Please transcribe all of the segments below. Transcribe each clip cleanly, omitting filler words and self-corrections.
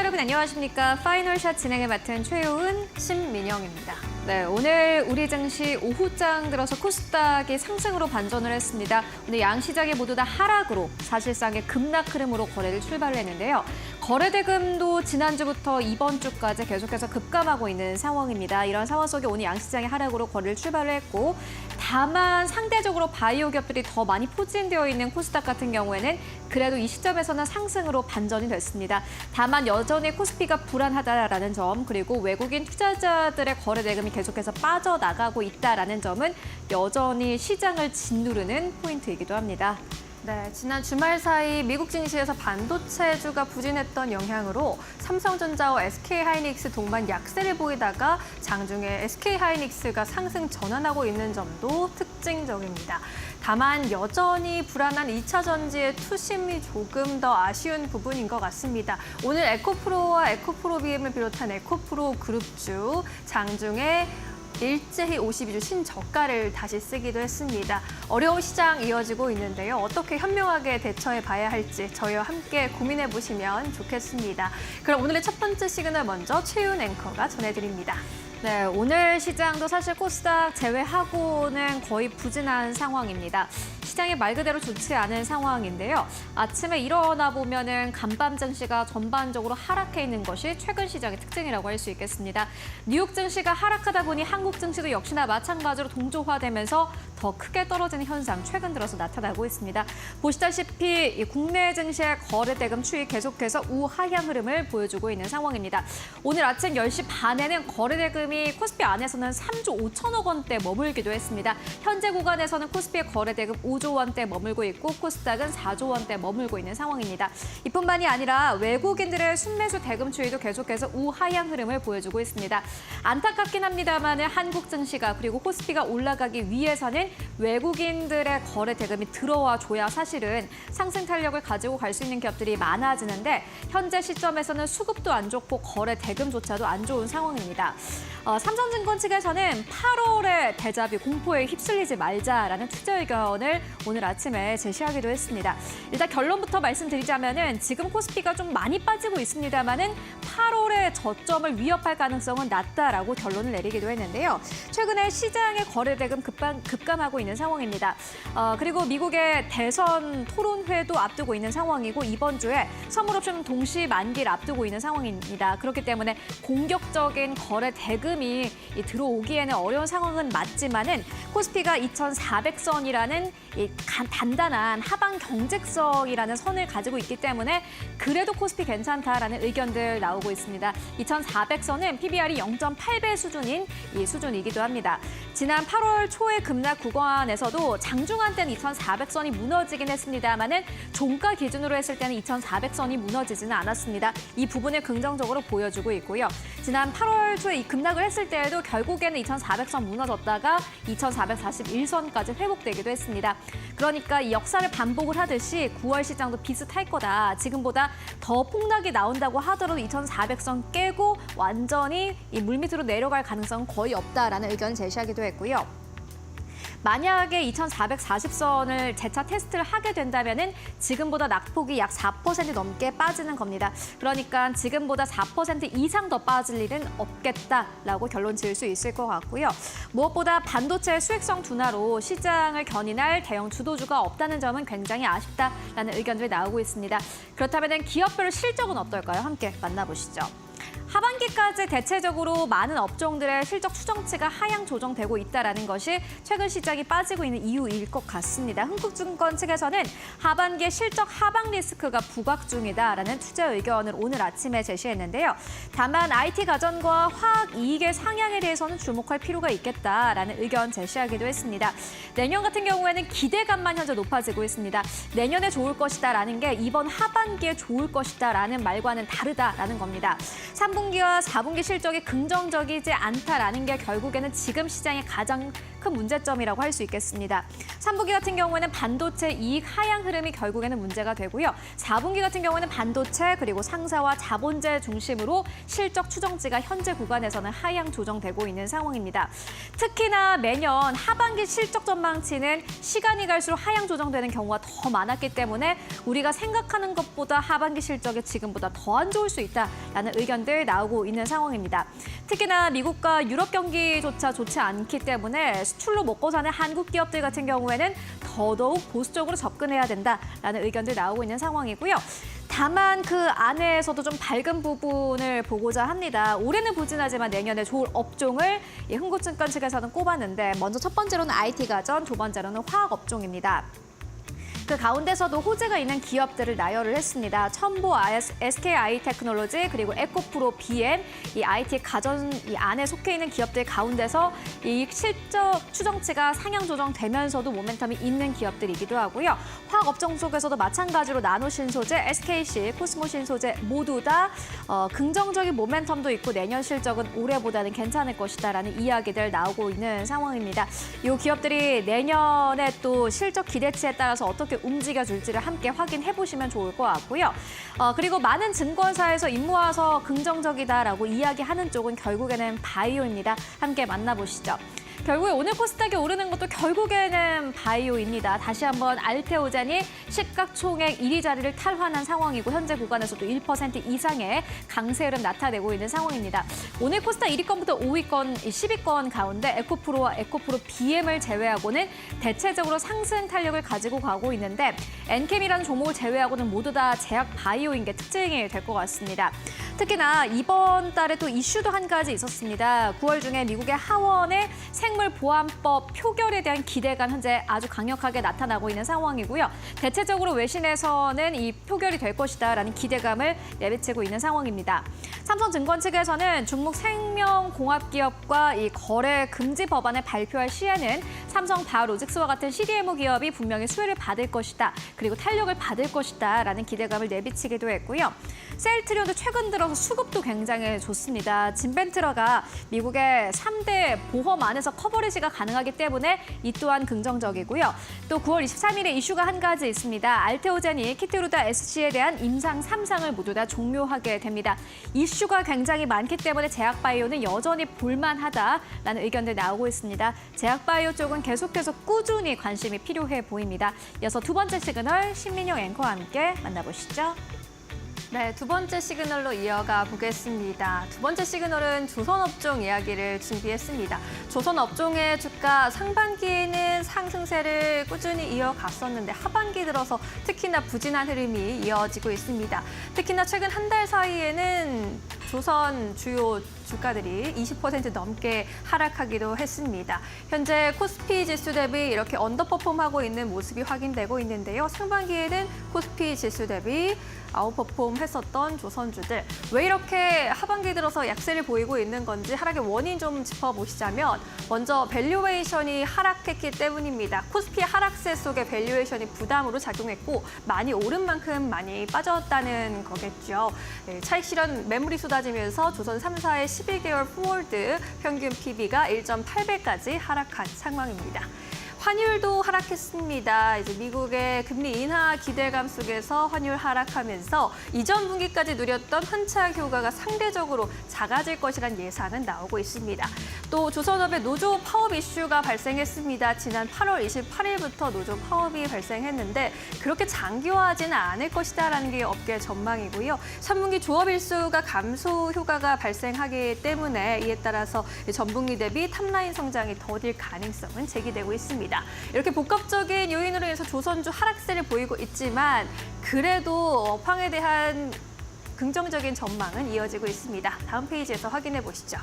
여러분 안녕하십니까? 파이널샷 진행을 맡은 최효은, 신민영입니다. 네, 오늘 우리 증시 오후장 들어서 코스닥이 상승으로 반전을 했습니다. 오늘 양시장이 모두 다 하락으로 사실상의 급락 흐름으로 거래를 출발을 했는데요. 거래대금도 지난주부터 이번 주까지 계속해서 급감하고 있는 상황입니다. 이런 상황 속에 오늘 양시장이 하락으로 거래를 출발을 했고, 다만 상대적으로 바이오 기업들이 더 많이 포진되어 있는 코스닥 같은 경우에는 그래도 이 시점에서는 상승으로 반전이 됐습니다. 다만 여전히 코스피가 불안하다라는 점, 그리고 외국인 투자자들의 거래 대금이 계속해서 빠져나가고 있다라는 점은 여전히 시장을 짓누르는 포인트이기도 합니다. 네, 지난 주말 사이 미국 증시에서 반도체주가 부진했던 영향으로 삼성전자와 SK하이닉스 동반 약세를 보이다가 장중에 SK하이닉스가 상승 전환하고 있는 점도 특징적입니다. 다만 여전히 불안한 2차 전지의 투심이 조금 더 아쉬운 부분인 것 같습니다. 오늘 에코프로와 에코프로비엠을 비롯한 에코프로 그룹주 장중에 일제히 52주 신저가를 다시 쓰기도 했습니다. 어려운 시장 이어지고 있는데요. 어떻게 현명하게 대처해 봐야 할지 저희와 함께 고민해 보시면 좋겠습니다. 그럼 오늘의 첫 번째 시그널 먼저 최윤 앵커가 전해드립니다. 네, 오늘 시장도 사실 코스닥 제외하고는 거의 부진한 상황입니다. 시장이 말 그대로 좋지 않은 상황인데요. 아침에 일어나 보면은 간밤 증시가 전반적으로 하락해 있는 것이 최근 시장의 특징이라고 할 수 있겠습니다. 뉴욕 증시가 하락하다 보니 한국 증시도 역시나 마찬가지로 동조화되면서 더 크게 떨어지는 현상 최근 들어서 나타나고 있습니다. 보시다시피 국내 증시의 거래 대금 추이 계속해서 우하향 흐름을 보여주고 있는 상황입니다. 오늘 아침 10시 반에는 거래 대금이 코스피 안에서는 3조 5천억 원대 머물기도 했습니다. 현재 구간에서는 코스피의 거래 대금 5조 원대 머물고 있고 코스닥은 4조 원대 머물고 있는 상황입니다. 이뿐만이 아니라 외국인들의 순매수 대금 추이도 계속해서 우하향 흐름을 보여주고 있습니다. 안타깝긴 합니다만 한국 증시가 그리고 코스피가 올라가기 위해서는 외국인들의 거래 대금이 들어와 줘야 사실은 상승 탄력을 가지고 갈 수 있는 기업들이 많아지는데 현재 시점에서는 수급도 안 좋고 거래 대금조차도 안 좋은 상황입니다. 삼성증권 측에서는 8월에 대자뷰 공포에 휩쓸리지 말자라는 투자 의견을 오늘 아침에 제시하기도 했습니다. 일단 결론부터 말씀드리자면은 지금 코스피가 좀 많이 빠지고 있습니다만은 8월에 저점을 위협할 가능성은 낮다라고 결론을 내리기도 했는데요. 최근에 시장의 거래 대금 급감하고 있는 상황입니다. 그리고 미국의 대선 토론회도 앞두고 있는 상황이고 이번 주에 선물 옵션 동시 만기를 앞두고 있는 상황입니다. 그렇기 때문에 공격적인 거래 대금이 들어오기에는 어려운 상황은 맞지만은 코스피가 2,400선이라는 단단한 하방 경직성이라는 선을 가지고 있기 때문에 그래도 코스피 괜찮다라는 의견들 나오고 있습니다. 2,400선은 PBR이 0.8배 수준인 이 수준이기도 합니다. 지난 8월 초의 급락 구간에서도 장중한 때는 2,400선이 무너지긴 했습니다만은 종가 기준으로 했을 때는 2,400선이 무너지지는 않았습니다. 이 부분을 긍정적으로 보여주고 있고요. 지난 8월 초에 이 급락을 했을 때에도 결국에는 2,400선 무너졌다가 2,441선까지 회복되기도 했습니다. 그러니까 이 역사를 반복을 하듯이 9월 시장도 비슷할 거다. 지금보다 더 폭락이 나온다고 하더라도 2,400선 깨고 완전히 이 물밑으로 내려갈 가능성은 거의 없다라는 의견을 제시하기도 했고요. 만약에 2,440선을 재차 테스트를 하게 된다면은 지금보다 낙폭이 약 4% 넘게 빠지는 겁니다. 그러니까 지금보다 4% 이상 더 빠질 일은 없겠다라고 결론 지을 수 있을 것 같고요. 무엇보다 반도체 수익성 둔화로 시장을 견인할 대형 주도주가 없다는 점은 굉장히 아쉽다라는 의견들이 나오고 있습니다. 그렇다면 기업별 실적은 어떨까요? 함께 만나보시죠. 하반기까지 대체적으로 많은 업종들의 실적 추정치가 하향 조정되고 있다는 것이 최근 시장이 빠지고 있는 이유일 것 같습니다. 흥국증권 측에서는 하반기에 실적 하방 리스크가 부각 중이다라는 투자 의견을 오늘 아침에 제시했는데요. 다만 IT 가전과 화학 이익의 상향에 대해서는 주목할 필요가 있겠다라는 의견 제시하기도 했습니다. 내년 같은 경우에는 기대감만 현재 높아지고 있습니다. 내년에 좋을 것이다라는 게 이번 하반기에 좋을 것이다라는 말과는 다르다라는 겁니다. 3분기와 4분기 실적이 긍정적이지 않다라는 게 결국에는 지금 시장의 가장 큰 문제점이라고 할 수 있겠습니다. 3분기 같은 경우에는 반도체 이익 하향 흐름이 결국에는 문제가 되고요. 4분기 같은 경우에는 반도체 그리고 상사와 자본재 중심으로 실적 추정치가 현재 구간에서는 하향 조정되고 있는 상황입니다. 특히나 매년 하반기 실적 전망치는 시간이 갈수록 하향 조정되는 경우가 더 많았기 때문에 우리가 생각하는 것보다 하반기 실적이 지금보다 더 안 좋을 수 있다라는 의견들 나오고 있는 상황입니다. 특히나 미국과 유럽 경기조차 좋지 않기 때문에 수출로 먹고 사는 한국 기업들 같은 경우에는 더더욱 보수적으로 접근해야 된다라는 의견들 나오고 있는 상황이고요. 다만 그 안에서도 좀 밝은 부분을 보고자 합니다. 올해는 부진하지만 내년에 좋을 업종을 흥국증권 측에서는 꼽았는데 먼저 첫 번째로는 IT 가전, 두 번째로는 화학 업종입니다. 그 가운데서도 호재가 있는 기업들을 나열을 했습니다. 첨보, SKI 테크놀로지, 그리고 에코프로, BM, 이 IT 가전 이 안에 속해 있는 기업들 가운데서 이 실적 추정치가 상향 조정되면서도 모멘텀이 있는 기업들이기도 하고요. 화학 업종 속에서도 마찬가지로 나노신소재, SKC, 코스모신소재 모두 다 긍정적인 모멘텀도 있고 내년 실적은 올해보다는 괜찮을 것이다라는 이야기들 나오고 있는 상황입니다. 이 기업들이 내년에 또 실적 기대치에 따라서 어떻게 움직여줄지를 함께 확인해 보시면 좋을 것 같고요. 그리고 많은 증권사에서 입모아서 긍정적이다라고 이야기하는 쪽은 결국에는 바이오입니다. 함께 만나보시죠. 결국에 오늘 코스닥이 오르는 것도 결국에는 바이오입니다. 다시 한번 알테오젠이 시가총액 1위 자리를 탈환한 상황이고 현재 구간에서도 1% 이상의 강세 흐름 나타내고 있는 상황입니다. 오늘 코스닥 1위권부터 5위권, 10위권 가운데 에코프로와 에코프로 BM을 제외하고는 대체적으로 상승 탄력을 가지고 가고 있는데 엔캠이라는 종목을 제외하고는 모두 다 제약 바이오인 게 특징이 될 것 같습니다. 특히나 이번 달에 또 이슈도 한 가지 있었습니다. 9월 중에 미국의 하원의 생물보안법 표결에 대한 기대감 현재 아주 강력하게 나타나고 있는 상황이고요. 대체적으로 외신에서는 이 표결이 될 것이다라는 기대감을 내비치고 있는 상황입니다. 삼성증권 측에서는 중국 생명공학기업과 이 거래 금지 법안을 발표할 시에는 삼성 바이오로직스와 같은 CDMO 기업이 분명히 수혜를 받을 것이다. 그리고 탄력을 받을 것이다라는 기대감을 내비치기도 했고요. 셀트리온도 최근 들어서 수급도 굉장히 좋습니다. 진벤트러가 미국의 3대 보험 안에서 커버리지가 가능하기 때문에 이 또한 긍정적이고요. 또 9월 23일에 이슈가 한 가지 있습니다. 알테오젠이 키티루다 SC에 대한 임상 3상을 모두 다 종료하게 됩니다. 이슈가 굉장히 많기 때문에 제약바이오는 여전히 볼만하다라는 의견들 나오고 있습니다. 제약바이오 쪽은 계속해서 꾸준히 관심이 필요해 보입니다. 이어서 두 번째 시그널 신민영 앵커와 함께 만나보시죠. 네, 두 번째 시그널로 이어가 보겠습니다. 두 번째 시그널은 조선업종 이야기를 준비했습니다. 조선업종의 주가 상반기에는 상승세를 꾸준히 이어갔었는데 하반기 들어서 특히나 부진한 흐름이 이어지고 있습니다. 특히나 최근 한 달 사이에는 조선 주요 주가들이 20% 넘게 하락하기도 했습니다. 현재 코스피 지수 대비 이렇게 언더퍼폼하고 있는 모습이 확인되고 있는데요. 상반기에는 코스피 지수 대비 아웃퍼폼 했었던 조선주들. 왜 이렇게 하반기 들어서 약세를 보이고 있는 건지 하락의 원인 좀 짚어보시자면 먼저 밸류에이션이 하락했기 때문입니다. 코스피 하락세 속에 밸류에이션이 부담으로 작용했고 많이 오른 만큼 많이 빠졌다는 거겠죠. 네, 차익 실현 매물이 쏟아지면서 조선 3사의 12개월 포월드 평균 PB가 1.8배까지 하락한 상황입니다. 환율도 하락했습니다. 이제 미국의 금리 인하 기대감 속에서 환율 하락하면서 이전 분기까지 누렸던 환차 효과가 상대적으로 작아질 것이란 예상은 나오고 있습니다. 또 조선업의 노조 파업 이슈가 발생했습니다. 지난 8월 28일부터 노조 파업이 발생했는데 그렇게 장기화하지는 않을 것이다라는 게 업계 전망이고요. 3분기 조업 일수가 감소 효과가 발생하기 때문에 이에 따라서 전분기 대비 탑라인 성장이 더딜 가능성은 제기되고 있습니다. 이렇게 복합적인 요인으로 인해서 조선주 하락세를 보이고 있지만 그래도 업황에 대한 긍정적인 전망은 이어지고 있습니다. 다음 페이지에서 확인해 보시죠.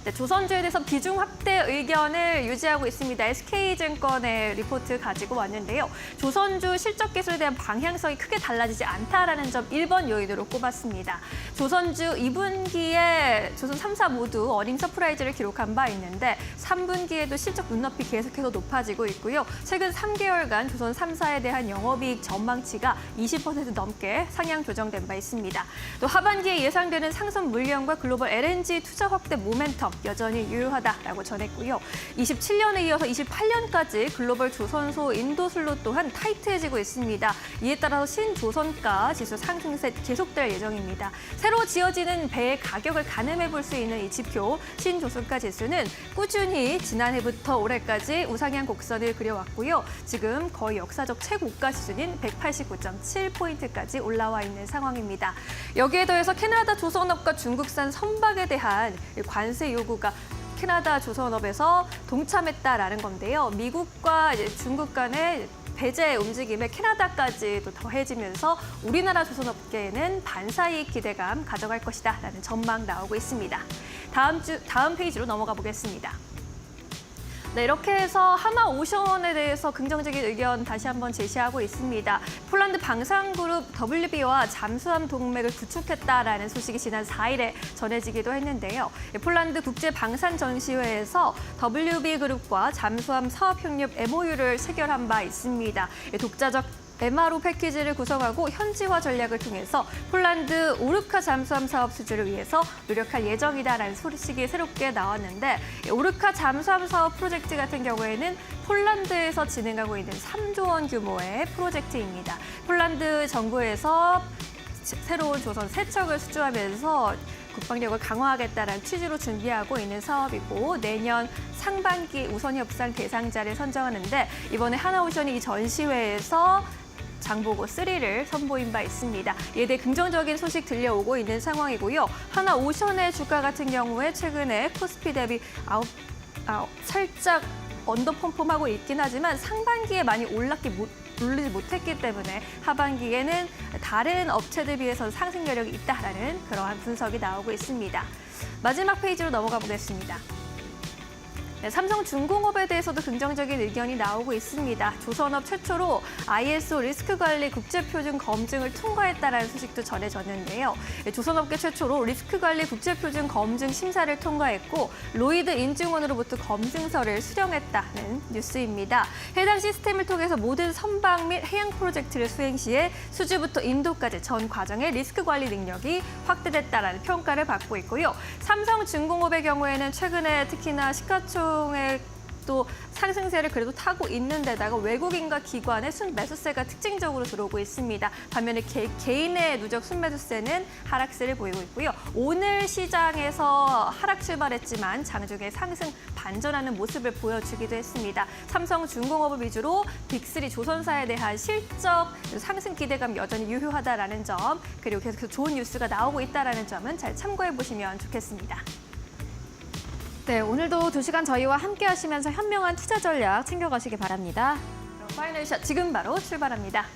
네, 조선주에 대해서 비중 확대 의견을 유지하고 있습니다. SK증권의 리포트 가지고 왔는데요. 조선주 실적 개선에 대한 방향성이 크게 달라지지 않다라는 점 1번 요인으로 꼽았습니다. 조선주 2분기에 조선 3사 모두 어닝 서프라이즈를 기록한 바 있는데 3분기에도 실적 눈높이 계속해서 높아지고 있고요. 최근 3개월간 조선 3사에 대한 영업이익 전망치가 20% 넘게 상향 조정된 바 있습니다. 또 하반기에 예상되는 상선 물량과 글로벌 LNG 투자 확대 모멘텀 여전히 유효하다라고 전했고요. 27년에 이어서 28년까지 글로벌 조선소 인도 순로 또한 타이트해지고 있습니다. 이에 따라서 신조선가 지수 상승세 계속될 예정입니다. 새로 지어지는 배의 가격을 가늠해 볼 수 있는 이 지표 신조선가 지수는 꾸준히 지난해부터 올해까지 우상향 곡선을 그려왔고요. 지금 거의 역사적 최고가 수준인 189.7포인트까지 올라와 있는 상황입니다. 여기에 더해서 캐나다 조선업과 중국산 선박에 대한 관세 요구가 캐나다 조선업에서 동참했다라는 건데요. 미국과 중국 간의 배제 움직임에 캐나다까지도 더해지면서 우리나라 조선업계에는 반사이익 기대감 가져갈 것이다라는 전망 나오고 있습니다. 다음 페이지로 넘어가 보겠습니다. 네, 이렇게 해서 하나오션에 대해서 긍정적인 의견 다시 한번 제시하고 있습니다. 폴란드 방산그룹 WB와 잠수함 동맹을 구축했다라는 소식이 지난 4일에 전해지기도 했는데요. 폴란드 국제방산전시회에서 WB그룹과 잠수함 사업협력 MOU를 체결한 바 있습니다. 독자적 MRO 패키지를 구성하고 현지화 전략을 통해서 폴란드 오르카 잠수함 사업 수주를 위해서 노력할 예정이다라는 소식이 새롭게 나왔는데 오르카 잠수함 사업 프로젝트 같은 경우에는 폴란드에서 진행하고 있는 3조 원 규모의 프로젝트입니다. 폴란드 정부에서 새로운 조선 세척을 수주하면서 국방력을 강화하겠다는 취지로 준비하고 있는 사업이고 내년 상반기 우선 협상 대상자를 선정하는데 이번에 하나오션이 이 전시회에서 장보고 3를 선보인 바 있습니다. 이에 대해 긍정적인 소식 들려오고 있는 상황이고요. 하나오션의 주가 같은 경우에 최근에 코스피 대비 살짝 언더펌펌하고 있긴 하지만 상반기에 많이 오르지 못했기 때문에 하반기에는 다른 업체들 비해서 상승 여력이 있다라는 그러한 분석이 나오고 있습니다. 마지막 페이지로 넘어가 보겠습니다. 네, 삼성중공업에 대해서도 긍정적인 의견이 나오고 있습니다. 조선업 최초로 ISO 리스크관리 국제표준 검증을 통과했다는 소식도 전해졌는데요. 조선업계 최초로 리스크관리 국제표준 검증 심사를 통과했고 로이드 인증원으로부터 검증서를 수령했다는 뉴스입니다. 해당 시스템을 통해서 모든 선박 및 해양 프로젝트를 수행 시에 수주부터 인도까지 전 과정의 리스크관리 능력이 확대됐다는 평가를 받고 있고요. 삼성중공업의 경우에는 최근에 특히나 시가총 또 상승세를 그래도 타고 있는 데다가 외국인과 기관의 순매수세가 특징적으로 들어오고 있습니다. 반면에 개인의 누적 순매수세는 하락세를 보이고 있고요. 오늘 시장에서 하락 출발했지만 장중에 상승 반전하는 모습을 보여주기도 했습니다. 삼성중공업을 위주로 빅3 조선사에 대한 실적 상승 기대감 여전히 유효하다라는 점 그리고 계속해서 좋은 뉴스가 나오고 있다는 점은 잘 참고해 보시면 좋겠습니다. 네, 오늘도 2시간 저희와 함께 하시면서 현명한 투자 전략 챙겨가시기 바랍니다. 그럼 파이널샷 지금 바로 출발합니다.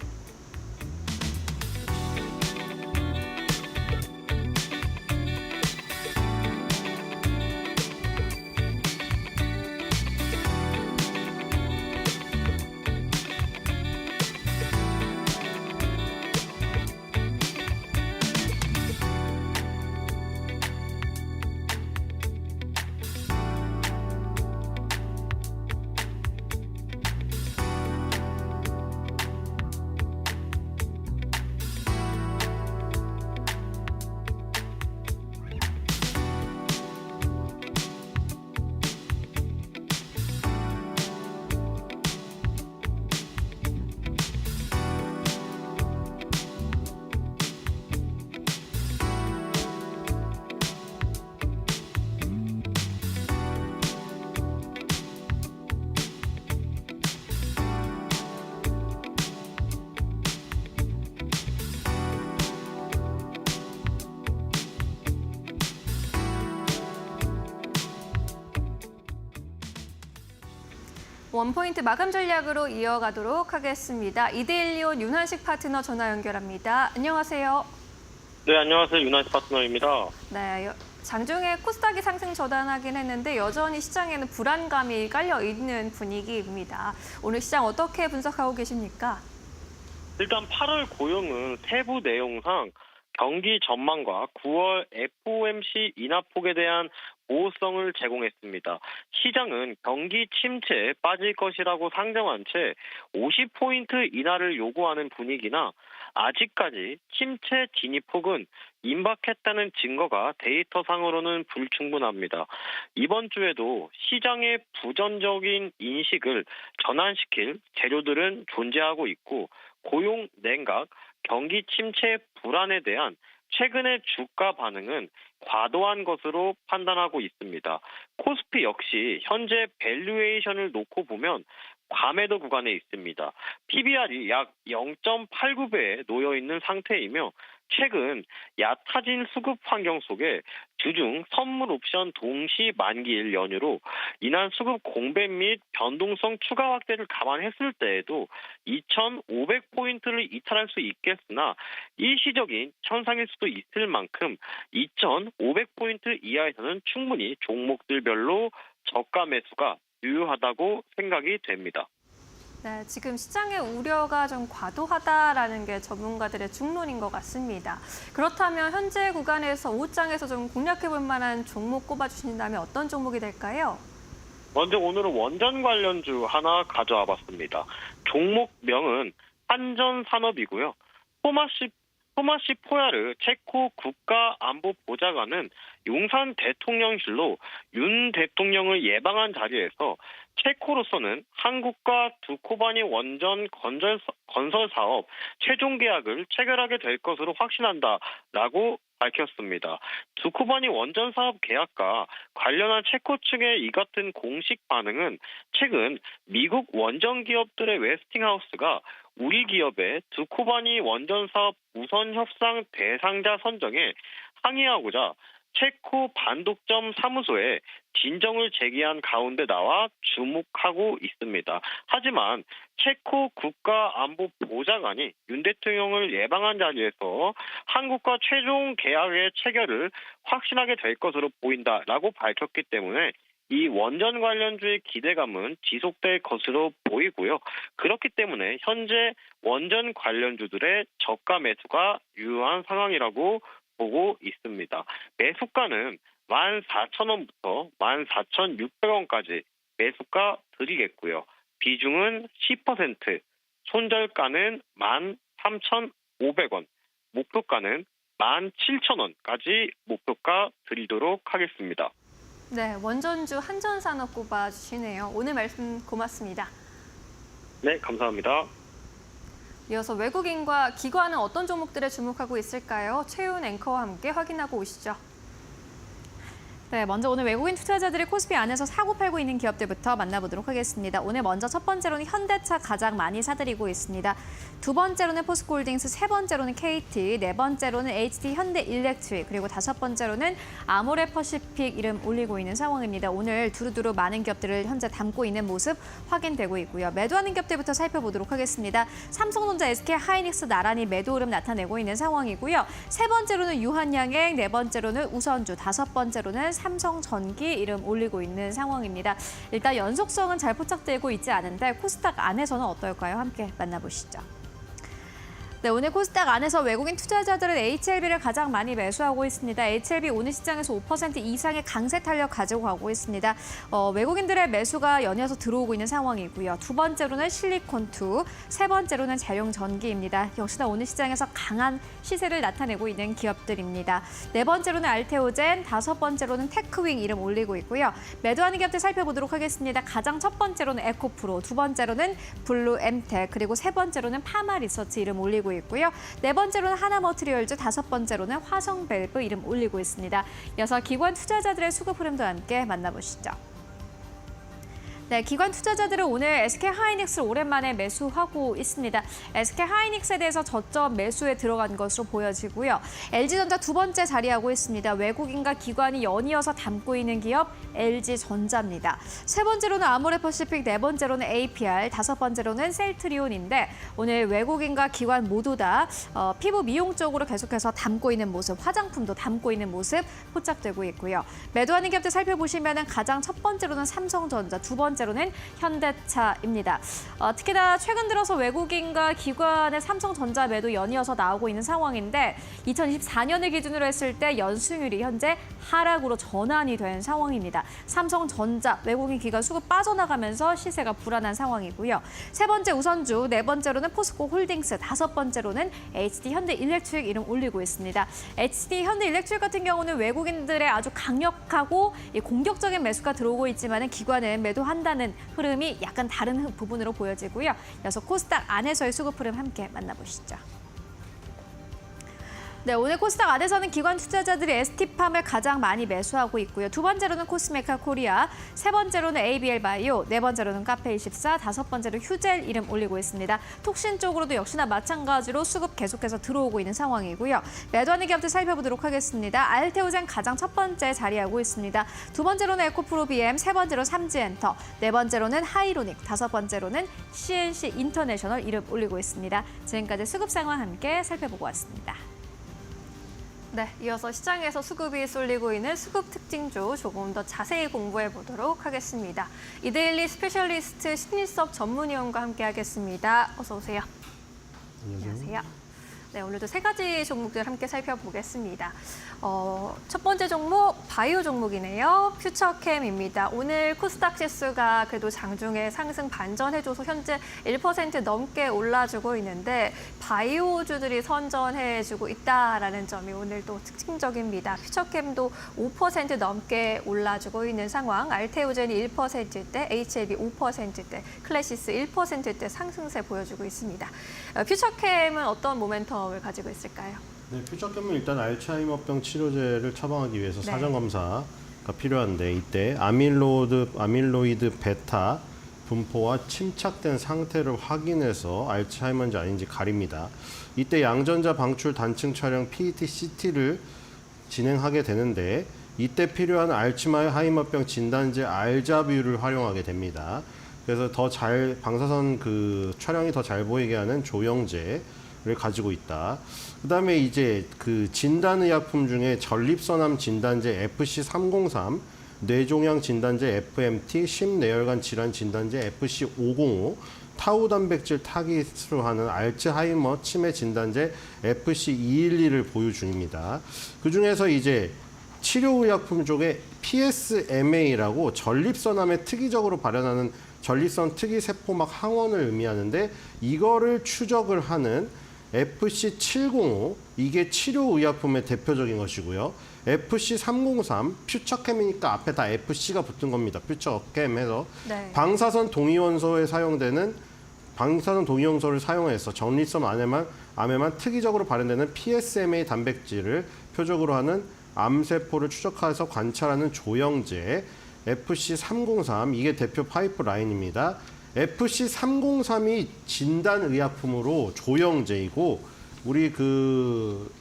원포인트 마감 전략으로 이어가도록 하겠습니다. 이데일리온 윤환식 파트너 전화 연결합니다. 안녕하세요. 네, 안녕하세요. 윤환식 파트너입니다. 네, 장중에 코스닥이 상승 저단하긴 했는데 여전히 시장에는 불안감이 깔려 있는 분위기입니다. 오늘 시장 어떻게 분석하고 계십니까? 일단 8월 고용은 세부 내용상 경기 전망과 9월 FOMC 인하폭에 대한 보호성을 제공했습니다. 시장은 경기 침체에 빠질 것이라고 상정한 채 50포인트 인하를 요구하는 분위기나 아직까지 침체 진입폭은 임박했다는 증거가 데이터상으로는 불충분합니다. 이번 주에도 시장의 부정적인 인식을 전환시킬 재료들은 존재하고 있고 고용 냉각, 경기 침체 불안에 대한 최근의 주가 반응은 과도한 것으로 판단하고 있습니다. 코스피 역시 현재 밸류에이션을 놓고 보면 과매도 구간에 있습니다. PBR이 약 0.89배에 놓여 있는 상태이며 최근 얕아진 수급 환경 속에 주중 선물 옵션 동시 만기일 연휴로 인한 수급 공백 및 변동성 추가 확대를 감안했을 때에도 2,500포인트를 이탈할 수 있겠으나 일시적인 현상일 수도 있을 만큼 2,500포인트 이하에서는 충분히 종목들별로 저가 매수가 유효하다고 생각이 됩니다. 네, 지금 시장의 우려가 좀 과도하다라는 게 전문가들의 중론인 것 같습니다. 그렇다면 현재 구간에서 오후장에서 좀 공략해 볼 만한 종목 꼽아주신다면 어떤 종목이 될까요? 먼저 오늘은 원전 관련주 하나 가져와 봤습니다. 종목명은 한전산업이고요. 토마시 포야르 체코 국가안보보좌관은 용산 대통령실로 윤 대통령을 예방한 자리에서 체코로서는 한국과 두코바니 원전 건설 사업 최종 계약을 체결하게 될 것으로 확신한다라고 밝혔습니다. 두코바니 원전 사업 계약과 관련한 체코 측의 이 같은 공식 반응은 최근 미국 원전 기업들의 웨스팅하우스가 우리 기업의 두코바니 원전 사업 우선 협상 대상자 선정에 항의하고자 체코 반독점 사무소에 진정을 제기한 가운데 나와 주목하고 있습니다. 하지만 체코 국가안보보좌관이 윤 대통령을 예방한 자리에서 한국과 최종 계약의 체결을 확신하게 될 것으로 보인다라고 밝혔기 때문에 이 원전 관련주의 기대감은 지속될 것으로 보이고요. 그렇기 때문에 현재 원전 관련주들의 저가 매수가 유효한 상황이라고 보고 있습니다. 매수가는 14,000원부터 14,600원까지 매수가 드리겠고요. 비중은 10%, 손절가는 13,500원, 목표가는 17,000원까지 목표가 드리도록 하겠습니다. 네, 원전주 한전산업 꼽아주시네요. 오늘 말씀 고맙습니다. 네, 감사합니다. 이어서 외국인과 기관은 어떤 종목들에 주목하고 있을까요? 최윤 앵커와 함께 확인하고 오시죠. 네, 먼저 오늘 외국인 투자자들이 코스피 안에서 사고 팔고 있는 기업들부터 만나보도록 하겠습니다. 오늘 먼저 첫 번째로는 현대차 가장 많이 사들이고 있습니다. 두 번째로는 포스코홀딩스, 세 번째로는 KT, 네 번째로는 HD 현대일렉트릭, 그리고 다섯 번째로는 아모레퍼시픽 이름 올리고 있는 상황입니다. 오늘 두루두루 많은 기업들을 현재 담고 있는 모습 확인되고 있고요. 매도하는 기업들부터 살펴보도록 하겠습니다. 삼성전자, SK하이닉스 나란히 매도 흐름 나타내고 있는 상황이고요. 세 번째로는 유한양행, 네 번째로는 우선주, 다섯 번째로는 삼성전기 이름 올리고 있는 상황입니다. 일단 연속성은 잘 포착되고 있지 않은데 코스닥 안에서는 어떨까요? 함께 만나보시죠. 네, 오늘 코스닥 안에서 외국인 투자자들은 HLB를 가장 많이 매수하고 있습니다. HLB 오늘 시장에서 5% 이상의 강세 탄력 가지고 가고 있습니다. 외국인들의 매수가 연이어서 들어오고 있는 상황이고요. 두 번째로는 실리콘2, 세 번째로는 재룡전기입니다. 역시나 오늘 시장에서 강한 시세를 나타내고 있는 기업들입니다. 네 번째로는 알테오젠, 다섯 번째로는 테크윙 이름 올리고 있고요. 매도하는 기업들 살펴보도록 하겠습니다. 가장 첫 번째로는 에코프로, 두 번째로는 블루엠텍, 그리고 세 번째로는 파마리서치 이름 올리고 있고요. 네 번째로는 하나머트리얼즈, 다섯 번째로는 화성밸브 이름 올리고 있습니다. 이어서 기관 투자자들의 수급 흐름도 함께 만나보시죠. 네, 기관 투자자들은 오늘 SK하이닉스를 오랜만에 매수하고 있습니다. SK하이닉스에 대해서 저점 매수에 들어간 것으로 보여지고요. LG전자 두 번째 자리하고 있습니다. 외국인과 기관이 연이어서 담고 있는 기업 LG전자입니다. 세 번째로는 아모레퍼시픽, 네 번째로는 APR, 다섯 번째로는 셀트리온인데 오늘 외국인과 기관 모두 다 피부 미용 쪽으로 계속해서 담고 있는 모습, 화장품도 담고 있는 모습 포착되고 있고요. 매도하는 기업들 살펴보시면 가장 첫 번째로는 삼성전자, 두 번째 번째로는 현대차입니다. 특히나 최근 들어서 외국인과 기관의 삼성전자 매도 연이어서 나오고 있는 상황인데 2024년을 기준으로 했을 때 연수율이 현재 하락으로 전환이 된 상황입니다. 삼성전자 외국인 기관 수급 빠져나가면서 시세가 불안한 상황이고요. 세 번째 우선주, 네 번째로는 포스코 홀딩스, 다섯 번째로는 HD 현대일렉트릭 이름 올리고 있습니다. HD 현대일렉트릭 같은 경우는 외국인들의 아주 강력하고 공격적인 매수가 들어오고 있지만 기관은 매도한다는 흐름이 약간 다른 부분으로 보여지고요. 이어서 코스닥 안에서의 수급 흐름 함께 만나보시죠. 네, 오늘 코스닥 안에서는 기관 투자자들이 ST팜을 가장 많이 매수하고 있고요. 두 번째로는 코스메카 코리아, 세 번째로는 ABL 바이오, 네 번째로는 카페24, 다섯 번째로 휴젤 이름 올리고 있습니다. 톡신 쪽으로도 역시나 마찬가지로 수급 계속해서 들어오고 있는 상황이고요. 매도하는 기업들 살펴보도록 하겠습니다. 알테오젠 가장 첫 번째 자리하고 있습니다. 두 번째로는 에코프로비엠, 세 번째로 삼지엔터, 네 번째로는 하이로닉, 다섯 번째로는 CNC 인터내셔널 이름 올리고 있습니다. 지금까지 수급 상황 함께 살펴보고 왔습니다. 네, 이어서 시장에서 수급이 쏠리고 있는 수급 특징주 조금 더 자세히 공부해 보도록 하겠습니다. 이데일리 스페셜리스트 신일섭 전문위원과 함께하겠습니다. 어서 오세요. 안녕하세요. 네, 오늘도 세 가지 종목들 함께 살펴보겠습니다. 첫 번째 종목 바이오 종목이네요. 퓨처캠입니다. 오늘 코스닥 지수가 그래도 장중에 상승 반전해줘서 현재 1% 넘게 올라주고 있는데 바이오주들이 선전해주고 있다라는 점이 오늘 또 특징적입니다. 퓨처캠도 5% 넘게 올라주고 있는 상황. 알테오젠이 1%대, HLB 5%대, 클래시스 1%대 상승세 보여주고 있습니다. 퓨처캠은 어떤 모멘텀을 가지고 있을까요? 네, 퓨처캠은 일단 알츠하이머병 치료제를 처방하기 위해서 사전 검사가 필요한데 이때 아밀로이드 베타 분포와 침착된 상태를 확인해서 알츠하이머인지 아닌지 가립니다. 이때 양전자 방출 단층 촬영 PET-CT를 진행하게 되는데 이때 필요한 알츠하이머병 진단제 알자뷰를 활용하게 됩니다. 그래서 더 잘 방사선 촬영이 더 잘 보이게 하는 조영제를 가지고 있다. 그다음에 이제 진단의약품 중에 전립선암 진단제 FC303, 뇌종양 진단제 FMT, 심내혈관 질환 진단제 FC505, 타우 단백질 타깃으로 하는 알츠하이머 치매 진단제 FC212를 보유 중입니다. 그 중에서 이제 치료의약품 쪽에 PSMA라고 전립선암에 특이적으로 발현하는 전립선 특이세포막 항원을 의미하는데 이거를 추적을 하는 FC705, 이게 치료의약품의 대표적인 것이고요. FC303, 퓨처캠이니까 앞에 다 FC가 붙은 겁니다. 퓨처캠에서 방사선 동위원소에 사용되는 방사선 동위원소를 사용해서 전립선 암에만 특이적으로 발현되는 PSMA 단백질을 표적으로 하는 암세포를 추적해서 관찰하는 조영제 FC303, 이게 대표 파이프라인입니다. FC303이 진단의약품으로 조영제이고 우리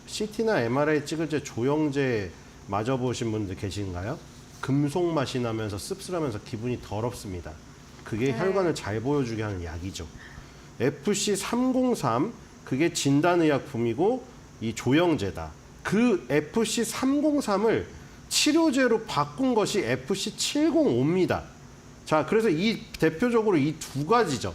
CT나 MRI 찍을 때 조영제 맞아보신 분들 계신가요? 금속 맛이 나면서 씁쓸하면서 기분이 더럽습니다. 그게 혈관을 잘 보여주게 하는 약이죠. FC303, 그게 진단의약품이고 이 조영제다. 그 FC303을 치료제로 바꾼 것이 FC705입니다. 자, 그래서 대표적으로 이 두 가지죠.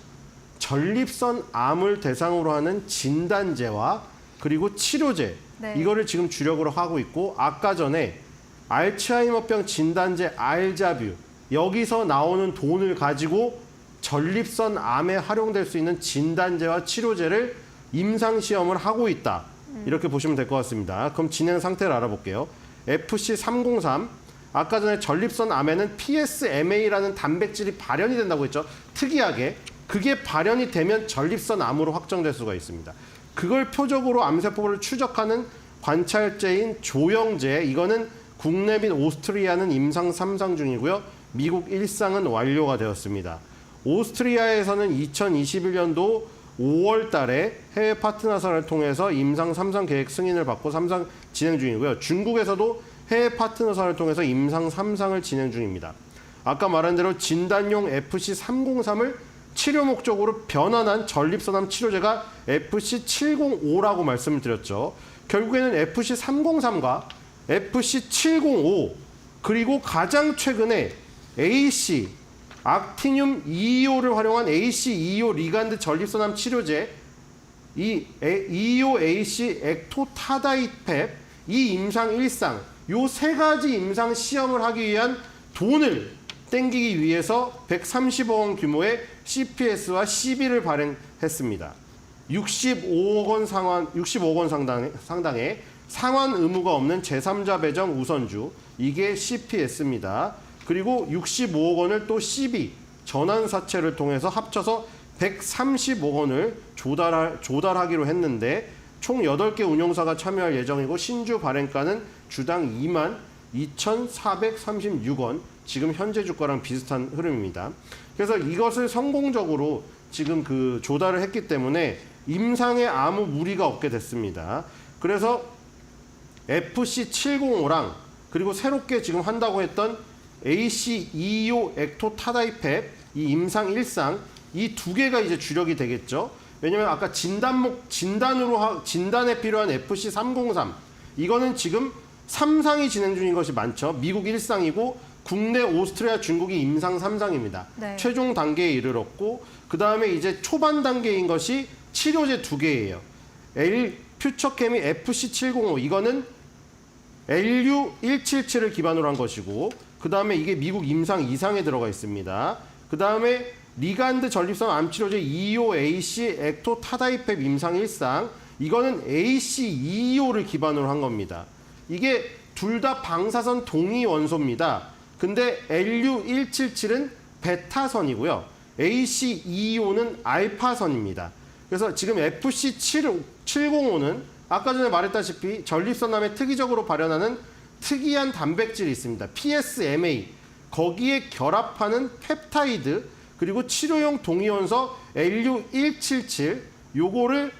전립선 암을 대상으로 하는 진단제와 그리고 치료제. 이거를 지금 주력으로 하고 있고 아까 전에 알츠하이머병 진단제 알자뷰. 여기서 나오는 돈을 가지고 전립선 암에 활용될 수 있는 진단제와 치료제를 임상시험을 하고 있다. 이렇게 보시면 될 것 같습니다. 그럼 진행 상태를 알아볼게요. FC303. 아까 전에 전립선 암에는 PSMA라는 단백질이 발현이 된다고 했죠. 특이하게. 그게 발현이 되면 전립선 암으로 확정될 수가 있습니다. 그걸 표적으로 암세포를 추적하는 관찰제인 조영제, 이거는 국내 및 오스트리아는 임상 3상 중이고요. 미국 1상은 완료가 되었습니다. 오스트리아에서는 2021년도 5월 달에 해외 파트너사를 통해서 임상 3상 계획 승인을 받고 3상 진행 중이고요. 중국에서도 해외 파트너사를 통해서 임상 3상을 진행 중입니다. 아까 말한 대로 진단용 FC303을 치료 목적으로 변환한 전립선암 치료제가 FC705라고 말씀을 드렸죠. 결국에는 FC303과 FC705 그리고 가장 최근에 AC 악티늄 225를 활용한 AC225 리간드 전립선암 치료제, 이 225AC 액토타다이펩, 이 임상 1상, 요 세 가지 임상 시험을 하기 위한 돈을 땡기기 위해서 130억 원 규모의 CPS와 CB를 발행했습니다. 65억 원 상당의 상환 의무가 없는 제3자 배정 우선주, 이게 CPS입니다. 그리고 65억 원을 또 CB, 전환사채를 통해서 합쳐서 130억 원을 조달하기로 했는데 총 8개 운용사가 참여할 예정이고 신주 발행가는 주당 22,436원, 지금 현재 주가랑 비슷한 흐름입니다. 그래서 이것을 성공적으로 지금 그 조달을 했기 때문에 임상에 아무 무리가 없게 됐습니다. 그래서 FC705랑 그리고 새롭게 지금 한다고 했던 AC225 액토타다이펩, 이 임상 1상, 이 두 개가 이제 주력이 되겠죠. 왜냐면 아까 진단에 필요한 FC303, 이거는 지금 3상이 진행 중인 것이 많죠. 미국 1상이고 국내 오스트리아, 중국이 임상 3상입니다. 네. 최종 단계에 이르렀고 그 다음에 이제 초반 단계인 것이 치료제 2개예요. 퓨처케미 FC705, 이거는 LU177을 기반으로 한 것이고 그 다음에 이게 미국 임상 2상에 들어가 있습니다. 그 다음에 리간드 전립선 암치료제 25AC 액토타다이펩 임상 1상, 이거는 AC225를 기반으로 한 겁니다. 이게 둘 다 방사선 동위 원소입니다. 근데 LU177은 베타선이고요. AC225는 알파선입니다. 그래서 지금 FC705는 아까 전에 말했다시피 전립선암에 특이적으로 발현하는 특이한 단백질이 있습니다. PSMA, 거기에 결합하는 펩타이드, 그리고 치료용 동위원소 LU177, 요거를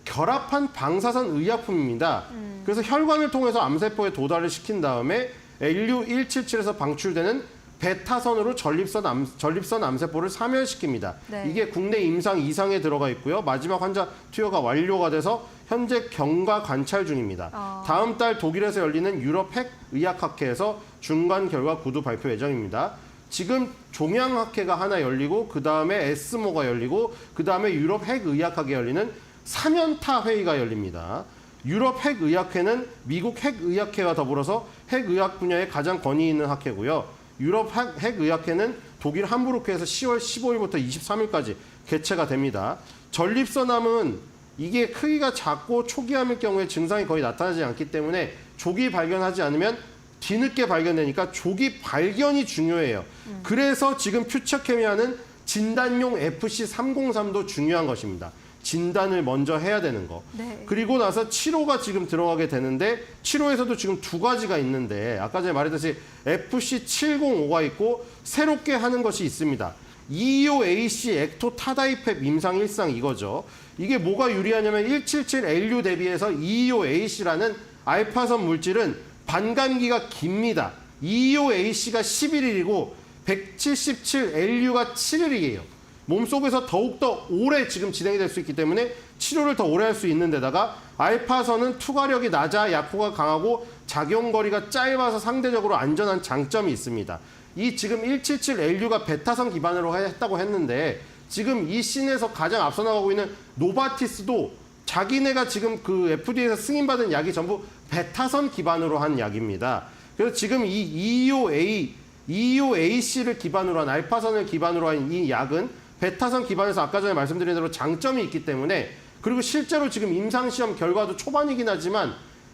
결합한 방사선 의약품입니다. 그래서 혈관을 통해서 암세포에 도달을 시킨 다음에 LU177에서 방출되는 베타선으로 전립선 암세포를 사멸시킵니다. 네. 이게 국내 임상 2상에 들어가 있고요. 마지막 환자 투여가 완료가 돼서 현재 경과 관찰 중입니다. 다음 달 독일에서 열리는 유럽 핵의학학회에서 중간 결과 구두 발표 예정입니다. 지금 종양학회가 하나 열리고 그 다음에 에스모가 열리고 그 다음에 유럽 핵의학학회 열리는 3연타 회의가 열립니다. 유럽 핵의학회는 미국 핵의학회와 더불어서 핵의학 분야에 가장 권위 있는 학회고요. 유럽 핵의학회는 독일 함부르크에서 10월 15일부터 23일까지 개최가 됩니다. 전립선암은 이게 크기가 작고 초기암일 경우에 증상이 거의 나타나지 않기 때문에 조기 발견하지 않으면 뒤늦게 발견되니까 조기 발견이 중요해요. 그래서 지금 퓨처케미아는 진단용 FC303도 중요한 것입니다. 진단을 먼저 해야 되는 거. 네. 그리고 나서 치료가 지금 들어가게 되는데 치료에서도 지금 두 가지가 있는데 아까 전에 말했듯이 FC705가 있고 새롭게 하는 것이 있습니다. 25AC 액토타다이펩 임상 1상 이거죠. 이게 뭐가 유리하냐면 177LU 대비해서 25AC라는 알파선 물질은 반감기가 깁니다. 25AC가 11일이고 177LU가 7일이에요. 몸속에서 더욱더 오래 지금 진행이 될 수 있기 때문에 치료를 더 오래 할 수 있는 데다가 알파선은 투과력이 낮아 약효가 강하고 작용거리가 짧아서 상대적으로 안전한 장점이 있습니다. 이 지금 177LU가 베타선 기반으로 했다고 했는데 지금 이 씬에서 가장 앞서 나가고 있는 노바티스도 자기네가 지금 그 FDA에서 승인받은 약이 전부 베타선 기반으로 한 약입니다. 그래서 지금 이 25AC를 기반으로 한 알파선을 기반으로 한 이 약은 베타선 기반에서 아까 전에 말씀드린 대로 장점이 있기 때문에 그리고 실제로 지금 임상시험 결과도 초반이긴 하지만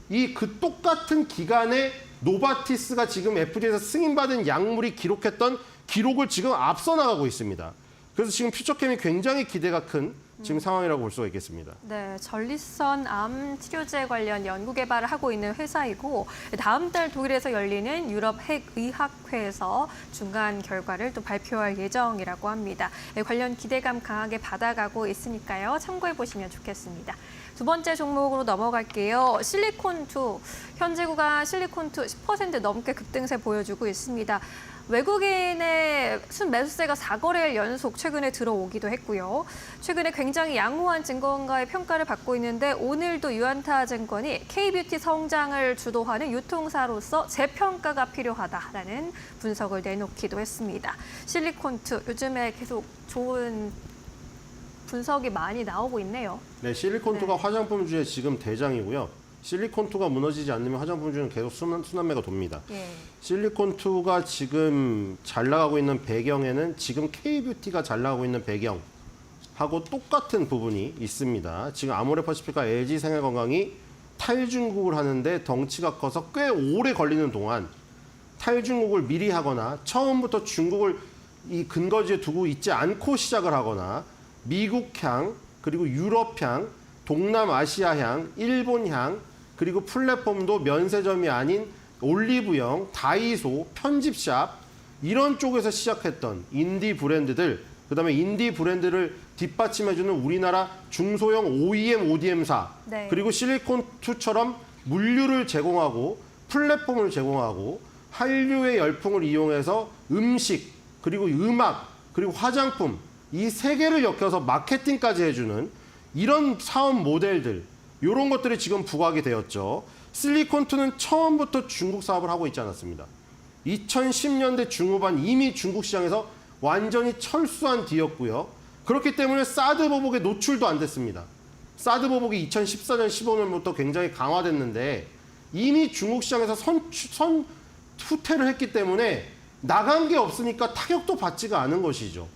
이 그 똑같은 기간에 노바티스가 지금 FDA에서 승인받은 약물이 기록했던 기록을 지금 앞서 나가고 있습니다. 그래서 지금 퓨처캠이 굉장히 기대가 큰 지금 상황이라고 볼 수가 있겠습니다. 네, 전립선 암 치료제 관련 연구 개발을 하고 있는 회사이고 다음 달 독일에서 열리는 유럽 핵의학회에서 중간 결과를 또 발표할 예정이라고 합니다. 관련 기대감 강하게 받아가고 있으니까요. 참고해 보시면 좋겠습니다. 두 번째 종목으로 넘어갈게요. 실리콘2. 현재 구간 실리콘2 10% 넘게 급등세 보여주고 있습니다. 외국인의 순매수세가 4거래일 연속 최근에 들어오기도 했고요. 최근에 굉장히 굉장히 양호한 증거인가의 평가를 받고 있는데 오늘도 유안타증권이 K뷰티 성장을 주도하는 유통사로서 재평가가 필요하다라는 분석을 내놓기도 했습니다. 실리콘투 요즘에 계속 좋은 분석이 많이 나오고 있네요. 네, 실리콘투가 화장품주의 지금 대장이고요. 실리콘투가 무너지지 않으면 화장품주는 계속 순환매가 돕니다. 예. 실리콘투가 지금 잘 나가고 있는 배경에는 지금 K뷰티가 잘 나가고 있는 배경하고 똑같은 부분이 있습니다. 지금 아모레퍼시픽과 LG생활건강이 탈중국을 하는데 덩치가 커서 꽤 오래 걸리는 동안 탈중국을 미리 하거나 처음부터 중국을 이 근거지에 두고 있지 않고 시작을 하거나 미국향, 그리고 유럽향, 동남아시아향, 일본향, 그리고 플랫폼도 면세점이 아닌 올리브영, 다이소, 편집샵 이런 쪽에서 시작했던 인디 브랜드들, 그다음에 인디 브랜드를 뒷받침해주는 우리나라 중소형 OEM, ODM사, 네. 그리고 실리콘투처럼 물류를 제공하고 플랫폼을 제공하고 한류의 열풍을 이용해서 음식, 그리고 음악, 그리고 화장품 이 세 개를 엮여서 마케팅까지 해주는 이런 사업 모델들, 이런 것들이 지금 부각이 되었죠. 실리콘투는 처음부터 중국 사업을 하고 있지 않았습니다. 2010년대 중후반 이미 중국 시장에서 완전히 철수한 뒤였고요. 그렇기 때문에 사드 보복에 노출도 안 됐습니다. 사드 보복이 2014년, 15년부터 굉장히 강화됐는데 이미 중국 시장에서 후퇴를 했기 때문에 나간 게 없으니까 타격도 받지가 않은 것이죠.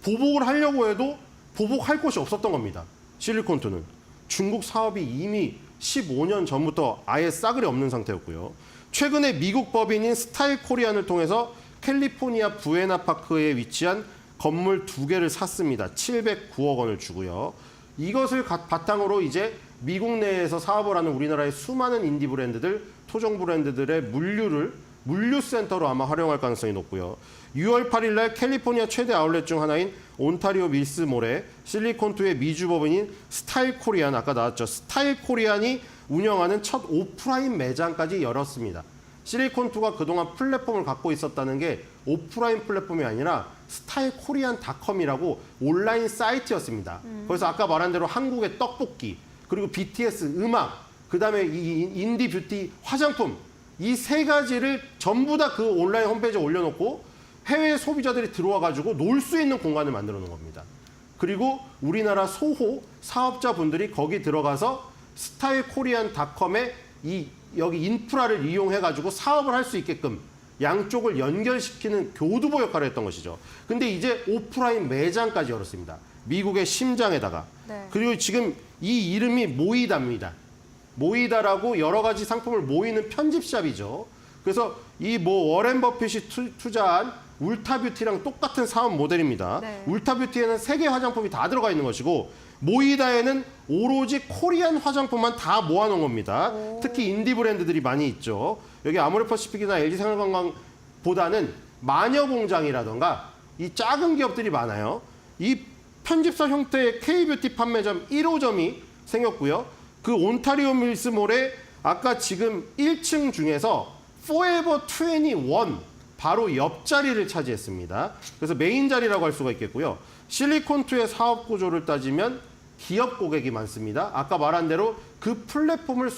보복을 하려고 해도 보복할 곳이 없었던 겁니다. 실리콘투는. 중국 사업이 이미 15년 전부터 아예 싸그리 없는 상태였고요. 최근에 미국 법인인 스타일 코리안을 통해서 캘리포니아 부에나파크에 위치한 건물 2개를 샀습니다. 709억 원을 주고요. 이것을 바탕으로 이제 미국 내에서 사업을 하는 우리나라의 수많은 인디 브랜드들, 토종 브랜드들의 물류센터로 아마 활용할 가능성이 높고요. 6월 8일 날 캘리포니아 최대 아울렛 중 하나인 온타리오 밀스몰에 실리콘투의 미주 법인인 스타일 코리안, 아까 나왔죠. 스타일 코리안이 운영하는 첫 오프라인 매장까지 열었습니다. 실리콘투가 그동안 플랫폼을 갖고 있었다는 게 오프라인 플랫폼이 아니라 스타일 코리안닷컴이라고 온라인 사이트였습니다. 그래서 아까 말한 대로 한국의 떡볶이, 그리고 BTS 음악, 그다음에 이 인디 뷰티 화장품 이 세 가지를 전부 다 그 온라인 홈페이지에 올려놓고 해외 소비자들이 들어와가지고 놀 수 있는 공간을 만들어 놓은 겁니다. 그리고 우리나라 소호 사업자분들이 거기 들어가서 스타일 코리안닷컴의 여기 인프라를 이용해가지고 사업을 할 수 있게끔 양쪽을 연결시키는 교두보 역할을 했던 것이죠. 근데 이제 오프라인 매장까지 열었습니다. 미국의 심장에다가. 네. 그리고 지금 이 이름이 모이다입니다. 모이다라고 여러 가지 상품을 모이는 편집샵이죠. 그래서 이 워렌 버핏이 투자한 울타뷰티랑 똑같은 사업 모델입니다. 네. 울타뷰티에는 세계 화장품이 다 들어가 있는 것이고 모이다에는 오로지 코리안 화장품만 다 모아놓은 겁니다. 특히 인디 브랜드들이 많이 있죠. 여기 아모레퍼시픽이나 LG생활건강보다는 마녀공장이라던가 이 작은 기업들이 많아요. 이 편집사 형태의 K뷰티 판매점 1호점이 생겼고요. 그 온타리오 밀스몰에 아까 지금 1층 중에서 포에버 21 바로 옆자리를 차지했습니다. 그래서 메인 자리라고 할 수가 있겠고요. 실리콘투의 사업 구조를 따지면 기업 고객이 많습니다. 아까 말한 대로 그 플랫폼을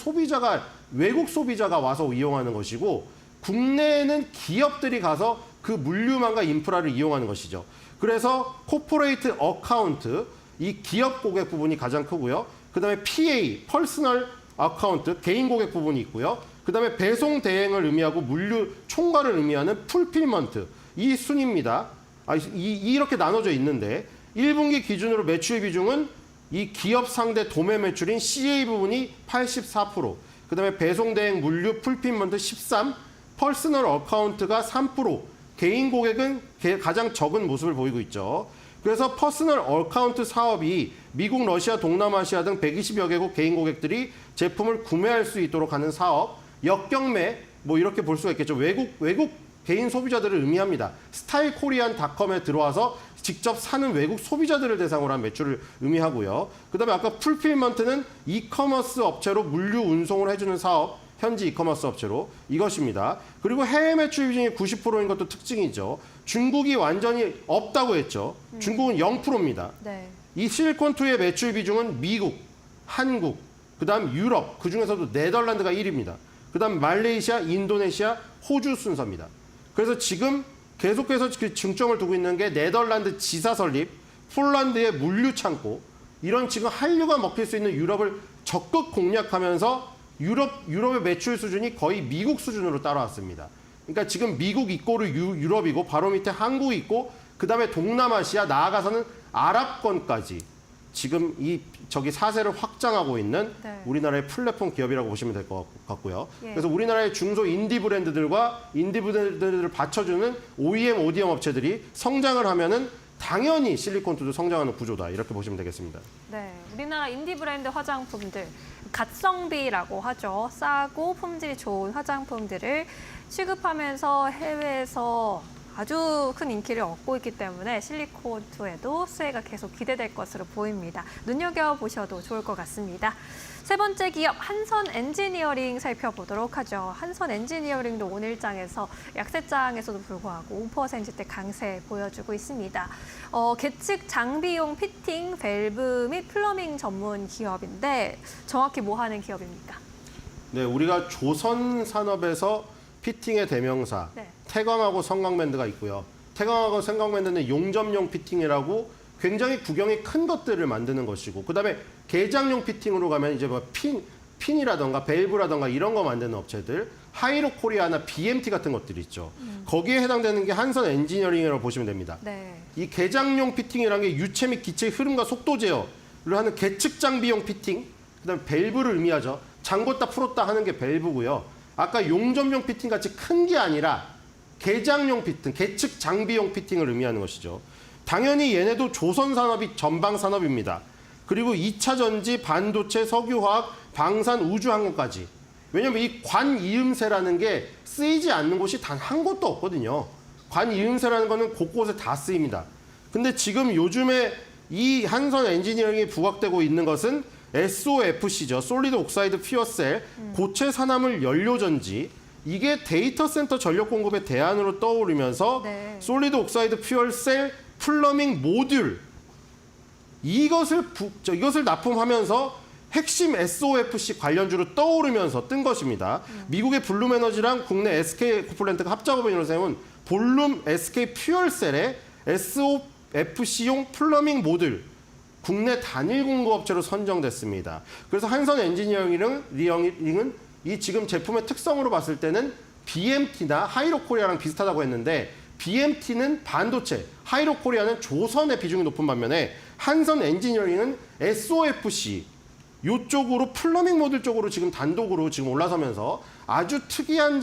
외국 소비자가 와서 이용하는 것이고 국내에는 기업들이 가서 그 물류망과 인프라를 이용하는 것이죠. 그래서 코퍼레이트 어카운트, 이 기업 고객 부분이 가장 크고요. 그다음에 PA, 퍼스널 어카운트, 개인 고객 부분이 있고요. 그다음에 배송 대행을 의미하고 물류 총괄을 의미하는 풀필먼트, 이 순입니다. 이렇게 나눠져 있는데 1분기 기준으로 매출 비중은 이 기업 상대 도매 매출인 CA 부분이 84%, 그다음에 배송 대행 물류 풀필먼트 13%, 퍼스널 어카운트가 3%, 개인 고객은 가장 적은 모습을 보이고 있죠. 그래서 퍼스널 어카운트 사업이 미국, 러시아, 동남아시아 등 120여 개국 개인 고객들이 제품을 구매할 수 있도록 하는 사업, 역경매 이렇게 볼 수가 있겠죠. 외국 개인 소비자들을 의미합니다. 스타일 코리안닷컴에 들어와서 직접 사는 외국 소비자들을 대상으로 한 매출을 의미하고요. 그다음에 아까 풀필먼트는 이커머스 업체로 물류 운송을 해주는 사업, 현지 이커머스 업체로 이것입니다. 그리고 해외 매출 비중이 90%인 것도 특징이죠. 중국이 완전히 없다고 했죠. 중국은 0%입니다. 네. 이 실리콘2의 매출 비중은 미국, 한국, 그다음 유럽, 그중에서도 네덜란드가 1위입니다. 그다음 말레이시아, 인도네시아, 호주 순서입니다. 그래서 지금 계속해서 그 중점을 두고 있는 게 네덜란드 지사 설립, 폴란드의 물류 창고, 이런 지금 한류가 먹힐 수 있는 유럽을 적극 공략하면서 유럽의 매출 수준이 거의 미국 수준으로 따라왔습니다. 그러니까 지금 미국 있고 유럽이고 바로 밑에 한국이 있고 그다음에 동남아시아 나아가서는 아랍권까지 지금 저기 사세를 확장하고 있는 네. 우리나라의 플랫폼 기업이라고 보시면 될 것 같고요. 예. 그래서 우리나라의 중소 인디 브랜드들과 인디 브랜드들을 받쳐주는 OEM, ODM 업체들이 성장을 하면은 당연히 실리콘2도 성장하는 구조다. 이렇게 보시면 되겠습니다. 네, 우리나라 인디 브랜드 화장품들 갓성비라고 하죠. 싸고 품질이 좋은 화장품들을 취급하면서 해외에서 아주 큰 인기를 얻고 있기 때문에 실리콘2에도 수혜가 계속 기대될 것으로 보입니다. 눈여겨보셔도 좋을 것 같습니다. 세 번째 기업 한선 엔지니어링 살펴보도록 하죠. 한선 엔지니어링도 오늘장에서 약세장에서도 불구하고 5%대 강세 보여주고 있습니다. 계측 장비용 피팅, 밸브 및 플러밍 전문 기업인데 정확히 뭐 하는 기업입니까? 네, 우리가 조선 산업에서 피팅의 대명사, 네. 태광하고 성광밴드가 있고요. 태광하고 성광밴드는 용접용 피팅이라고 굉장히 구경이 큰 것들을 만드는 것이고, 그다음에 개장용 피팅으로 가면 이제 뭐 핀이라던가 밸브라던가 이런 거 만드는 업체들, 하이로 코리아나 BMT 같은 것들이 있죠. 거기에 해당되는 게 한선 엔지니어링이라고 보시면 됩니다. 네. 이 개장용 피팅이라는 게 유체 및 기체의 흐름과 속도 제어를 하는 계측 장비용 피팅, 그다음에 밸브를 의미하죠. 잠궜다 풀었다 하는 게 밸브고요. 아까 용접용 피팅 같이 큰 게 아니라 개장용 피팅, 계측 장비용 피팅을 의미하는 것이죠. 당연히 얘네도 조선 산업이 전방 산업입니다. 그리고 2차 전지, 반도체, 석유화학, 방산, 우주항공까지. 왜냐면 이 관이음새라는 게 쓰이지 않는 곳이 단 한 곳도 없거든요. 관이음새라는 거는 곳곳에 다 쓰입니다. 근데 지금 요즘에 이 한선 엔지니어링이 부각되고 있는 것은 SOFC죠. 솔리드 옥사이드 퓨어셀, 고체 산화물 연료 전지. 이게 데이터 센터 전력 공급의 대안으로 떠오르면서 네. 솔리드 옥사이드 퓨어셀 플러밍 모듈 이것을 납품하면서 핵심 SOFC 관련주로 떠오르면서 뜬 것입니다. 미국의 블룸 에너지랑 국내 SK 에코플랜트가 합작업으로 세운 볼룸 SK 퓨얼셀의 SOFC용 플러밍 모듈 국내 단일 공급업체로 선정됐습니다. 그래서 한선 엔지니어링은 이 지금 제품의 특성으로 봤을 때는 BMT나 하이로 코리아랑 비슷하다고 했는데 BMT는 반도체, 하이로 코리아는 조선의 비중이 높은 반면에 한선 엔지니어링은 SOFC 이쪽으로 플러밍 모듈 쪽으로 지금 단독으로 지금 올라서면서 아주 특이한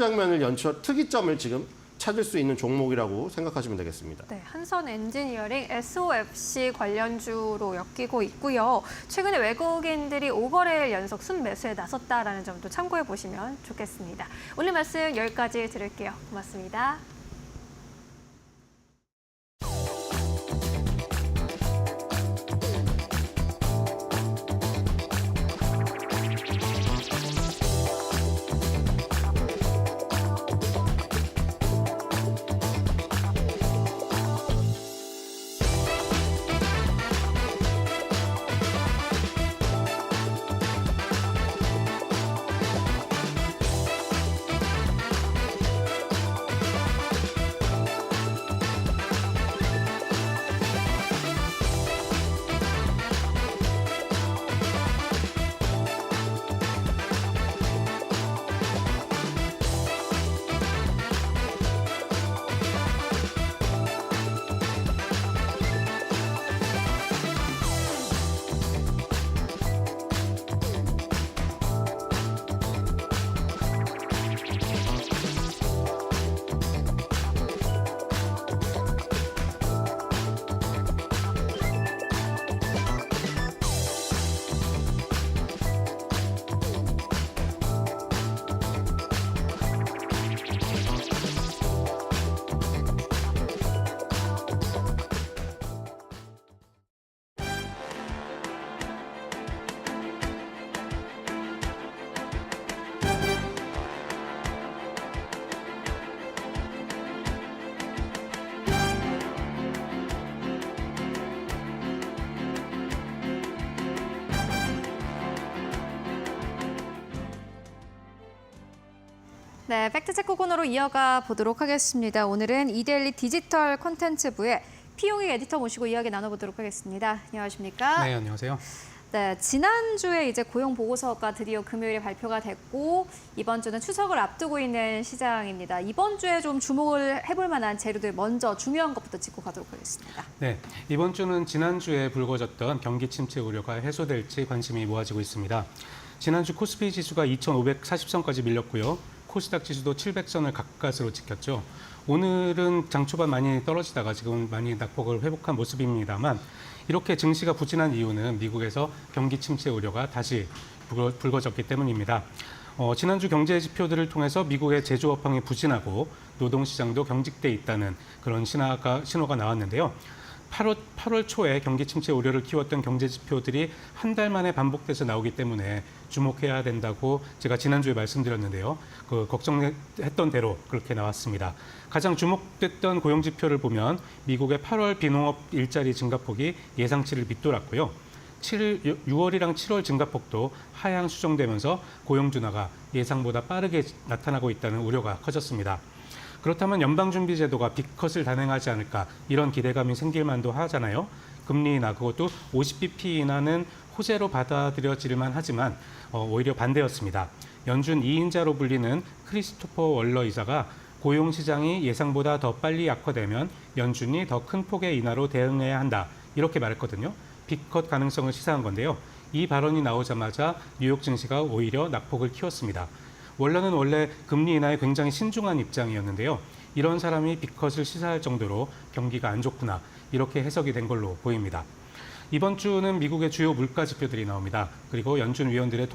특이점을 지금 찾을 수 있는 종목이라고 생각하시면 되겠습니다. 네, 한선 엔지니어링 SOFC 관련주로 엮이고 있고요. 최근에 외국인들이 5거래일 연속 순매수에 나섰다라는 점도 참고해 보시면 좋겠습니다. 오늘 말씀 여기까지 들을게요. 고맙습니다. 네, 팩트체크 코너로 이어가 보도록 하겠습니다. 오늘은 이데일리 디지털 콘텐츠부의 피용익 에디터 모시고 이야기 나눠보도록 하겠습니다. 안녕하십니까? 네, 안녕하세요. 네, 지난주에 이제 고용 보고서가 드디어 금요일에 발표가 됐고 이번 주는 추석을 앞두고 있는 시장입니다. 이번 주에 좀 주목을 해볼 만한 재료들 먼저 중요한 것부터 짚고 가도록 하겠습니다. 네, 이번 주는 지난주에 불거졌던 경기 침체 우려가 해소될지 관심이 모아지고 있습니다. 지난주 코스피 지수가 2,540선까지 밀렸고요. 코스닥 지수도 700선을 가까스로 지켰죠. 오늘은 장 초반 많이 떨어지다가 지금 많이 낙폭을 회복한 모습입니다만 이렇게 증시가 부진한 이유는 미국에서 경기 침체 우려가 다시 불거졌기 때문입니다. 지난주 경제 지표들을 통해서 미국의 제조업황이 부진하고 노동시장도 경직돼 있다는 그런 신호가 나왔는데요. 8월 초에 경기 침체 우려를 키웠던 경제 지표들이 한 달 만에 반복돼서 나오기 때문에 주목해야 된다고 제가 지난주에 말씀드렸는데요. 그 걱정했던 대로 그렇게 나왔습니다. 가장 주목됐던 고용 지표를 보면 미국의 8월 비농업 일자리 증가폭이 예상치를 밑돌았고요. 6월이랑 7월 증가폭도 하향 수정되면서 고용 둔화가 예상보다 빠르게 나타나고 있다는 우려가 커졌습니다. 그렇다면 연방준비제도가 빅컷을 단행하지 않을까 이런 기대감이 생길 만도 하잖아요. 금리 인하 그것도 50bp 인하는 호재로 받아들여질만 하지만 오히려 반대였습니다. 연준 2인자로 불리는 크리스토퍼 월러 이사가 고용시장이 예상보다 더 빨리 악화되면 연준이 더 큰 폭의 인하로 대응해야 한다 이렇게 말했거든요. 빅컷 가능성을 시사한 건데요. 이 발언이 나오자마자 뉴욕 증시가 오히려 낙폭을 키웠습니다. 월러는 원래 금리 인하에 굉장히 신중한 입장이었는데요. 이런 사람이 빅컷을 시사할 정도로 경기가 안 좋구나 이렇게 해석이 된 걸로 보입니다. 이번 주는 미국의 주요 물가 지표들이 나옵니다. 그리고 연준 위원들이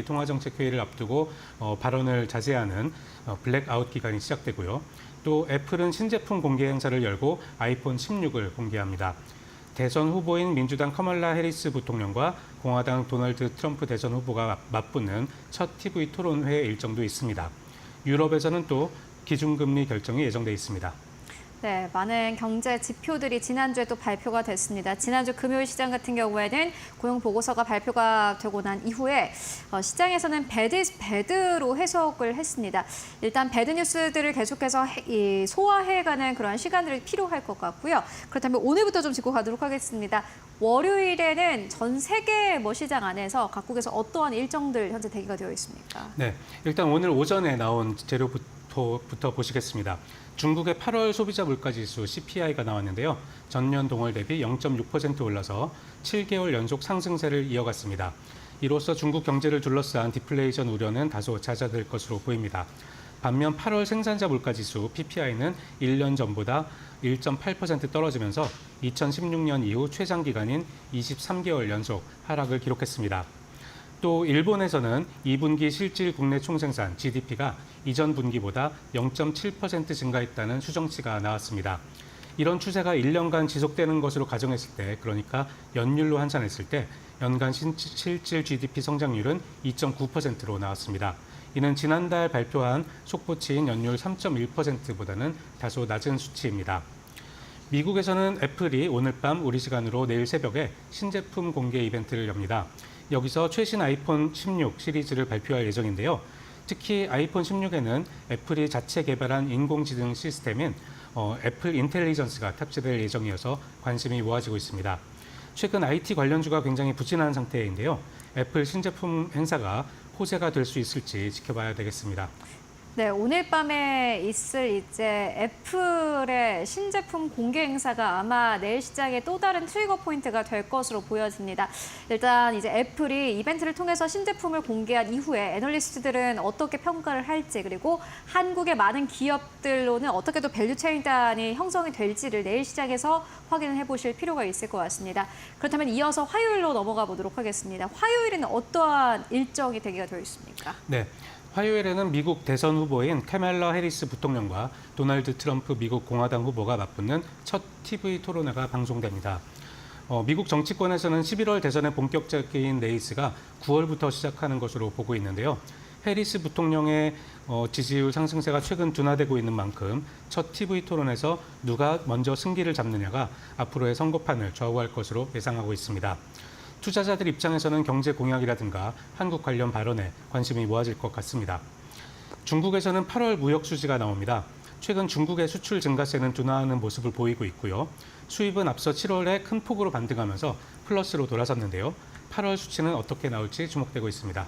통화정책 회의를 앞두고 발언을 자제하는 블랙아웃 기간이 시작되고요. 또 애플은 신제품 공개 행사를 열고 아이폰 16을 공개합니다. 대선 후보인 민주당 카멀라 해리스 부통령과 공화당 도널드 트럼프 대선 후보가 맞붙는 첫 TV 토론회 일정도 있습니다. 유럽에서는 또 기준금리 결정이 예정돼 있습니다. 네, 많은 경제 지표들이 지난주에 또 발표가 됐습니다. 지난주 금요일 시장 같은 경우에는 고용 보고서가 발표가 되고 난 이후에 시장에서는 배드 이즈 배드로 해석을 했습니다. 일단 배드 뉴스들을 계속해서 소화해가는 그런 시간들이 필요할 것 같고요. 그렇다면 오늘부터 좀 짚고 가도록 하겠습니다. 월요일에는 전 세계 시장 안에서 각국에서 어떠한 일정들 현재 대기가 되어 있습니까? 네, 일단 오늘 오전에 나온 재료부터 보시겠습니다. 중국의 8월 소비자 물가지수 CPI가 나왔는데요. 전년 동월 대비 0.6% 올라서 7개월 연속 상승세를 이어갔습니다. 이로써 중국 경제를 둘러싼 디플레이션 우려는 다소 잦아들 것으로 보입니다. 반면 8월 생산자 물가지수 PPI는 1년 전보다 1.8% 떨어지면서 2016년 이후 최장기간인 23개월 연속 하락을 기록했습니다. 또 일본에서는 2분기 실질 국내 총생산 GDP가 이전 분기보다 0.7% 증가했다는 수정치가 나왔습니다. 이런 추세가 1년간 지속되는 것으로 가정했을 때, 그러니까 연율로 환산했을 때 연간 실질 GDP 성장률은 2.9%로 나왔습니다. 이는 지난달 발표한 속보치인 연율 3.1%보다는 다소 낮은 수치입니다. 미국에서는 애플이 오늘 밤 우리 시간으로 내일 새벽에 신제품 공개 이벤트를 엽니다. 여기서 최신 아이폰 16 시리즈를 발표할 예정인데요. 특히 아이폰 16에는 애플이 자체 개발한 인공지능 시스템인 애플 인텔리전스가 탑재될 예정이어서 관심이 모아지고 있습니다. 최근 IT 관련주가 굉장히 부진한 상태인데요. 애플 신제품 행사가 호재가 될 수 있을지 지켜봐야 되겠습니다. 네, 오늘 밤에 있을 이제 애플의 신제품 공개 행사가 아마 내일 시장의 또 다른 트리거 포인트가 될 것으로 보여집니다. 일단 이제 애플이 이벤트를 통해서 신제품을 공개한 이후에 애널리스트들은 어떻게 평가를 할지, 그리고 한국의 많은 기업들로는 어떻게 또 밸류 체인단이 형성이 될지를 내일 시장에서 확인을 해보실 필요가 있을 것 같습니다. 그렇다면 이어서 화요일로 넘어가 보도록 하겠습니다. 화요일에는 어떠한 일정이 대기가 되어 있습니까? 네. 화요일에는 미국 대선 후보인 카멀라 해리스 부통령과 도널드 트럼프 미국 공화당 후보가 맞붙는 첫 TV 토론회가 방송됩니다. 미국 정치권에서는 11월 대선의 본격적인 레이스가 9월부터 시작하는 것으로 보고 있는데요. 해리스 부통령의 지지율 상승세가 최근 둔화되고 있는 만큼 첫 TV 토론에서 누가 먼저 승기를 잡느냐가 앞으로의 선거판을 좌우할 것으로 예상하고 있습니다. 투자자들 입장에서는 경제 공약이라든가 한국 관련 발언에 관심이 모아질 것 같습니다. 중국에서는 8월 무역 수지가 나옵니다. 최근 중국의 수출 증가세는 둔화하는 모습을 보이고 있고요. 수입은 앞서 7월에 큰 폭으로 반등하면서 플러스로 돌아섰는데요. 8월 수치는 어떻게 나올지 주목되고 있습니다.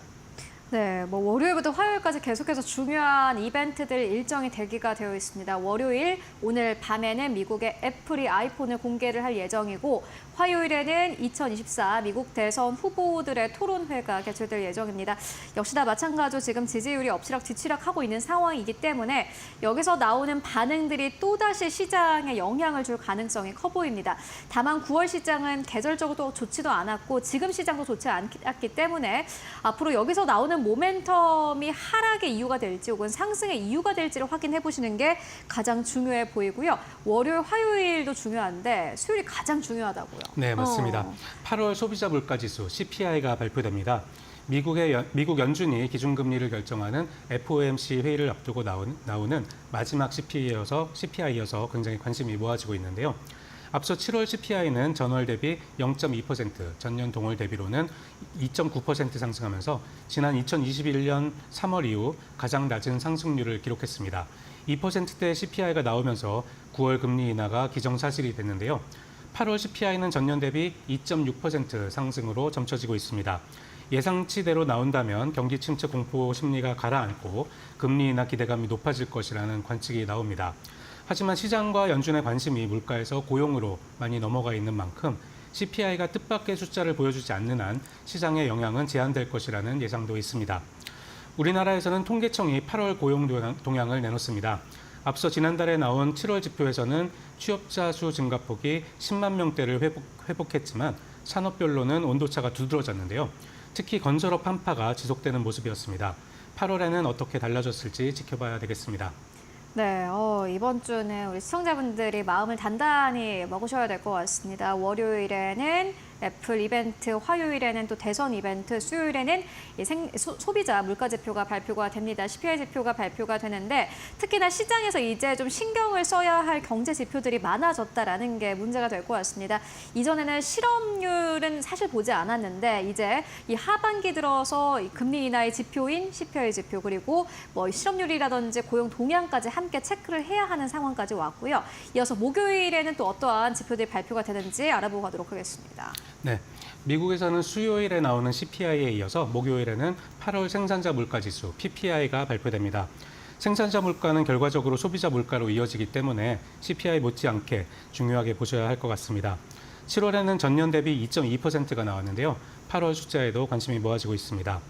네, 뭐 월요일부터 화요일까지 계속해서 중요한 이벤트들 일정이 대기가 되어 있습니다. 월요일 오늘 밤에는 미국의 애플이 아이폰을 공개를 할 예정이고 화요일에는 2024 미국 대선 후보들의 토론회가 개최될 예정입니다. 역시나 마찬가지로 지금 지지율이 엎치락뒤치락하고 있는 상황이기 때문에 여기서 나오는 반응들이 또다시 시장에 영향을 줄 가능성이 커 보입니다. 다만 9월 시장은 계절적으로 좋지도 않았고 지금 시장도 좋지 않기 때문에 앞으로 여기서 나오는 모멘텀이 하락의 이유가 될지 혹은 상승의 이유가 될지를 확인해 보시는 게 가장 중요해 보이고요. 월요일, 화요일도 중요한데 수요일이 가장 중요하다고요. 네, 맞습니다. 8월 소비자 물가지수 CPI가 발표됩니다. 미국 연준이 기준금리를 결정하는 FOMC 회의를 앞두고 나오는 마지막 CPI여서 굉장히 관심이 모아지고 있는데요. 앞서 7월 CPI는 전월 대비 0.2%, 전년 동월 대비로는 2.9% 상승하면서 지난 2021년 3월 이후 가장 낮은 상승률을 기록했습니다. 2%대 CPI가 나오면서 9월 금리 인하가 기정사실이 됐는데요. 8월 CPI는 전년 대비 2.6% 상승으로 점쳐지고 있습니다. 예상치대로 나온다면 경기 침체 공포 심리가 가라앉고 금리 인하 기대감이 높아질 것이라는 관측이 나옵니다. 하지만 시장과 연준의 관심이 물가에서 고용으로 많이 넘어가 있는 만큼 CPI가 뜻밖의 숫자를 보여주지 않는 한 시장의 영향은 제한될 것이라는 예상도 있습니다. 우리나라에서는 통계청이 8월 고용 동향을 내놓습니다. 앞서 지난달에 나온 7월 지표에서는 취업자 수 증가폭이 10만 명대를 회복했지만 산업별로는 온도차가 두드러졌는데요. 특히 건설업 한파가 지속되는 모습이었습니다. 8월에는 어떻게 달라졌을지 지켜봐야 되겠습니다. 네, 이번 주는 우리 시청자분들이 마음을 단단히 먹으셔야 될 것 같습니다. 월요일에는 애플 이벤트, 화요일에는 또 대선 이벤트, 수요일에는 소비자 물가 지표가 발표가 됩니다. CPI 지표가 발표가 되는데 특히나 시장에서 이제 좀 신경을 써야 할 경제 지표들이 많아졌다라는 게 문제가 될 것 같습니다. 이전에는 실업률은 사실 보지 않았는데 이제 이 하반기 들어서 이 금리 인하의 지표인 CPI 지표 그리고 뭐 실업률이라든지 고용 동향까지 함께 체크를 해야 하는 상황까지 왔고요. 이어서 목요일에는 또 어떠한 지표들이 발표가 되는지 알아보고 가도록 하겠습니다. 네, 미국에서는 수요일에 나오는 CPI에 이어서 목요일에는 8월 생산자 물가지수 PPI가 발표됩니다. 생산자 물가는 결과적으로 소비자 물가로 이어지기 때문에 CPI 못지않게 중요하게 보셔야 할 것 같습니다. 7월에는 전년 대비 2.2%가 나왔는데요. 8월 숫자에도 관심이 모아지고 있습니다.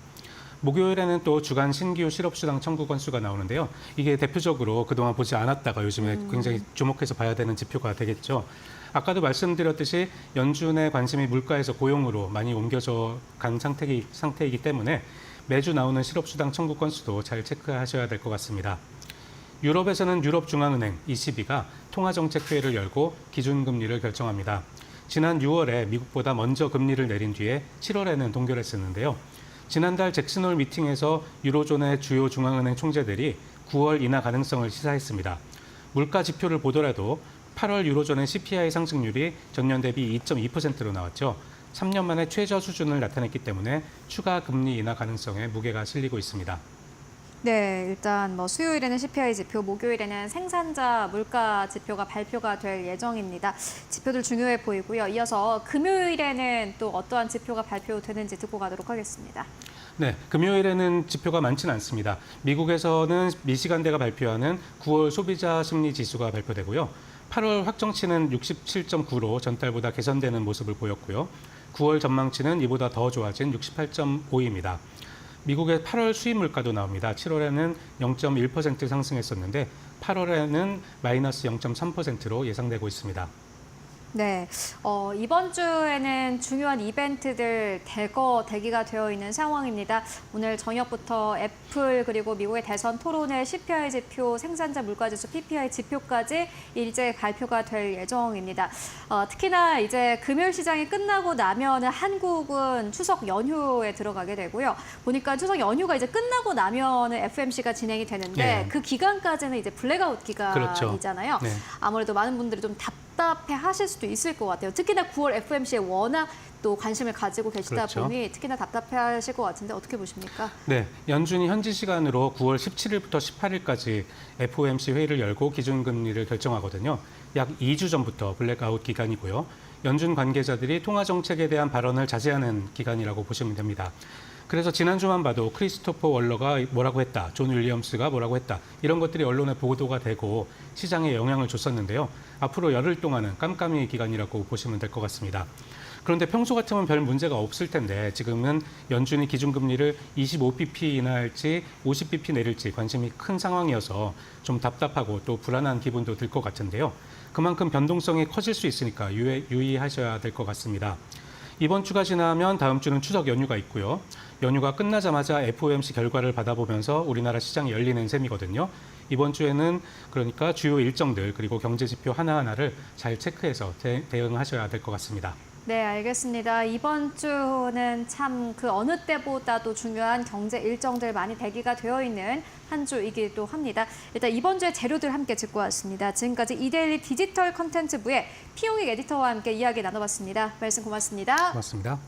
목요일에는 또 주간 신규 실업수당 청구 건수가 나오는데요. 이게 대표적으로 그동안 보지 않았다가 요즘에 굉장히 주목해서 봐야 되는 지표가 되겠죠. 아까도 말씀드렸듯이 연준의 관심이 물가에서 고용으로 많이 옮겨져 간 상태이기 때문에 매주 나오는 실업수당 청구 건수도 잘 체크하셔야 될 것 같습니다. 유럽에서는 유럽중앙은행 ECB가 통화정책회의를 열고 기준금리를 결정합니다. 지난 6월에 미국보다 먼저 금리를 내린 뒤에 7월에는 동결했었는데요. 지난달 잭슨홀 미팅에서 유로존의 주요 중앙은행 총재들이 9월 인하 가능성을 시사했습니다. 물가 지표를 보더라도 8월 유로존의 CPI 상승률이 전년 대비 2.2%로 나왔죠. 3년 만에 최저 수준을 나타냈기 때문에 추가 금리 인하 가능성에 무게가 실리고 있습니다. 네, 일단 뭐 수요일에는 CPI 지표, 목요일에는 생산자 물가 지표가 발표가 될 예정입니다. 지표들 중요해 보이고요. 이어서 금요일에는 또 어떠한 지표가 발표되는지 듣고 가도록 하겠습니다. 네, 금요일에는 지표가 많지는 않습니다. 미국에서는 미시간대가 발표하는 9월 소비자 심리 지수가 발표되고요. 8월 확정치는 67.9로 전달보다 개선되는 모습을 보였고요. 9월 전망치는 이보다 더 좋아진 68.5입니다. 미국의 8월 수입 물가도 나옵니다. 7월에는 0.1% 상승했었는데 8월에는 마이너스 0.3%로 예상되고 있습니다. 네, 이번 주에는 중요한 이벤트들 대기가 되어 있는 상황입니다. 오늘 저녁부터 애플 그리고 미국의 대선 토론회 CPI 지표, 생산자 물가지수 PPI 지표까지 일제 발표가 될 예정입니다. 특히나 이제 금요일 시장이 끝나고 나면은 한국은 추석 연휴에 들어가게 되고요. 보니까 추석 연휴가 이제 끝나고 나면은 FMC가 진행이 되는데 네. 그 기간까지는 이제 블랙아웃 기간이잖아요. 그렇죠. 네. 아무래도 많은 분들이 좀 답답해 하실 수도 있을 것 같아요. 특히나 9월 FOMC에 워낙 또 관심을 가지고 계시다 그렇죠. 보니 특히나 답답해 하실 것 같은데 어떻게 보십니까? 네, 연준이 현지 시간으로 9월 17일부터 18일까지 FOMC 회의를 열고 기준금리를 결정하거든요. 약 2주 전부터 블랙아웃 기간이고요. 연준 관계자들이 통화 정책에 대한 발언을 자제하는 기간이라고 보시면 됩니다. 그래서 지난주만 봐도 크리스토퍼 월러가 뭐라고 했다, 존 윌리엄스가 뭐라고 했다, 이런 것들이 언론에 보도가 되고 시장에 영향을 줬었는데요. 앞으로 열흘 동안은 깜깜이 기간이라고 보시면 될 것 같습니다. 그런데 평소 같으면 별 문제가 없을 텐데 지금은 연준이 기준금리를 25bp 인하할지 50bp 내릴지 관심이 큰 상황이어서 좀 답답하고 또 불안한 기분도 들 것 같은데요. 그만큼 변동성이 커질 수 있으니까 유의하셔야 될 것 같습니다. 이번 주가 지나면 다음 주는 추석 연휴가 있고요. 연휴가 끝나자마자 FOMC 결과를 받아보면서 우리나라 시장이 열리는 셈이거든요. 이번 주에는 그러니까 주요 일정들 그리고 경제 지표 하나하나를 잘 체크해서 대응하셔야 될 것 같습니다. 네, 알겠습니다. 이번 주는 참 그 어느 때보다도 중요한 경제 일정들 많이 대기가 되어 있는 한 주이기도 합니다. 일단 이번 주에 재료들 함께 짚고 왔습니다. 지금까지 이데일리 디지털 컨텐츠부의 피용익 에디터와 함께 이야기 나눠봤습니다. 말씀 고맙습니다. 고맙습니다.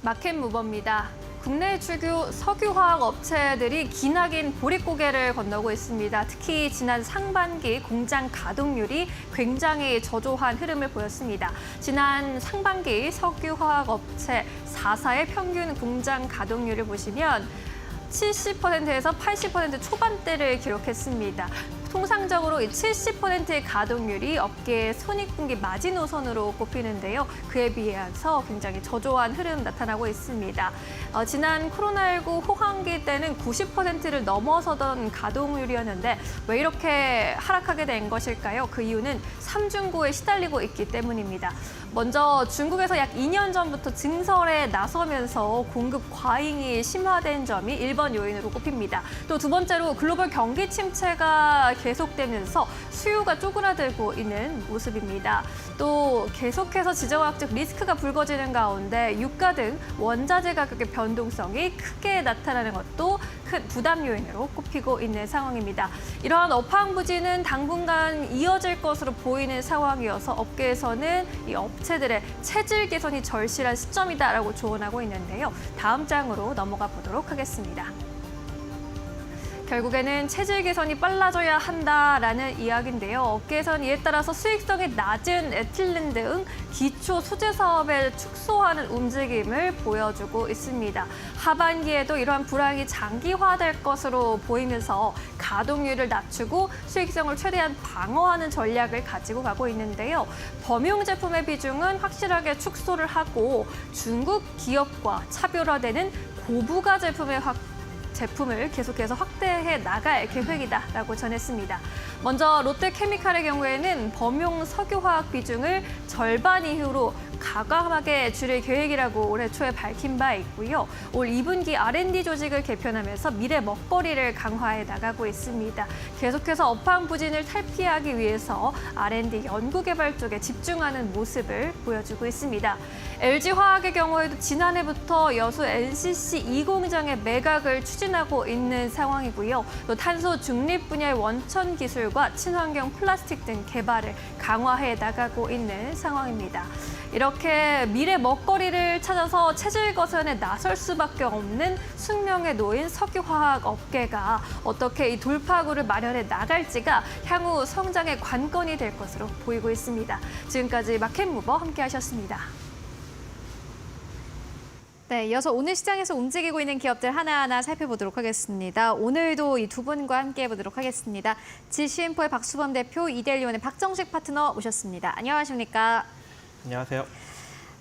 마켓 무버입니다. 국내 주류 석유화학 업체들이 기나긴 보릿고개를 건너고 있습니다. 특히 지난 상반기 공장 가동률이 굉장히 저조한 흐름을 보였습니다. 지난 상반기 석유화학 업체 4사의 평균 공장 가동률을 보시면 70%에서 80% 초반대를 기록했습니다. 통상적으로 이 70%의 가동률이 업계의 손익분기 마지노선으로 꼽히는데요. 그에 비해서 굉장히 저조한 흐름 나타나고 있습니다. 지난 코로나19 호황기 때는 90%를 넘어서던 가동률이었는데 왜 이렇게 하락하게 된 것일까요? 그 이유는 삼중고에 시달리고 있기 때문입니다. 먼저 중국에서 약 2년 전부터 증설에 나서면서 공급 과잉이 심화된 점이 1번 요인으로 꼽힙니다. 또 두 번째로 글로벌 경기 침체가 계속되면서 수요가 쪼그라들고 있는 모습입니다. 또 계속해서 지정학적 리스크가 불거지는 가운데 유가 등 원자재 가격의 변동성이 크게 나타나는 것도 큰 부담 요인으로 꼽히고 있는 상황입니다. 이러한 업황 부진은 당분간 이어질 것으로 보이는 상황이어서 업계에서는 이 업체들의 체질 개선이 절실한 시점이다라고 조언하고 있는데요. 다음 장으로 넘어가 보도록 하겠습니다. 결국에는 체질 개선이 빨라져야 한다라는 이야기인데요. 업계에서는 이에 따라서 수익성이 낮은 에틸렌 등 기초 소재 사업을 축소하는 움직임을 보여주고 있습니다. 하반기에도 이러한 불황이 장기화될 것으로 보이면서 가동률을 낮추고 수익성을 최대한 방어하는 전략을 가지고 가고 있는데요. 범용 제품의 비중은 확실하게 축소를 하고 중국 기업과 차별화되는 고부가 제품의 제품을 계속해서 확대해 나갈 계획이다라고 전했습니다. 먼저 롯데케미칼의 경우에는 범용 석유화학 비중을 절반 이후로 과감하게 줄일 계획이라고 올해 초에 밝힌 바 있고요. 올 2분기 R&D 조직을 개편하면서 미래 먹거리를 강화해 나가고 있습니다. 계속해서 업황 부진을 탈피하기 위해서 R&D 연구개발 쪽에 집중하는 모습을 보여주고 있습니다. LG화학의 경우에도 지난해부터 여수 NCC 2공장의 매각을 추진하고 있는 상황이고요. 또 탄소 중립 분야의 원천 기술과 친환경 플라스틱 등 개발을 강화해 나가고 있는 상황입니다. 이렇게 미래 먹거리를 찾아서 체질 거선에 나설 수밖에 없는 숙명에 놓인 석유화학 업계가 어떻게 이 돌파구를 마련해 나갈지가 향후 성장의 관건이 될 것으로 보이고 있습니다. 지금까지 마켓무버 함께하셨습니다. 네, 이어서 오늘 시장에서 움직이고 있는 기업들 하나하나 살펴보도록 하겠습니다. 오늘도 이 두 분과 함께 해보도록 하겠습니다. 지시인포의 박수범 대표, 이데일리온의 박정식 파트너 모셨습니다. 안녕하십니까? 안녕하세요.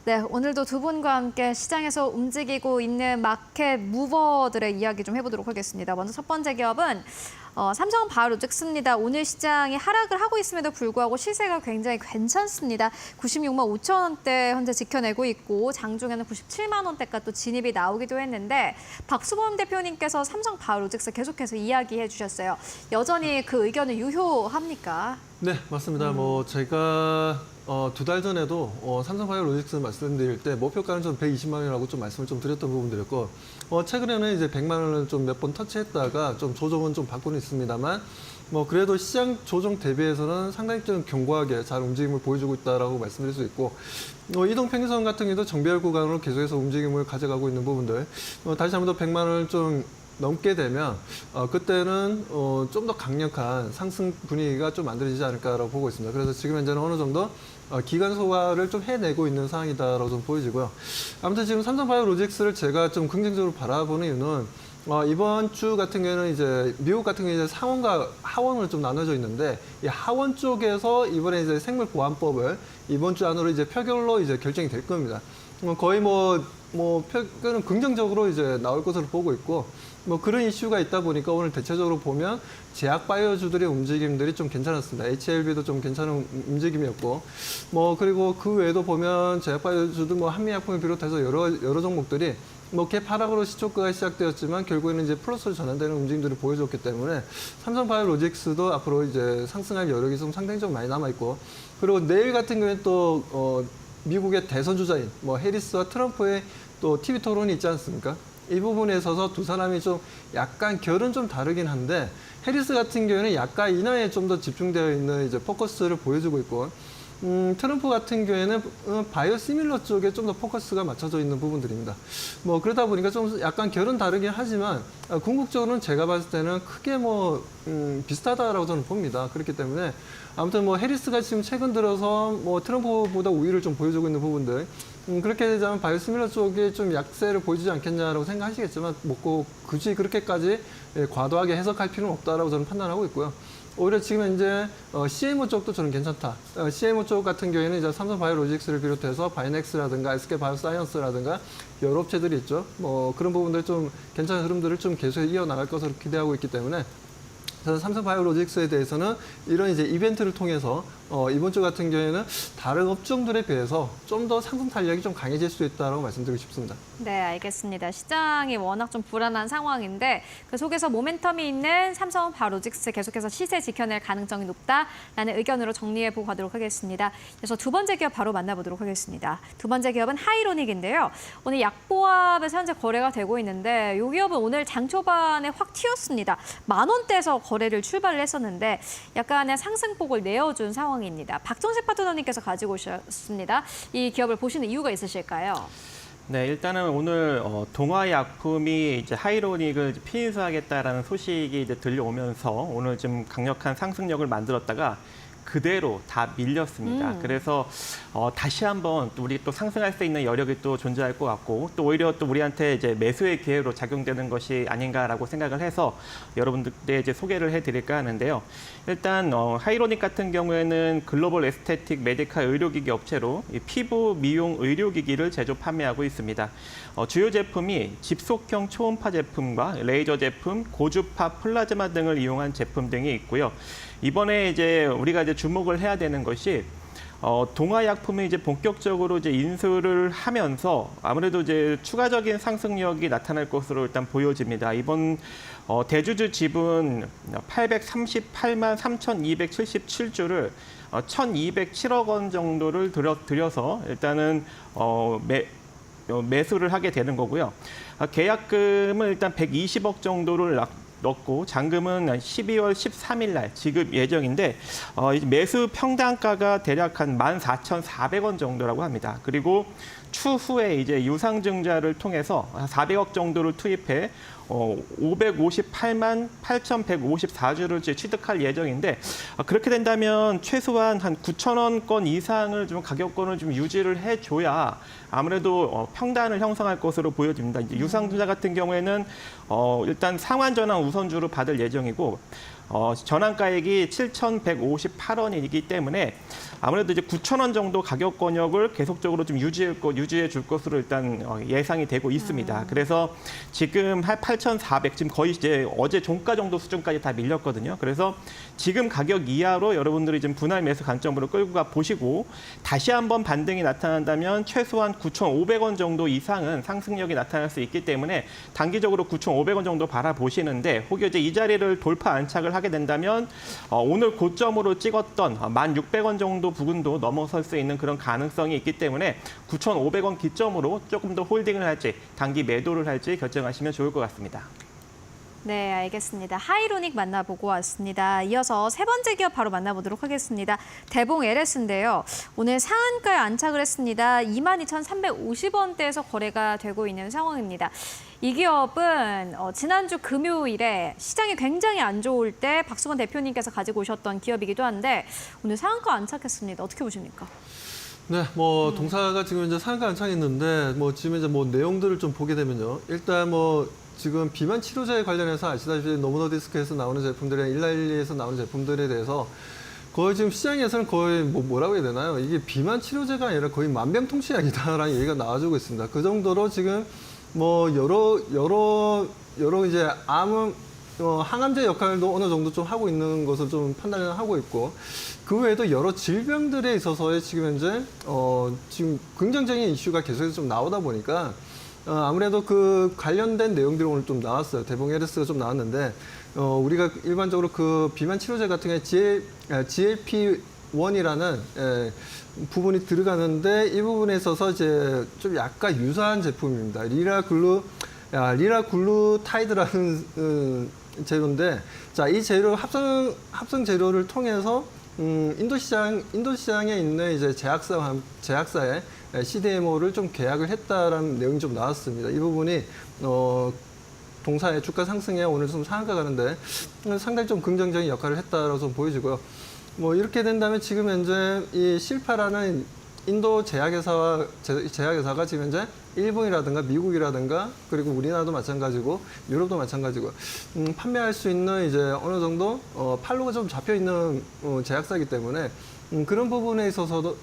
네, 오늘도 두 분과 함께 시장에서 움직이고 있는 마켓 무버들의 이야기 좀 해보도록 하겠습니다. 먼저 첫 번째 기업은 삼성바이오로직스입니다. 오늘 시장이 하락을 하고 있음에도 불구하고 시세가 굉장히 괜찮습니다. 96만 5천 원대 현재 지켜내고 있고 장중에는 97만 원대가 또 진입이 나오기도 했는데 박수범 대표님께서 삼성바이오로직스 계속해서 이야기해 주셨어요. 여전히 그 의견은 유효합니까? 네, 맞습니다. 제가 2달 전에도 삼성바이오로직스 말씀드릴 때 목표가는 좀 120만 원이라고 좀 말씀을 좀 드렸던 부분들이었고 최근에는 이제 100만 원을 좀 몇 번 터치했다가 좀 조정은 좀 받고는 있습니다만 그래도 시장 조정 대비해서는 상당히 좀 견고하게 잘 움직임을 보여주고 있다라고 말씀드릴 수 있고 이동 평균선 같은 경우도 정배열 구간으로 계속해서 움직임을 가져가고 있는 부분들 다시 한번 더 100만 원을 좀 넘게 되면 그때는 좀 더 강력한 상승 분위기가 좀 만들어지지 않을까라고 보고 있습니다. 그래서 지금 현재는 어느 정도 기간 소화를 좀 해내고 있는 상황이다라고 좀 보여지고요. 아무튼 지금 삼성바이오로직스를 제가 좀 긍정적으로 바라보는 이유는 이번 주 같은 경우에는 이제 미국 같은 경우에 이제 상원과 하원으로 좀 나눠져 있는데 이 하원 쪽에서 이번에 이제 생물보안법을 이번 주 안으로 이제 표결로 이제 결정이 될 겁니다. 거의 표결은 긍정적으로 이제 나올 것으로 보고 있고 그런 이슈가 있다 보니까 오늘 대체적으로 보면 제약 바이오주들의 움직임들이 좀 괜찮았습니다. HLB도 좀 괜찮은 움직임이었고 그리고 그 외에도 보면 제약 바이오주들 한미약품을 비롯해서 여러 종목들이 갭 하락으로 시초가가 시작되었지만 결국에는 이제 플러스로 전환되는 움직임들을 보여줬기 때문에 삼성바이오로직스도 앞으로 이제 상승할 여력이 좀 상당히 좀 많이 남아 있고 그리고 내일 같은 경우에 또 미국의 대선 주자인 해리스와 트럼프의 또 TV 토론이 있지 않습니까? 이 부분에 있어서 두 사람이 좀 약간 결은 좀 다르긴 한데 해리스 같은 경우에는 약간 인하에 좀 더 집중되어 있는 이제 포커스를 보여주고 있고 트럼프 같은 경우에는 바이오시밀러 쪽에 좀 더 포커스가 맞춰져 있는 부분들입니다. 그러다 보니까 좀 약간 결은 다르긴 하지만 궁극적으로는 제가 봤을 때는 크게 비슷하다라고 저는 봅니다. 그렇기 때문에 아무튼 해리스가 지금 최근 들어서 트럼프보다 우위를 좀 보여주고 있는 부분들 그렇게 되자면 바이오시밀러 쪽에 좀 약세를 보여주지 않겠냐라고 생각하시겠지만 꼭 굳이 그렇게까지 과도하게 해석할 필요는 없다라고 저는 판단하고 있고요. 오히려 지금 현재 CMO 쪽도 저는 괜찮다. CMO 쪽 같은 경우에는 이제 삼성바이오로직스를 비롯해서 바이넥스라든가 SK바이오사이언스라든가 여러 업체들이 있죠. 그런 부분들 좀 괜찮은 흐름들을 좀 계속 이어나갈 것으로 기대하고 있기 때문에 저는 삼성바이오로직스에 대해서는 이런 이제 이벤트를 통해서 이번 주 같은 경우에는 다른 업종들에 비해서 좀 더 상승 탄력이 좀 강해질 수 있다고 말씀드리고 싶습니다. 네, 알겠습니다. 시장이 워낙 좀 불안한 상황인데 그 속에서 모멘텀이 있는 삼성바이오로직스 계속해서 시세 지켜낼 가능성이 높다라는 의견으로 정리해보고 가도록 하겠습니다. 그래서 두 번째 기업 바로 만나보도록 하겠습니다. 두 번째 기업은 하이로닉인데요. 오늘 약보합에서 현재 거래가 되고 있는데 이 기업은 오늘 장 초반에 확 튀었습니다. 10,000원대에서 거래를 출발을 했었는데 약간의 상승폭을 내어준 상황입니다. 박정식 파트너님께서 가지고 오셨습니다. 이 기업을 보시는 이유가 있으실까요? 네, 일단은 오늘 동화약품이 이제 하이로닉을 폐인수하겠다라는 소식이 이제 들려오면서 오늘 좀 강력한 상승력을 만들었다가 그대로 다 밀렸습니다. 그래서 다시 한번 또 우리 또 상승할 수 있는 여력이 또 존재할 것 같고 또 오히려 또 우리한테 이제 매수의 기회로 작용되는 것이 아닌가라고 생각을 해서 여러분들께 이제 소개를 해드릴까 하는데요. 일단 하이로닉 같은 경우에는 글로벌 에스테틱 메디컬 의료기기 업체로 이 피부 미용 의료기기를 제조 판매하고 있습니다. 주요 제품이 집속형 초음파 제품과 레이저 제품, 고주파 플라즈마 등을 이용한 제품 등이 있고요. 이번에 이제 우리가 이제 주목을 해야 되는 것이 동아약품이 이제 본격적으로 이제 인수를 하면서 아무래도 이제 추가적인 상승력이 나타날 것으로 일단 보여집니다. 이번 대주주 지분 838만 3,277주를 1,207억 원 정도를 들여서 일단은 매수를 하게 되는 거고요. 계약금은 일단 120억 정도를 넣고 잔금은 12월 13일 날 지급 예정인데 매수 평당가가 대략 한 14,400원 정도라고 합니다. 그리고 추후에 이제 유상증자를 통해서 400억 정도를 투입해 558만 8,154주를 취득할 예정인데 그렇게 된다면 최소한 한 9,000원권 이상을 좀 가격권을 좀 유지를 해줘야 아무래도 평단을 형성할 것으로 보여집니다. 이제 유상증자 같은 경우에는 일단 상환전환 우선주로 받을 예정이고 전환가액이 7,158원이기 때문에 아무래도 이제 9,000원 정도 가격 권역을 계속적으로 좀 유지해 줄 것으로 일단 예상이 되고 있습니다. 그래서 지금 한 8,400 지금 거의 이제 어제 종가 정도 수준까지 다 밀렸거든요. 그래서 지금 가격 이하로 여러분들이 좀 분할 매수 관점으로 끌고 가 보시고 다시 한번 반등이 나타난다면 최소한 9,500원 정도 이상은 상승력이 나타날 수 있기 때문에 단기적으로 9,500원 정도 바라보시는데 혹여 이제 이 자리를 돌파 안착을 하게 된다면 오늘 고점으로 찍었던 1,600원 정도 부근도 넘어설 수 있는 그런 가능성이 있기 때문에 9,500원 기점으로 조금 더 홀딩을 할지 단기 매도를 할지 결정하시면 좋을 것 같습니다. 네, 알겠습니다. 하이로닉 만나보고 왔습니다. 이어서 세 번째 기업 바로 만나보도록 하겠습니다. 대봉 LS인데요. 오늘 상한가에 안착을 했습니다. 22,350원대에서 거래가 되고 있는 상황입니다. 이 기업은 지난주 금요일에 시장이 굉장히 안 좋을 때 박수건 대표님께서 가지고 오셨던 기업이기도 한데 오늘 상한가 안착했습니다. 어떻게 보십니까? 네, 동사가 지금 이제 상한가 안착했는데 지금 이제 내용들을 좀 보게 되면요. 일단 지금 비만 치료제에 관련해서 아시다시피 노모노디스크에서 나오는 제품들이나 일라일리에서 나오는 제품들에 대해서 거의 지금 시장에서는 거의 뭐라고 해야 되나요? 이게 비만 치료제가 아니라 거의 만병통치약이다라는 얘기가 나와주고 있습니다. 그 정도로 지금 여러 이제 항암제 역할도 어느 정도 좀 하고 있는 것을 좀 판단을 하고 있고 그 외에도 여러 질병들에 있어서의 지금 현재 지금 긍정적인 이슈가 계속해서 좀 나오다 보니까 아무래도 그 관련된 내용들이 오늘 좀 나왔어요. 대봉 LS가 좀 나왔는데 우리가 일반적으로 그 비만 치료제 같은 경우에 GLP-1이라는 부분이 들어가는데 이 부분에 있어서 이제 좀 약간 유사한 제품입니다. 리라글루타이드라는 재료인데 이 재료 합성 재료를 통해서 인도 시장에 있는 이제 제약사의 CDMO를 좀 계약을 했다라는 내용이 좀 나왔습니다. 이 부분이 동사의 주가 상승에 오늘 좀 상한가 가는데 상당히 좀 긍정적인 역할을 했다라고 좀 보여지고요. 이렇게 된다면 지금 현재 이 실파라는 인도 제약회사가 지금 현재 일본이라든가 미국이라든가 그리고 우리나라도 마찬가지고 유럽도 마찬가지고 판매할 수 있는 이제 어느 정도 판로가 좀 잡혀 있는 제약사이기 때문에 그런 부분에 있어서도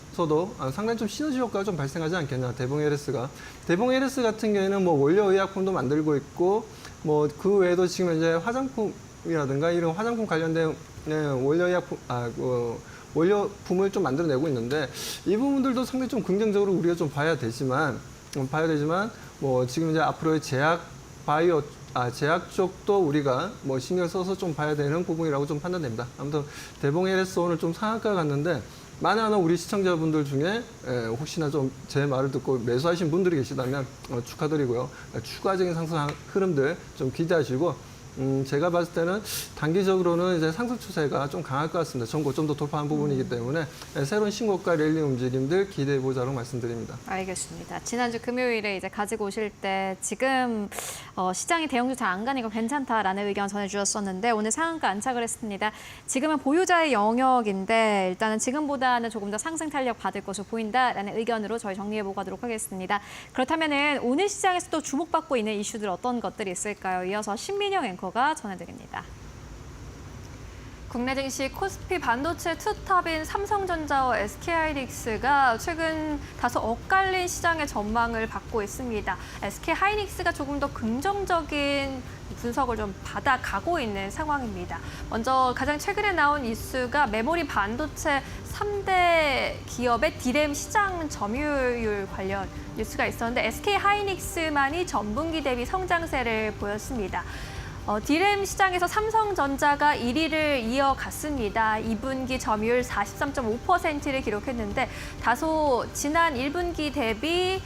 상당히 좀 시너지 효과가 좀 발생하지 않겠나 대봉 LS가. 대봉 LS 같은 경우에는 원료 의약품도 만들고 있고 그 외에도 지금 현재 화장품이라든가 이런 화장품 관련된 원료품을 좀 만들어내고 있는데 이 부분들도 상당히 좀 긍정적으로 우리가 좀 봐야 되지만 지금 이제 앞으로의 제약 쪽도 우리가 신경 써서 좀 봐야 되는 부분이라고 좀 판단됩니다. 아무튼 대봉 LS 오늘 좀 상한가 갔는데 만약에 우리 시청자분들 중에 혹시나 좀 제 말을 듣고 매수하신 분들이 계시다면 축하드리고요. 추가적인 상승 흐름들 좀 기대하시고 제가 봤을 때는 단기적으로는 이제 상승 추세가 좀 강할 것 같습니다. 전고 좀 더 돌파한 부분이기 때문에 새로운 신고가 랠리 움직임들 기대해 보자고 말씀드립니다. 알겠습니다. 지난주 금요일에 이제 가지고 오실 때 지금 시장이 대형주 잘 안 가니까 괜찮다라는 의견 전해주셨었는데 오늘 상한가 안착을 했습니다. 지금은 보유자의 영역인데 일단은 지금보다는 조금 더 상승 탄력 받을 것으로 보인다라는 의견으로 저희 정리해 보도록 하겠습니다. 그렇다면은 오늘 시장에서 또 주목받고 있는 이슈들 어떤 것들이 있을까요? 이어서 신민영 앵커가 전해드립니다. 국내 증시 코스피 반도체 투탑인 삼성전자와 SK하이닉스가 최근 다소 엇갈린 시장의 전망을 받고 있습니다. SK하이닉스가 조금 더 긍정적인 분석을 좀 받아가고 있는 상황입니다. 먼저 가장 최근에 나온 이슈가 메모리 반도체 3대 기업의 디램 시장 점유율 관련 뉴스가 있었는데 SK하이닉스만이 전분기 대비 성장세를 보였습니다. 디램 시장에서 삼성전자가 1위를 이어갔습니다. 2분기 점유율 43.5%를 기록했는데 다소 지난 1분기 대비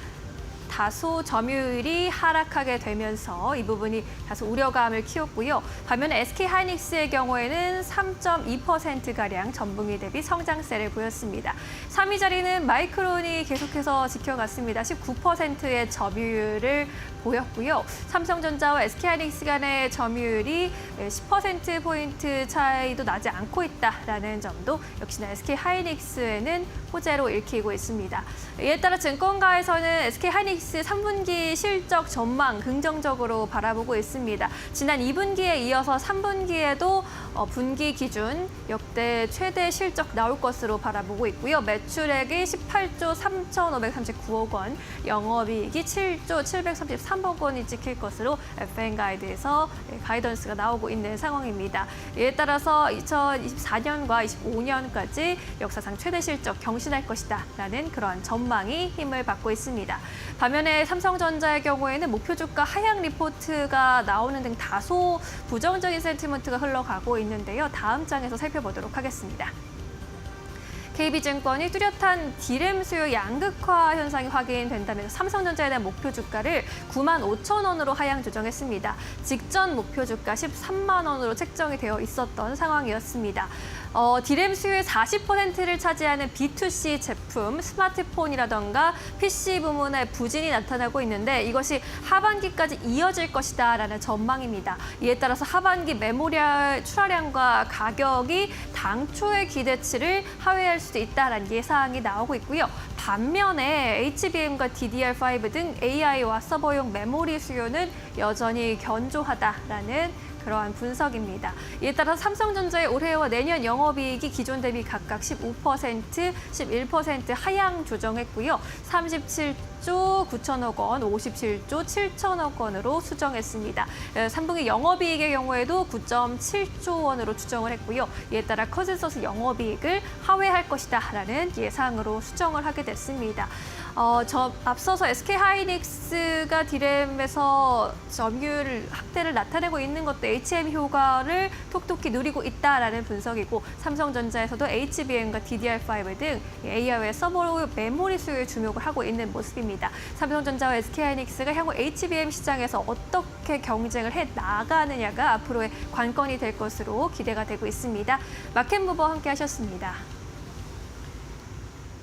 다소 점유율이 하락하게 되면서 이 부분이 다소 우려감을 키웠고요. 반면에 SK하이닉스의 경우에는 3.2%가량 전분기 대비 성장세를 보였습니다. 3위 자리는 마이크론이 계속해서 지켜갔습니다. 19%의 점유율을 보였고요. 삼성전자와 SK하이닉스 간의 점유율이 10%포인트 차이도 나지 않고 있다라는 점도 역시나 SK하이닉스에는 호재로 읽히고 있습니다. 이에 따라 증권가에서는 SK하이닉스 3분기 실적 전망 긍정적으로 바라보고 있습니다. 지난 2분기에 이어서 3분기에도 분기 기준 역대 최대 실적 나올 것으로 바라보고 있고요. 매출액이 18조 3,539억 원, 영업이익이 7조 733억 원이 찍힐 것으로 FN가이드에서 가이던스가 나오고 있는 상황입니다. 이에 따라서 2024년과 25년까지 역사상 최대 실적 경신할 것이다라는 그러한 전망이 힘을 받고 있습니다. 반면에 삼성전자의 경우에는 목표 주가 하향 리포트가 나오는 등 다소 부정적인 센티먼트가 흘러가고 있는데요. 다음 장에서 살펴보도록 하겠습니다. KB증권이 뚜렷한 디램 수요 양극화 현상이 확인된다면서 삼성전자에 대한 목표 주가를 9만 5천 원으로 하향 조정했습니다. 직전 목표 주가 13만 원으로 책정이 되어 있었던 상황이었습니다. 디램 수요의 40%를 차지하는 B2C 제품, 스마트폰이라던가 PC 부문에 부진이 나타나고 있는데 이것이 하반기까지 이어질 것이다라는 전망입니다. 이에 따라서 하반기 메모리 출하량과 가격이 당초의 기대치를 하회할 수도 있다라는 예상이 나오고 있고요. 반면에 HBM과 DDR5 등 AI와 서버용 메모리 수요는 여전히 견조하다라는 그러한 분석입니다. 이에 따라 삼성전자의 올해와 내년 영업이익이 기존 대비 각각 15%, 11% 하향 조정했고요. 37조 9천억 원, 57조 7천억 원으로 수정했습니다. 3분기 영업이익의 경우에도 9.7조 원으로 추정을 했고요. 이에 따라 컨센서스 영업이익을 하회할 것이다라는 예상으로 수정을 하게 됐습니다. 앞서서 SK하이닉스가 디램에서 점유율 확대를 나타내고 있는 것도 HBM 효과를 톡톡히 누리고 있다라는 분석이고 삼성전자에서도 HBM과 DDR5 등 AI의 서버 메모리 수요에 주목을 하고 있는 모습입니다. 삼성전자와 SK하이닉스가 향후 HBM 시장에서 어떻게 경쟁을 해 나가느냐가 앞으로의 관건이 될 것으로 기대가 되고 있습니다. 마켓무버 함께 하셨습니다.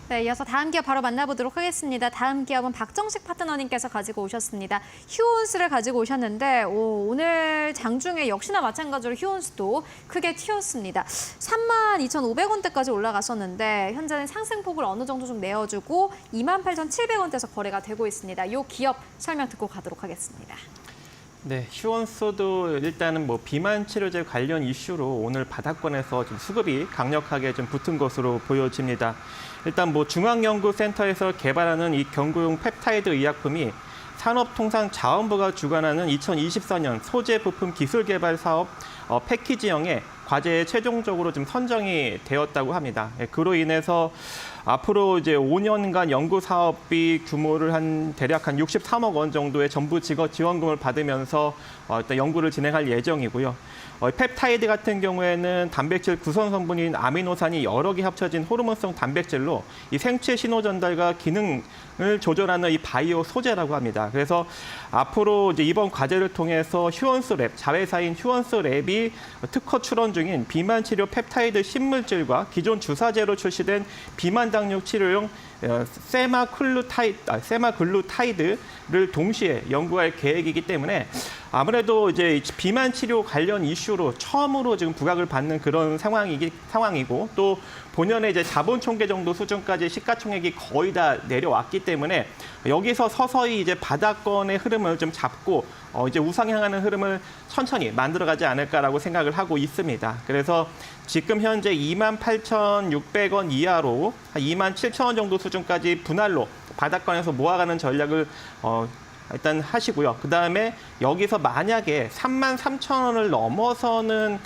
네, 이어서 다음 기업 바로 만나보도록 하겠습니다. 다음 기업은 박정식 파트너님께서 가지고 오셨습니다. 휴온스를 가지고 오셨는데 오늘 장중에 역시나 마찬가지로 휴온스도 크게 튀었습니다. 32,500원대까지 올라갔었는데 현재는 상승폭을 어느 정도 좀 내어주고 28,700원대에서 거래가 되고 있습니다. 이 기업 설명 듣고 가도록 하겠습니다. 네, 휴원소도 일단은 비만 치료제 관련 이슈로 오늘 바닥권에서 좀 수급이 강력하게 좀 붙은 것으로 보여집니다. 일단 중앙연구센터에서 개발하는 이 경구용 펩타이드 의약품이 산업통상자원부가 주관하는 2024년 소재 부품 기술 개발 사업 패키지형의 과제에 최종적으로 좀 선정이 되었다고 합니다. 그로 인해서 앞으로 이제 5년간 연구 사업비 규모를 대략 한 63억 원 정도의 정부 지원금을 받으면서 일단 연구를 진행할 예정이고요. 펩타이드 같은 경우에는 단백질 구성 성분인 아미노산이 여러 개 합쳐진 호르몬성 단백질로 이 생체 신호 전달과 기능을 조절하는 이 바이오 소재라고 합니다. 그래서 앞으로 이제 이번 과제를 통해서 휴원스랩, 자회사인 휴원스랩이 특허 출원 중인 비만 치료 펩타이드 신물질과 기존 주사제로 출시된 비만 당뇨 치료용 세마글루타이드를 동시에 연구할 계획이기 때문에 아무래도 이제 비만 치료 관련 이슈로 처음으로 지금 부각을 받는 그런 상황이고 또 본연의 이제 자본 총계 정도 수준까지 시가총액이 거의 다 내려왔기 때문에 여기서 서서히 이제 바닥권의 흐름을 좀 잡고 이제 우상향하는 흐름을 천천히 만들어가지 않을까라고 생각을 하고 있습니다. 그래서 지금 현재 28,600원 이하로 한 27,000원 정도 수준까지 분할로 바닥권에서 모아가는 전략을 일단 하시고요. 그다음에 여기서 만약에 33,000원을 넘어서는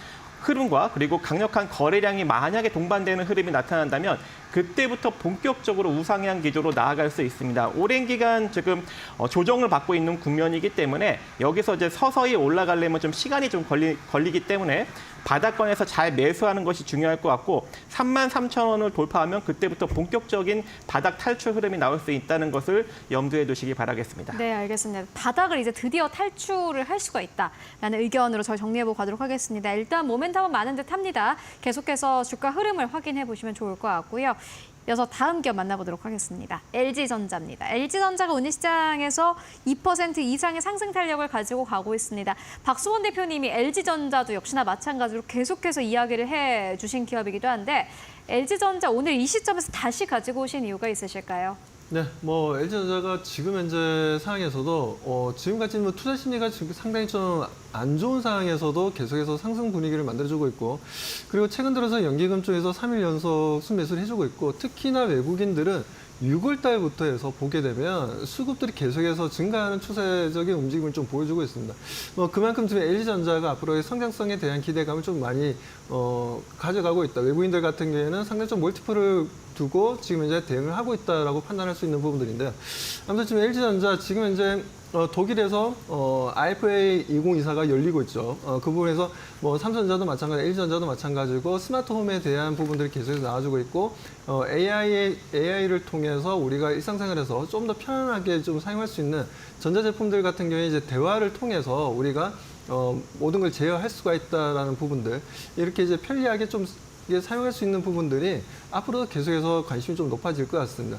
흐름과 그리고 강력한 거래량이 만약에 동반되는 흐름이 나타난다면 그때부터 본격적으로 우상향 기조로 나아갈 수 있습니다. 오랜 기간 지금 조정을 받고 있는 국면이기 때문에 여기서 이제 서서히 올라가려면 좀 시간이 좀 걸리기 때문에 바닥권에서 잘 매수하는 것이 중요할 것 같고 33,000원을 돌파하면 그때부터 본격적인 바닥 탈출 흐름이 나올 수 있다는 것을 염두에 두시기 바라겠습니다. 네, 알겠습니다. 바닥을 이제 드디어 탈출을 할 수가 있다라는 의견으로 저희 정리해보고 가도록 하겠습니다. 일단 모멘텀은 많은 듯 합니다. 계속해서 주가 흐름을 확인해 보시면 좋을 것 같고요. 이어서 다음 기업 만나보도록 하겠습니다. LG전자입니다. LG전자가 오늘 시장에서 2% 이상의 상승 탄력을 가지고 가고 있습니다. 박수원 대표님이 LG전자도 역시나 마찬가지로 계속해서 이야기를 해주신 기업이기도 한데 LG전자 오늘 이 시점에서 다시 가지고 오신 이유가 있으실까요? 네, 뭐 LG전자가 지금 현재 상황에서도 지금같이 뭐 투자 심리가 지금 상당히 좀 안 좋은 상황에서도 계속해서 상승 분위기를 만들어주고 있고, 그리고 최근 들어서 연기금 쪽에서 3일 연속 순매수를 해주고 있고, 특히나 외국인들은 6월 달부터 해서 보게 되면 수급들이 계속해서 증가하는 추세적인 움직임을 좀 보여주고 있습니다. 그만큼 지금 LG전자가 앞으로의 성장성에 대한 기대감을 좀 많이 가져가고 있다. 외국인들 같은 경우에는 상당히 좀 멀티플을 두고 지금 이제 대응을 하고 있다라고 판단할 수 있는 부분들인데요. 아무튼 지금 LG전자 지금 현재 독일에서 IFA 2024가 열리고 있죠. 그 부분에서 뭐 삼성전자도 마찬가지, LG전자도 마찬가지고 스마트홈에 대한 부분들이 계속해서 나와주고 있고 AI를 통해서 우리가 일상생활에서 좀 더 편안하게 좀 사용할 수 있는 전자제품들 같은 경우에 이제 대화를 통해서 우리가 모든 걸 제어할 수가 있다라는 부분들, 이렇게 이제 편리하게 좀 사용할 수 있는 부분들이 앞으로도 계속해서 관심이 좀 높아질 것 같습니다.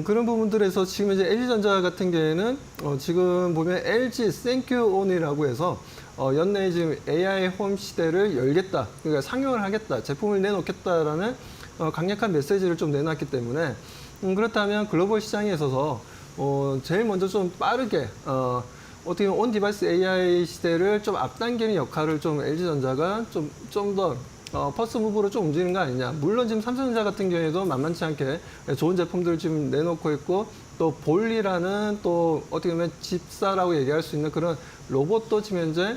그런 부분들에서 지금 이제 LG전자 같은 경우에는 지금 보면 LG Thank You On이라고 해서 연내에 지금 AI 홈 시대를 열겠다, 그러니까 상용을 하겠다, 제품을 내놓겠다라는 강력한 메시지를 좀 내놨기 때문에 그렇다면 글로벌 시장에 있어서 제일 먼저 좀 빠르게 어떻게 보면 온 디바이스 AI 시대를 좀 앞당기는 역할을 좀 LG전자가 좀 더 퍼스트 무브로 좀 움직이는 거 아니냐. 물론 지금 삼성전자 같은 경우에도 만만치 않게 좋은 제품들을 지금 내놓고 있고, 또 볼리라는 또 어떻게 보면 집사라고 얘기할 수 있는 그런 로봇도 지금 현재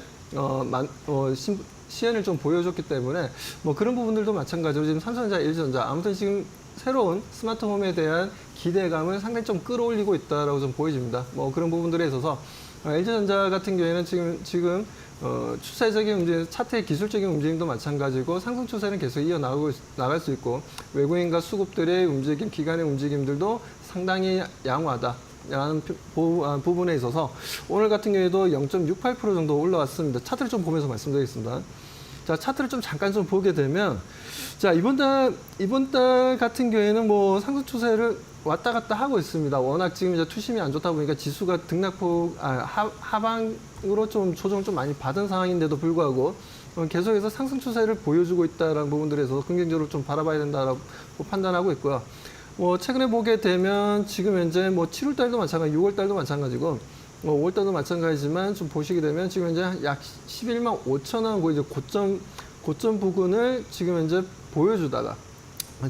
시연을 좀 보여줬기 때문에 뭐 그런 부분들도 마찬가지로 지금 삼성전자, LG전자 아무튼 지금 새로운 스마트홈에 대한 기대감을 상당히 좀 끌어올리고 있다라고 좀 보여집니다. 뭐 그런 부분들에 있어서 LG전자 같은 경우에는 지금 추세적인 움직임, 차트의 기술적인 움직임도 마찬가지고 상승 추세는 계속 나갈 수 있고, 외국인과 수급들의 움직임, 기관의 움직임들도 상당히 양호하다라는 부분에 있어서 오늘 같은 경우에도 0.68% 정도 올라왔습니다. 차트를 좀 보면서 말씀드리겠습니다. 자, 차트를 좀 잠깐 좀 보게 되면, 자, 이번 달 같은 경우에는 뭐 상승 추세를 왔다 갔다 하고 있습니다. 워낙 지금 이제 투심이 안 좋다 보니까 지수가 하방으로 좀 조정을 좀 많이 받은 상황인데도 불구하고 계속해서 상승 추세를 보여주고 있다는 부분들에서 긍정적으로 좀 바라봐야 된다라고 판단하고 있고요. 뭐 최근에 보게 되면 지금 현재 뭐 7월 달도 마찬가지, 6월 달도 마찬가지고 5월 달도 마찬가지지만 좀 보시게 되면 지금 현재 약 11만 5천 원 이제 고점 부근을 지금 현재 보여주다가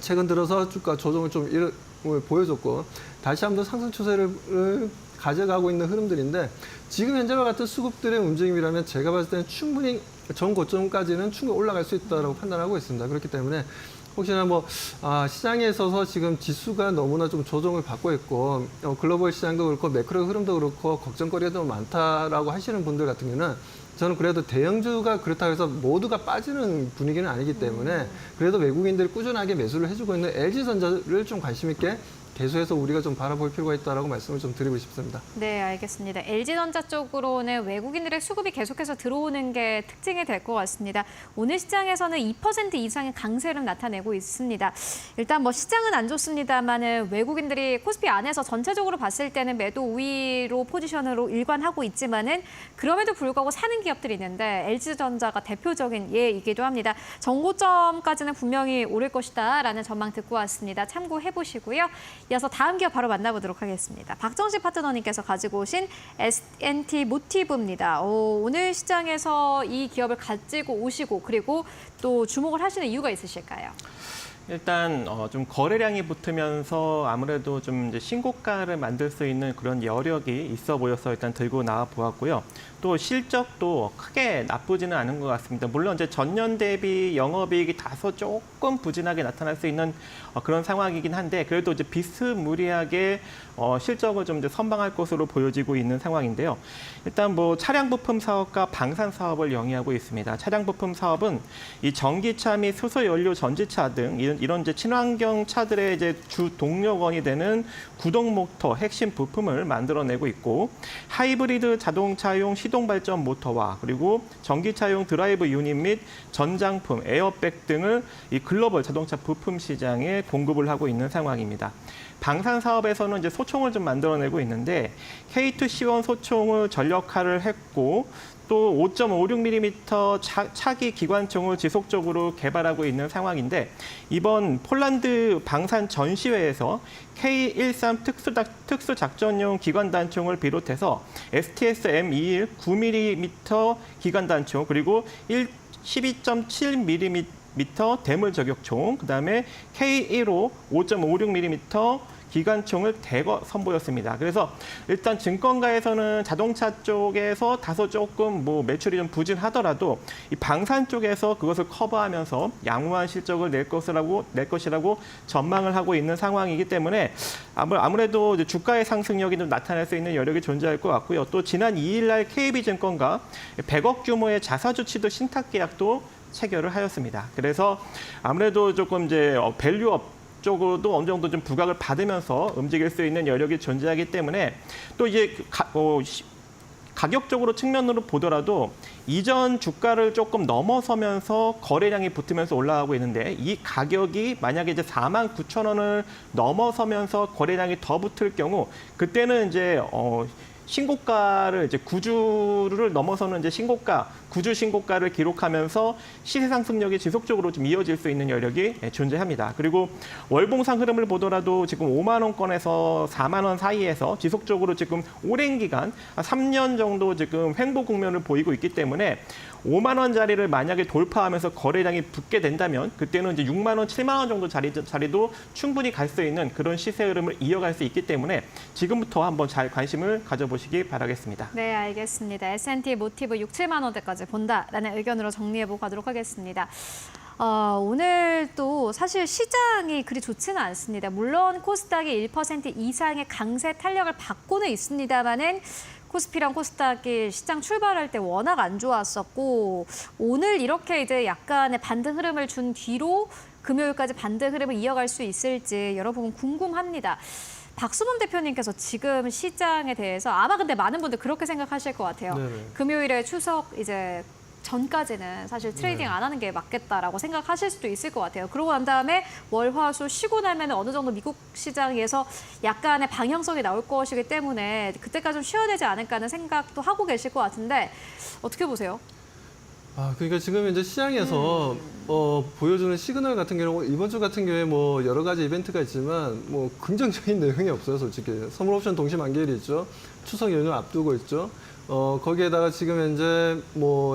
최근 들어서 주가 조정을 좀 보여줬고 다시 한번 상승 추세를 가져가고 있는 흐름들인데, 지금 현재와 같은 수급들의 움직임이라면 제가 봤을 때는 충분히 전 고점까지는 충분히 올라갈 수 있다고 판단하고 있습니다. 그렇기 때문에 혹시나 시장에 있어서 지금 지수가 너무나 좀 조정을 받고 있고 글로벌 시장도 그렇고 매크로 흐름도 그렇고 걱정거리가 좀 많다라고 하시는 분들 같은 경우는 저는 그래도 대형주가 그렇다고 해서 모두가 빠지는 분위기는 아니기 때문에 그래도 외국인들이 꾸준하게 매수를 해주고 있는 LG전자를 좀 관심 있게 계속해서 우리가 좀 바라볼 필요가 있다라고 말씀을 좀 드리고 싶습니다. 네, 알겠습니다. LG전자 쪽으로는 외국인들의 수급이 계속해서 들어오는 게 특징이 될 것 같습니다. 오늘 시장에서는 2% 이상의 강세를 나타내고 있습니다. 일단 시장은 안 좋습니다만은 외국인들이 코스피 안에서 전체적으로 봤을 때는 매도 우위로 포지션으로 일관하고 있지만은 그럼에도 불구하고 사는 기업들이 있는데 LG전자가 대표적인 예이기도 합니다. 정고점까지는 분명히 오를 것이다라는 전망 듣고 왔습니다. 참고해 보시고요. 이어서 다음 기업 바로 만나보도록 하겠습니다. 박정식 파트너님께서 가지고 오신 S&T 모티브입니다. 오늘 시장에서 이 기업을 가지고 오시고 그리고 또 주목을 하시는 이유가 있으실까요? 일단 좀 거래량이 붙으면서 아무래도 좀 이제 신고가를 만들 수 있는 그런 여력이 있어 보여서 일단 들고 나와 보았고요. 또 실적도 크게 나쁘지는 않은 것 같습니다. 물론 이제 전년 대비 영업이익이 다소 조금 부진하게 나타날 수 있는 그런 상황이긴 한데 그래도 이제 비스무리하게 실적을 좀 이제 선방할 것으로 보여지고 있는 상황인데요. 일단 차량 부품 사업과 방산 사업을 영위하고 있습니다. 차량 부품 사업은 이 전기차 및 수소 연료 전지차 등 이런 이제 친환경 차들의 이제 주 동력원이 되는 구동 모터 핵심 부품을 만들어내고 있고 하이브리드 자동차용 시동 발전 모터와 그리고 전기차용 드라이브 유닛 및 전장품, 에어백 등을 이 글로벌 자동차 부품 시장에 공급을 하고 있는 상황입니다. 방산 사업에서는 이제 소총을 좀 만들어내고 있는데 K2C1 소총을 전력화를 했고 또 5.56mm 차기 기관총을 지속적으로 개발하고 있는 상황인데 이번 폴란드 방산 전시회에서 K13 특수작전용 기관단총을 비롯해서 STS-M21 9mm 기관단총 그리고 12.7mm 대물 저격총, 그다음에 K15 5.56mm 기관총을 대거 선보였습니다. 그래서 일단 증권가에서는 자동차 쪽에서 다소 조금 매출이 좀 부진하더라도 이 방산 쪽에서 그것을 커버하면서 양호한 실적을 낼 것이라고 전망을 하고 있는 상황이기 때문에 아무래도 이제 주가의 상승력이 좀 나타날 수 있는 여력이 존재할 것 같고요. 또 지난 2일 날 KB증권과 100억 규모의 자사주 취득 신탁 계약도 체결을 하였습니다. 그래서 아무래도 조금 이제 밸류업 쪽으로도 어느 정도 좀 부각을 받으면서 움직일 수 있는 여력이 존재하기 때문에 또 이제 가격적으로 측면으로 보더라도 이전 주가를 조금 넘어서면서 거래량이 붙으면서 올라가고 있는데 이 가격이 만약에 이제 49,000원을 넘어서면서 거래량이 더 붙을 경우 그때는 이제 신고가를 이제 구주를 넘어서는 이제 구주 신고가를 기록하면서 시세 상승력이 지속적으로 좀 이어질 수 있는 여력이 존재합니다. 그리고 월봉상 흐름을 보더라도 지금 5만 원권에서 4만 원 사이에서 지속적으로 지금 오랜 기간 3년 정도 지금 횡보 국면을 보이고 있기 때문에 5만 원짜리를 만약에 돌파하면서 거래량이 붙게 된다면 그때는 이제 6만 원, 7만 원 정도 자리도 충분히 갈 수 있는 그런 시세 흐름을 이어갈 수 있기 때문에 지금부터 한번 잘 관심을 가져보시기 바라겠습니다. 네, 알겠습니다. S&T 모티브 6, 7만 원대까지 본다라는 의견으로 정리해보고 가도록 하겠습니다. 오늘 또 사실 시장이 그리 좋지는 않습니다. 물론 코스닥이 1% 이상의 강세 탄력을 받고는 있습니다만은 코스피랑 코스닥이 시장 출발할 때 워낙 안 좋았었고 오늘 이렇게 이제 약간의 반등 흐름을 준 뒤로 금요일까지 반등 흐름을 이어갈 수 있을지 여러분 궁금합니다. 박수범 대표님께서 지금 시장에 대해서 아마 근데 많은 분들 그렇게 생각하실 것 같아요. 네네. 금요일에 추석 이제 전까지는 사실 트레이딩 안 하는 게 맞겠다라고 생각하실 수도 있을 것 같아요. 그러고 난 다음에 월, 화, 수 쉬고 나면 어느 정도 미국 시장에서 약간의 방향성이 나올 것이기 때문에 그때까지 좀 쉬어야 되지 않을까 하는 생각도 하고 계실 것 같은데 어떻게 보세요? 그러니까 지금 이제 시장에서 보여주는 시그널 같은 경우 이번 주 같은 경우에 여러 가지 이벤트가 있지만 긍정적인 내용이 없어요, 솔직히. 선물 옵션 동시 만기일이 있죠. 추석 연휴 앞두고 있죠. 거기에다가 지금 현재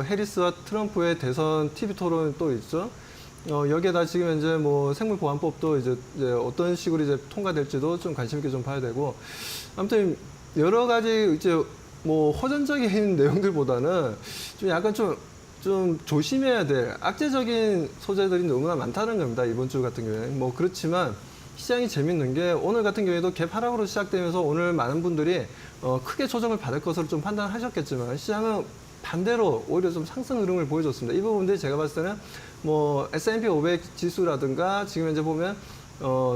해리스와 트럼프의 대선 TV 토론 또 있죠. 여기에다 지금 현재 생물보안법도 이제 어떤 식으로 이제 통과될지도 좀 관심 있게 좀 봐야 되고. 아무튼 여러 가지 이제 호전적인 내용들보다는 좀 약간 좀 좀 조심해야 될 악재적인 소재들이 너무나 많다는 겁니다. 이번 주 같은 경우에. 뭐 그렇지만 시장이 재밌는 게 오늘 같은 경우에도 갭 하락으로 시작되면서 오늘 많은 분들이 크게 조정을 받을 것으로 좀 판단하셨겠지만 시장은 반대로 오히려 좀 상승 흐름을 보여줬습니다. 이 부분들이 제가 봤을 때는 뭐 S&P 500 지수라든가 지금 현재 보면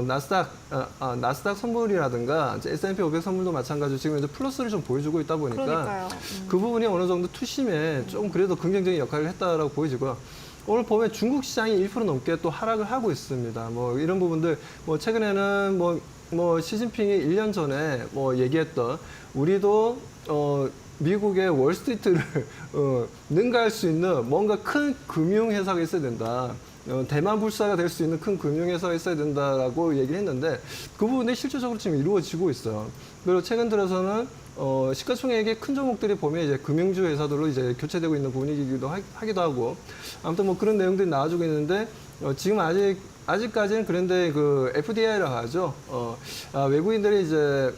나스닥 선물이라든가 S&P 500 선물도 마찬가지로 지금 현재 플러스를 좀 보여주고 있다 보니까 그러니까요. 그 부분이 어느 정도 투심에 좀 그래도 긍정적인 역할을 했다라고 보여지고요. 오늘 보면 중국 시장이 1% 넘게 또 하락을 하고 있습니다. 뭐 이런 부분들, 뭐 최근에는 뭐 시진핑이 1년 전에 뭐 얘기했던 우리도 미국의 월스트리트를 능가할 수 있는 뭔가 큰 금융회사가 있어야 된다. 대만 불사가 될 수 있는 큰 금융회사가 있어야 된다라고 얘기를 했는데 그 부분이 실질적으로 지금 이루어지고 있어요. 그리고 최근 들어서는 시가총액의 큰 종목들이 보면 이제 금융주 회사들로 이제 교체되고 있는 부분이기도 하기도 하고 아무튼 뭐 그런 내용들이 나와주고 있는데 지금 아직까지는 그런데 그 FDI라고 하죠. 외국인들이 이제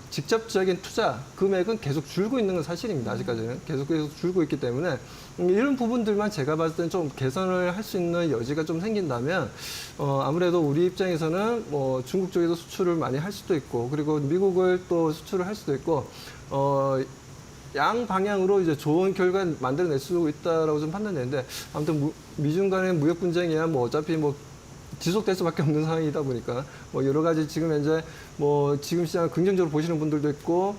직접적인 투자 금액은 계속 줄고 있는 건 사실입니다. 아직까지는 계속 줄고 있기 때문에 이런 부분들만 제가 봤을 때는 좀 개선을 할 수 있는 여지가 좀 생긴다면 아무래도 우리 입장에서는 뭐 중국 쪽에도 수출을 많이 할 수도 있고 그리고 미국을 또 수출을 할 수도 있고 양 방향으로 이제 좋은 결과 만들어낼 수 있다라고 좀 판단되는데 아무튼 미중 간의 무역 분쟁이야 뭐 어차피 뭐 지속될 수밖에 없는 상황이다 보니까 뭐 여러 가지 지금 현재 뭐 지금 시장을 긍정적으로 보시는 분들도 있고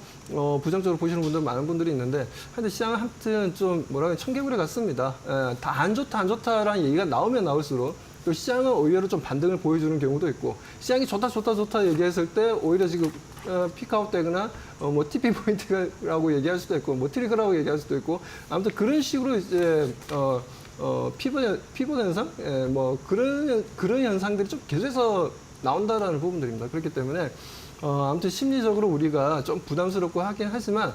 부정적으로 보시는 분들 많은 분들이 있는데 하여튼 시장은 하여튼 좀 뭐라 청개구리 같습니다. 다 안 좋다라는 얘기가 나오면 나올수록 또 시장은 오히려 좀 반등을 보여주는 경우도 있고 시장이 좋다 얘기했을 때 오히려 지금 피크아웃 되거나 뭐 TP 포인트라고 얘기할 수도 있고 뭐 트리거라고 얘기할 수도 있고 아무튼 그런 식으로 이제 피벗 현상? 뭐 그런 현상들이 좀 계속해서 나온다라는 부분들입니다. 그렇기 때문에 아무튼 심리적으로 우리가 좀 부담스럽고 하긴 하지만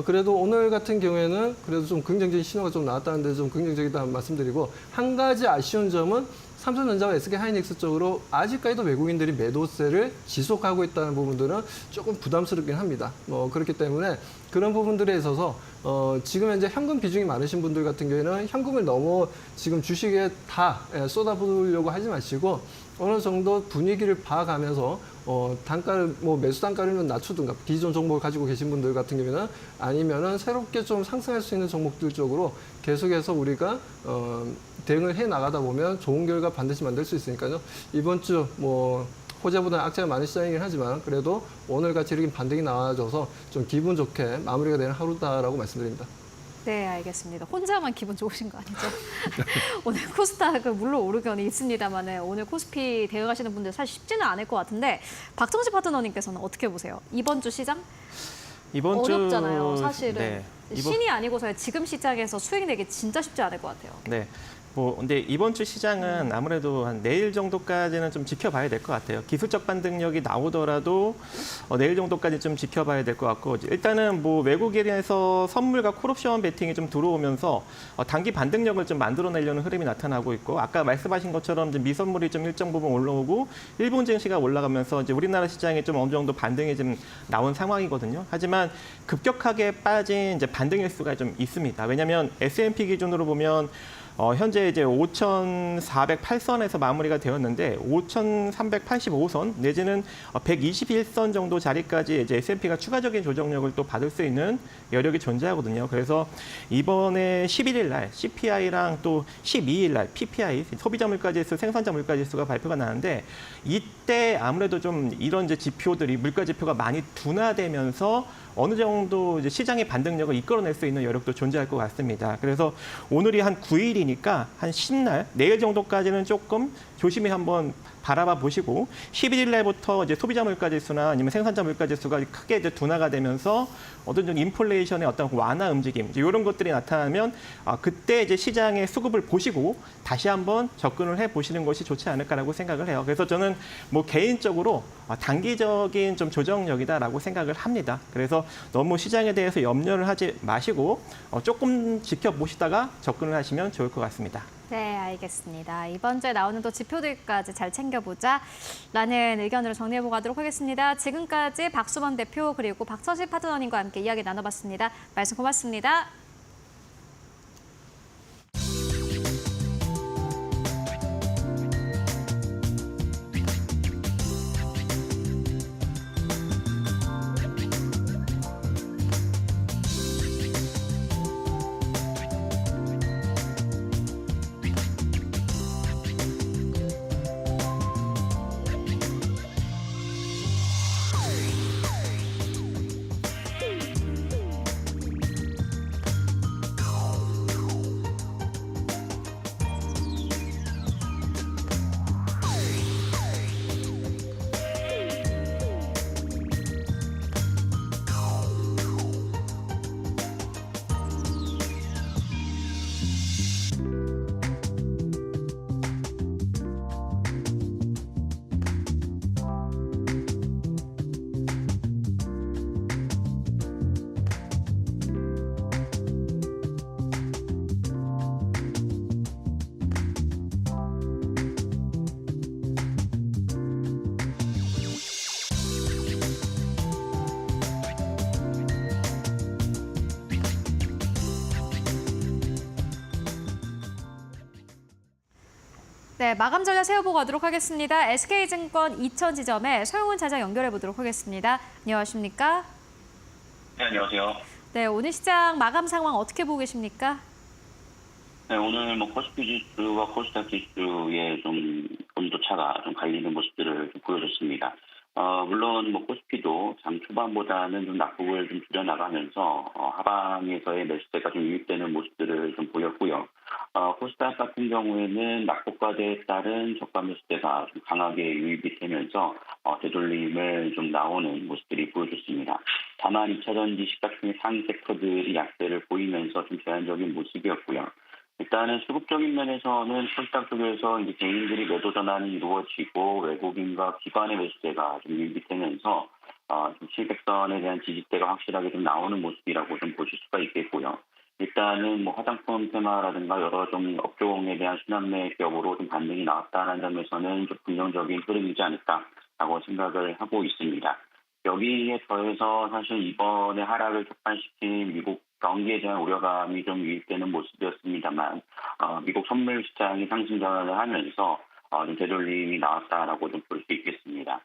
그래도 오늘 같은 경우에는 그래도 좀 긍정적인 신호가 좀 나왔다는데 좀 긍정적이다 말씀드리고 한 가지 아쉬운 점은 삼성전자와 SK하이닉스 쪽으로 아직까지도 외국인들이 매도세를 지속하고 있다는 부분들은 조금 부담스럽긴 합니다. 그렇기 때문에 그런 부분들에 있어서 지금 현재 현금 비중이 많으신 분들 같은 경우에는 현금을 너무 지금 주식에 다 쏟아부으려고 하지 마시고 어느 정도 분위기를 봐가면서 단가를 뭐 매수 단가를 낮추든가 기존 종목을 가지고 계신 분들 같은 경우에는 아니면은 새롭게 좀 상승할 수 있는 종목들 쪽으로 계속해서 우리가 대응을 해 나가다 보면 좋은 결과 반드시 만들 수 있으니까요. 이번 주 뭐 호재보다 악재가 많은 시장이긴 하지만 그래도 오늘 같이 이렇게 반등이 나와줘서 좀 기분 좋게 마무리가 되는 하루다라고 말씀드립니다. 네, 알겠습니다. 혼자만 기분 좋으신 거 아니죠? 오늘 코스닥 물론 오르견이 있습니다만 오늘 코스피 대응하시는 분들 사실 쉽지는 않을 것 같은데 박정식 파트너님께서는 어떻게 보세요? 이번 주 시장? 이번 어렵잖아요, 주 사실은. 네, 신이 아니고서야 지금 시장에서 수익 내기 진짜 쉽지 않을 것 같아요. 네. 근데 이번 주 시장은 아무래도 한 내일 정도까지는 좀 지켜봐야 될 것 같아요. 기술적 반등력이 나오더라도 내일 정도까지 좀 지켜봐야 될 것 같고 일단은 뭐 외국인에서 선물과 콜옵션 베팅이 좀 들어오면서 단기 반등력을 좀 만들어내려는 흐름이 나타나고 있고 아까 말씀하신 것처럼 이제 미선물이 좀 일정 부분 올라오고 일본 증시가 올라가면서 이제 우리나라 시장에 좀 어느 정도 반등이 좀 나온 상황이거든요. 하지만 급격하게 빠진 이제 반등 일수가 좀 있습니다. 왜냐하면 S&P 기준으로 보면 현재 이제 5,408선에서 마무리가 되었는데 5,385선 내지는 121선 정도 자리까지 이제 S&P가 추가적인 조정력을 또 받을 수 있는 여력이 존재하거든요. 그래서 이번에 11일 날 CPI랑 또 12일 날 PPI 소비자 물가지수, 생산자 물가지수가 발표가 나는데 이때 아무래도 좀 이런 이제 지표들이 물가 지표가 많이 둔화되면서 어느 정도 이제 시장의 반등력을 이끌어낼 수 있는 여력도 존재할 것 같습니다. 그래서 오늘이 한 9일이니까 한 10날, 내일 정도까지는 조금 조심히 한번 바라봐 보시고 11일 날부터 이제 소비자 물가지수나 아니면 생산자 물가지수가 크게 이제 둔화가 되면서 어떤 좀 인플레이션의 어떤 완화 움직임 이런 것들이 나타나면 그때 이제 시장의 수급을 보시고 다시 한번 접근을 해 보시는 것이 좋지 않을까라고 생각을 해요. 그래서 저는 뭐 개인적으로 단기적인 좀 조정력이다라고 생각을 합니다. 그래서 너무 시장에 대해서 염려를 하지 마시고 조금 지켜보시다가 접근을 하시면 좋을 것 같습니다. 네, 알겠습니다. 이번 주에 나오는 또 지표들까지 잘 챙겨보자라는 의견으로 정리해보고 가도록 하겠습니다. 지금까지 박수범 대표 그리고 박정식 파트너님과 함께 이야기 나눠봤습니다. 말씀 고맙습니다. 네, 마감 전략 세워보고 가도록 하겠습니다. SK증권 2000지점에 서용훈 차장 연결해 보도록 하겠습니다. 안녕하십니까? 네, 안녕하세요. 네, 오늘 시장 마감 상황 어떻게 보고 계십니까? 네, 오늘 코스피 지수와 코스닥 지수의 좀 온도차가 좀 갈리는 모습들을 좀 보여줬습니다. 물론 코스피도 장 초반보다는 좀 낙폭을 좀 줄여나가면서 하방에서의 매수세가 좀 유입되는 모습들을 좀 보였고요. 코스닥 같은 경우에는 낙폭 과대에 따른 저가 매수세가 좀 강하게 유입이 되면서 되돌림을 좀 나오는 모습들이 보여줬습니다. 다만 2차전지 시가총액 상위 섹터들이 약세를 보이면서 좀 제한적인 모습이었고요. 일단은 수급적인 면에서는 코스닥 쪽에서 이제 개인들이 매도 전환이 이루어지고 외국인과 기관의 매수세가 좀 유입이 되면서 좀 700선에 대한 지지대가 확실하게 좀 나오는 모습이라고 좀 보실 수가 있겠고요. 일단은 화장품 테마라든가 여러 좀 업종에 대한 순환매 격으로 좀 반등이 나왔다는 점에서는 좀 긍정적인 흐름이지 않을까라고 생각을 하고 있습니다. 여기에 더해서 사실 이번에 하락을 촉발시킨 미국 경기에 대한 우려감이 좀 유입되는 모습이었습니다만 미국 선물 시장이 상승 전환을 하면서 좀 되돌림이 나왔다라고 좀 볼 수 있겠습니다.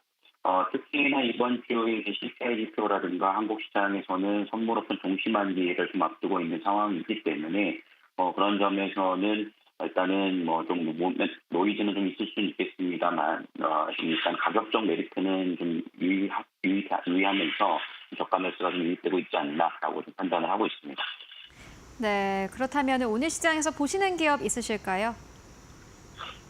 특히나 이번 주에 CPI 지표라든가 한국 시장에서는 선물업종 종시만기를 좀 앞두고 있는 상황이기 때문에 그런 점에서는 일단은 좀 노이즈는 좀 있을 수는 있겠습니다만 일단 가격적 메리트는 좀 유의하면서 저가 매수가 좀 유입되고 있지 않나라고 좀 판단을 하고 있습니다. 네, 그렇다면 오늘 시장에서 보시는 기업 있으실까요?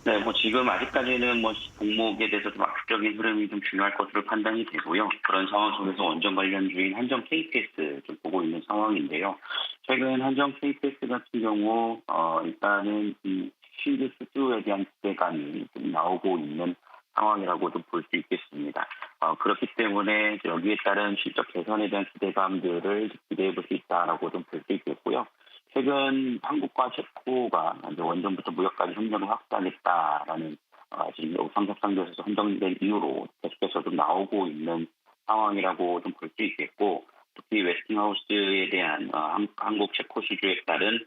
네, 지금 아직까지는 종목에 대해서 좀 압축적인 흐름이 좀 중요할 것으로 판단이 되고요. 그런 상황 속에서 원전 관련주인 한정 KPS 좀 보고 있는 상황인데요. 최근 한정 KPS 같은 경우 일단은 신규 수주에 대한 기대감이 좀 나오고 있는 상황이라고 좀 볼 수 있겠습니다. 그렇기 때문에 여기에 따른 실적 개선에 대한 기대감들을 기대해 볼 수 있다라고 좀 볼 수 있겠고요. 최근 한국과 체코가 원전부터 무역까지 협력을 확대하겠다라는 지금 상습상조에서 선정된 이유로 계속해서 좀 나오고 있는 상황이라고 좀 볼 수 있겠고, 특히 웨스팅하우스에 대한 한국 체코 수주에 따른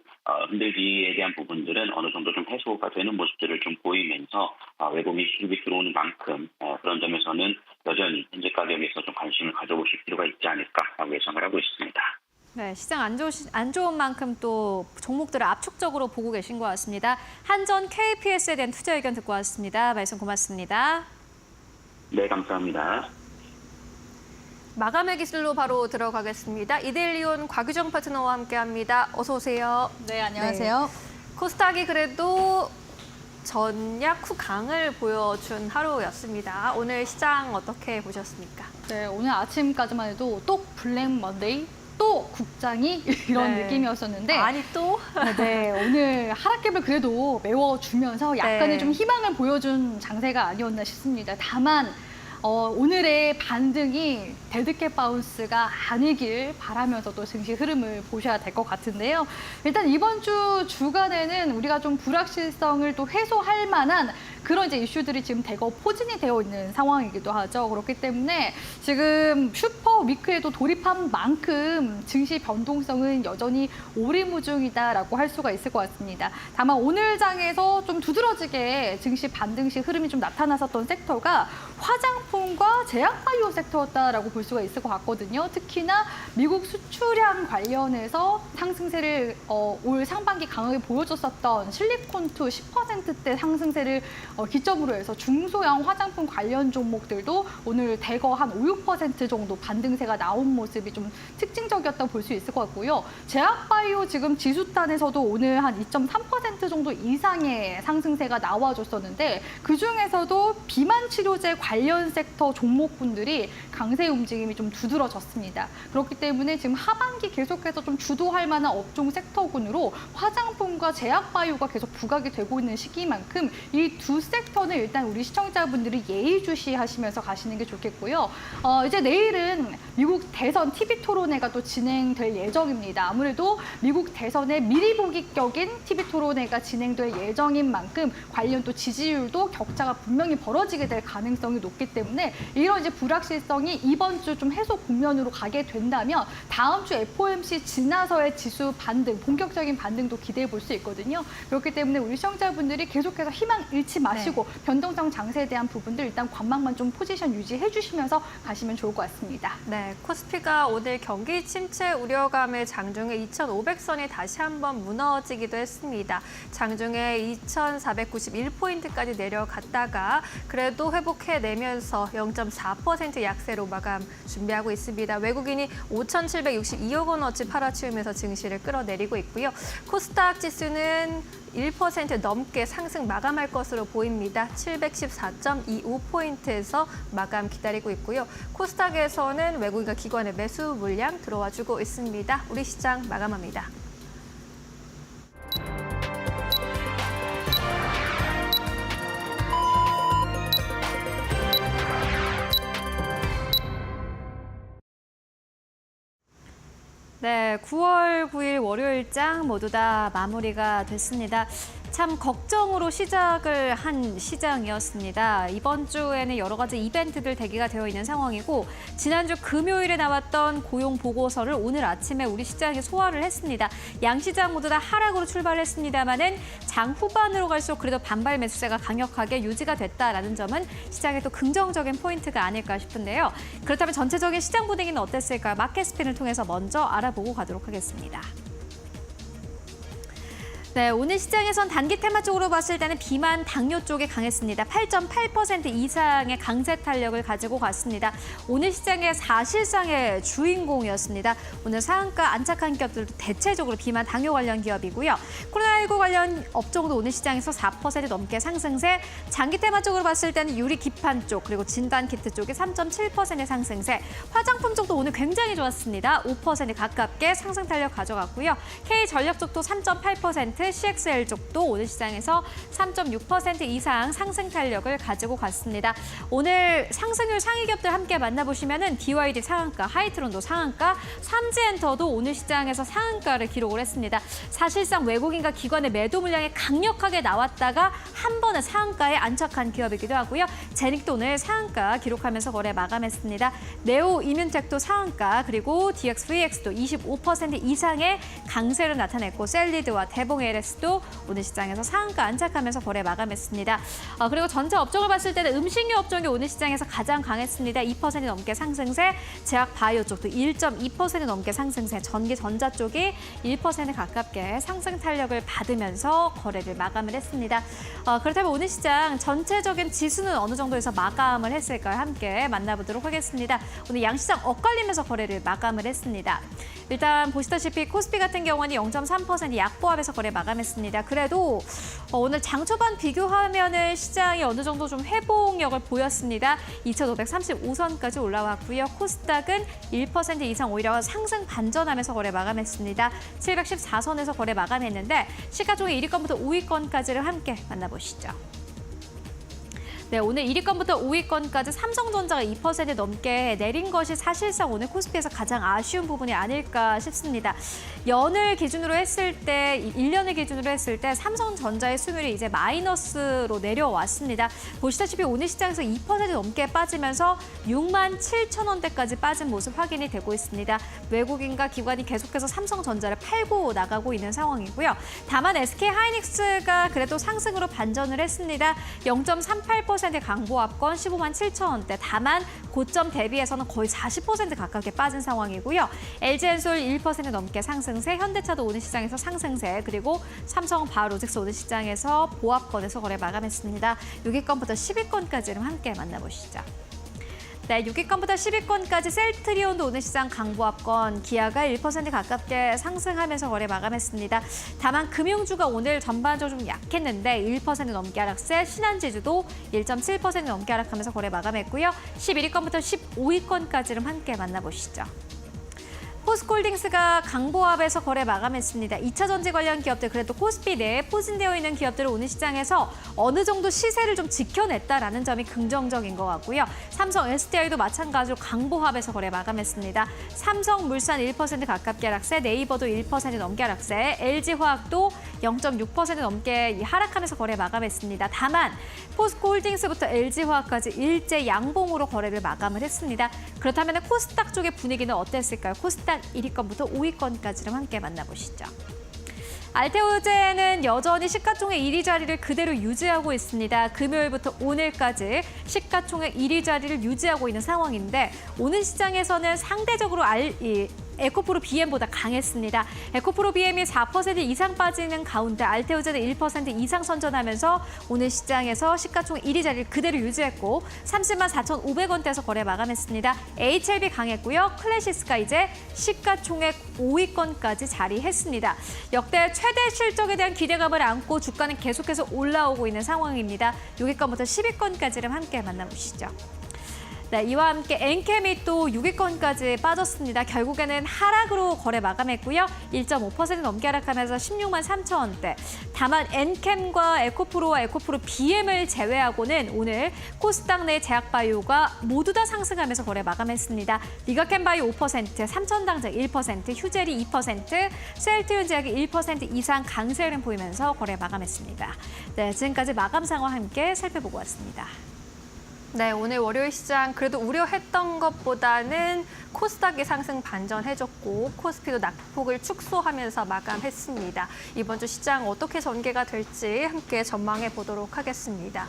흔들기에 대한 부분들은 어느 정도 좀 해소가 되는 모습들을 좀 보이면서 외국인 수급이 들어오는 만큼 그런 점에서는 여전히 현재 가격에서 좀 관심을 가져보실 필요가 있지 않을까라고 예상을 하고 있습니다. 네, 시장 안 좋은 만큼 또 종목들을 압축적으로 보고 계신 것 같습니다. 한전 KPS에 대한 투자 의견 듣고 왔습니다. 말씀 고맙습니다. 네, 감사합니다. 마감의 기술로 바로 들어가겠습니다. 이데일리온 곽유정 파트너와 함께합니다. 어서 오세요. 네, 안녕하세요. 코스닥이 그래도 전약 후강을 보여준 하루였습니다. 오늘 시장 어떻게 보셨습니까? 네, 오늘 아침까지만 해도 또 블랙 먼데이, 또 국장이 이런 네. 느낌이었었는데 아니 또? 네, 오늘 하락갭을 그래도 메워주면서 약간의 네. 좀 희망을 보여준 장세가 아니었나 싶습니다. 다만 오늘의 반등이 데드캣 바운스가 아니길 바라면서 또 증시 흐름을 보셔야 될 것 같은데요. 일단 이번 주 주간에는 우리가 좀 불확실성을 또 해소할 만한 그런 이제 이슈들이 지금 대거 포진이 되어 있는 상황이기도 하죠. 그렇기 때문에 지금 슈퍼 위크에도 돌입한 만큼 증시 변동성은 여전히 오리무중이다라고 할 수가 있을 것 같습니다. 다만 오늘 장에서 좀 두드러지게 증시 반등시 흐름이 좀 나타났었던 섹터가 화장품과 제약바이오 섹터였다라고 볼 수가 있을 것 같거든요. 특히나 미국 수출량 관련해서 상승세를 올 상반기 강하게 보여줬었던 실리콘투 10%대 상승세를 기점으로 해서 중소형 화장품 관련 종목들도 오늘 대거 한 5, 6% 정도 반등세가 나온 모습이 좀 특징적이었다고 볼 수 있을 것 같고요. 제약바이오 지금 지수단에서도 오늘 한 2.3% 정도 이상의 상승세가 나와줬었는데 그중에서도 비만 치료제 관련 섹터 종목군들이 강세 움직임이 좀 두드러졌습니다. 그렇기 때문에 지금 하반기 계속해서 좀 주도할 만한 업종 섹터군으로 화장품과 제약바이오가 계속 부각이 되고 있는 시기만큼 이 두 섹터는 일단 우리 시청자분들이 예의주시하시면서 가시는 게 좋겠고요. 이제 내일은 미국 대선 TV 토론회가 또 진행될 예정입니다. 아무래도 미국 대선의 미리 보기격인 TV 토론회가 진행될 예정인 만큼 관련 또 지지율도 격차가 분명히 벌어지게 될 가능성이 높기 때문에 이런 이제 불확실성이 이번 주 좀 해소 국면으로 가게 된다면 다음 주 FOMC 지나서의 지수 반등, 본격적인 반등도 기대해 볼 수 있거든요. 그렇기 때문에 우리 시청자분들이 계속해서 희망 잃지 마시고 변동성 장세에 대한 부분들 일단 관망만 좀 포지션 유지해 주시면서 가시면 좋을 것 같습니다. 네, 코스피가 오늘 경기 침체 우려감에 장중에 2,500선이 다시 한번 무너지기도 했습니다. 장중에 2,491포인트까지 내려갔다가 그래도 회복해내면서 0.4% 약세로 마감 준비하고 있습니다. 외국인이 5,762억 원어치 팔아치우면서 증시를 끌어내리고 있고요. 코스닥 지수는 1% 넘게 상승 마감할 것으로 보입니다. 714.25포인트에서 마감 기다리고 있고요. 코스닥에서는 외국인과 기관의 매수 물량 들어와주고 있습니다. 우리 시장 마감합니다. 네, 9월 9일 월요일장 모두 다 마무리가 됐습니다. 참 걱정으로 시작을 한 시장이었습니다. 이번 주에는 여러 가지 이벤트들 대기가 되어 있는 상황이고 지난주 금요일에 나왔던 고용 보고서를 오늘 아침에 우리 시장이 소화를 했습니다. 양 시장 모두 다 하락으로 출발했습니다마는 장 후반으로 갈수록 그래도 반발 매수세가 강력하게 유지가 됐다라는 점은 시장의 또 긍정적인 포인트가 아닐까 싶은데요. 그렇다면 전체적인 시장 분위기는 어땠을까요? 마켓 스핀을 통해서 먼저 알아보고 가도록 하겠습니다. 네, 오늘 시장에선 단기 테마 쪽으로 봤을 때는 비만 당뇨 쪽이 강했습니다. 8.8% 이상의 강세 탄력을 가지고 갔습니다. 오늘 시장의 사실상의 주인공이었습니다. 오늘 상한가 안착한 기업들도 대체적으로 비만 당뇨 관련 기업이고요. 코로나19 관련 업종도 오늘 시장에서 4% 넘게 상승세, 장기 테마 쪽으로 봤을 때는 유리 기판 쪽 그리고 진단 키트 쪽이 3.7% 상승세, 화장품 쪽도 오늘 굉장히 좋았습니다. 5% 가깝게 상승 탄력 가져갔고요. K전력 쪽도 3.8%, CXL 쪽도 오늘 시장에서 3.6% 이상 상승 탄력을 가지고 갔습니다. 오늘 상승률 상위 기업들 함께 만나보시면은 BYD 상한가, 하이트론도 상한가, 삼지엔터도 오늘 시장에서 상한가를 기록을 했습니다. 사실상 외국인과 기관의 매도 물량이 강력하게 나왔다가 한 번에 상한가에 안착한 기업이기도 하고요. 제닉도 오늘 상한가 기록하면서 거래 마감했습니다. 네오 이뮨텍도 상한가, 그리고 DX-VX도 25% 이상의 강세를 나타냈고 셀리드와 대봉 LS도 오늘 시장에서 상한가 안착하면서 거래 마감했습니다. 그리고 전체 업종을 봤을 때는 음식료 업종이 오늘 시장에서 가장 강했습니다. 2% 넘게 상승세, 제약 바이오 쪽도 1.2% 넘게 상승세, 전기 전자 쪽이 1% 가깝게 상승 탄력을 받으면서 거래를 마감을 했습니다. 그렇다면 오늘 시장 전체적인 지수는 어느 정도에서 마감을 했을까요? 함께 만나보도록 하겠습니다. 오늘 양시장 엇갈리면서 거래를 마감을 했습니다. 일단 보시다시피 코스피 같은 경우는 0.3% 약보합에서 거래 마감했습니다. 그래도 오늘 장 초반 비교하면은 시장이 어느 정도 좀 회복력을 보였습니다. 2,535선까지 올라왔고요. 코스닥은 1% 이상 오히려 상승 반전하면서 거래 마감했습니다. 714선에서 거래 마감했는데 시가총액 1위권부터 5위권까지를 함께 만나보시죠. 네, 오늘 1위권부터 5위권까지 삼성전자가 2% 넘게 내린 것이 사실상 오늘 코스피에서 가장 아쉬운 부분이 아닐까 싶습니다. 연을 기준으로 했을 때, 1년을 기준으로 했을 때 삼성전자의 수익률이 이제 마이너스로 내려왔습니다. 보시다시피 오늘 시장에서 2% 넘게 빠지면서 67,000원대까지 빠진 모습 확인이 되고 있습니다. 외국인과 기관이 계속해서 삼성전자를 팔고 나가고 있는 상황이고요. 다만 SK하이닉스가 그래도 상승으로 반전을 했습니다. 0.38% 강보합권 157,000원대. 다만 고점 대비해서는 거의 40% 가깝게 빠진 상황이고요. LG엔솔 1% 넘게 상승세, 현대차도 오늘 시장에서 상승세, 그리고 삼성바이오로직스 오늘 시장에서 보합권에서 거래 마감했습니다. 6위권부터 10위권까지는 함께 만나보시죠. 네, 6위권부터 10위권까지 셀트리온도 오늘 시장 강보합권, 기아가 1% 가깝게 상승하면서 거래 마감했습니다. 다만 금융주가 오늘 전반적으로 좀 약했는데 1% 넘게 하락세, 신한지주도 1.7% 넘게 하락하면서 거래 마감했고요. 11위권부터 15위권까지를 함께 만나보시죠. 포스코홀딩스가 강보합에서 거래 마감했습니다. 2차 전지 관련 기업들, 그래도 코스피 내에 포진되어 있는 기업들은 오늘 시장에서 어느 정도 시세를 좀 지켜냈다라는 점이 긍정적인 것 같고요. 삼성 SDI도 마찬가지로 강보합에서 거래 마감했습니다. 삼성물산 1% 가깝게 하락세, 네이버도 1% 넘게 하락세, LG화학도 0.6% 넘게 하락하면서 거래 마감했습니다. 다만 포스코홀딩스부터 LG화학까지 일제 양봉으로 거래를 마감을 했습니다. 그렇다면 코스닥 쪽의 분위기는 어땠을까요? 코스닥 1위권부터 5위권까지를 함께 만나보시죠. 알테오제는 여전히 시가총액 1위 자리를 그대로 유지하고 있습니다. 금요일부터 오늘까지 시가총액 1위 자리를 유지하고 있는 상황인데 오늘 시장에서는 상대적으로 에코프로 BM보다 강했습니다. 에코프로 BM이 4% 이상 빠지는 가운데 알테오제는 1% 이상 선전하면서 오늘 시장에서 시가총액 1위 자리를 그대로 유지했고 30만 4,500원대에서 거래 마감했습니다. HLB 강했고요. 클래시스가 이제 시가총액 5위권까지 자리했습니다. 역대 최대 실적에 대한 기대감을 안고 주가는 계속해서 올라오고 있는 상황입니다. 6위권부터 10위권까지를 함께 만나보시죠. 네, 이와 함께 엔캠이 또 6위권까지 빠졌습니다. 결국에는 하락으로 거래 마감했고요. 1.5% 넘게 하락하면서 16만 3천 원대. 다만 엔캠과 에코프로와 에코프로 BM을 제외하고는 오늘 코스닥 내 제약바이오가 모두 다 상승하면서 거래 마감했습니다. 리가캠바이오 5%, 삼천당제 1%, 휴젤이 2%, 셀트리온제약이 1% 이상 강세를 보이면서 거래 마감했습니다. 네, 지금까지 마감 상황 함께 살펴보고 왔습니다. 네, 오늘 월요일 시장 그래도 우려했던 것보다는 코스닥이 상승 반전해줬고 코스피도 낙폭을 축소하면서 마감했습니다. 이번 주 시장 어떻게 전개가 될지 함께 전망해 보도록 하겠습니다.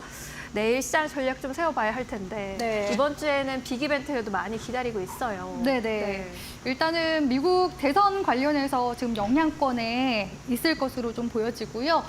내일 시장 전략 좀 세워봐야 할 텐데 네. 이번 주에는 빅 이벤트도 많이 기다리고 있어요. 네네. 일단은 미국 대선 관련해서 지금 영향권에 있을 것으로 좀 보여지고요.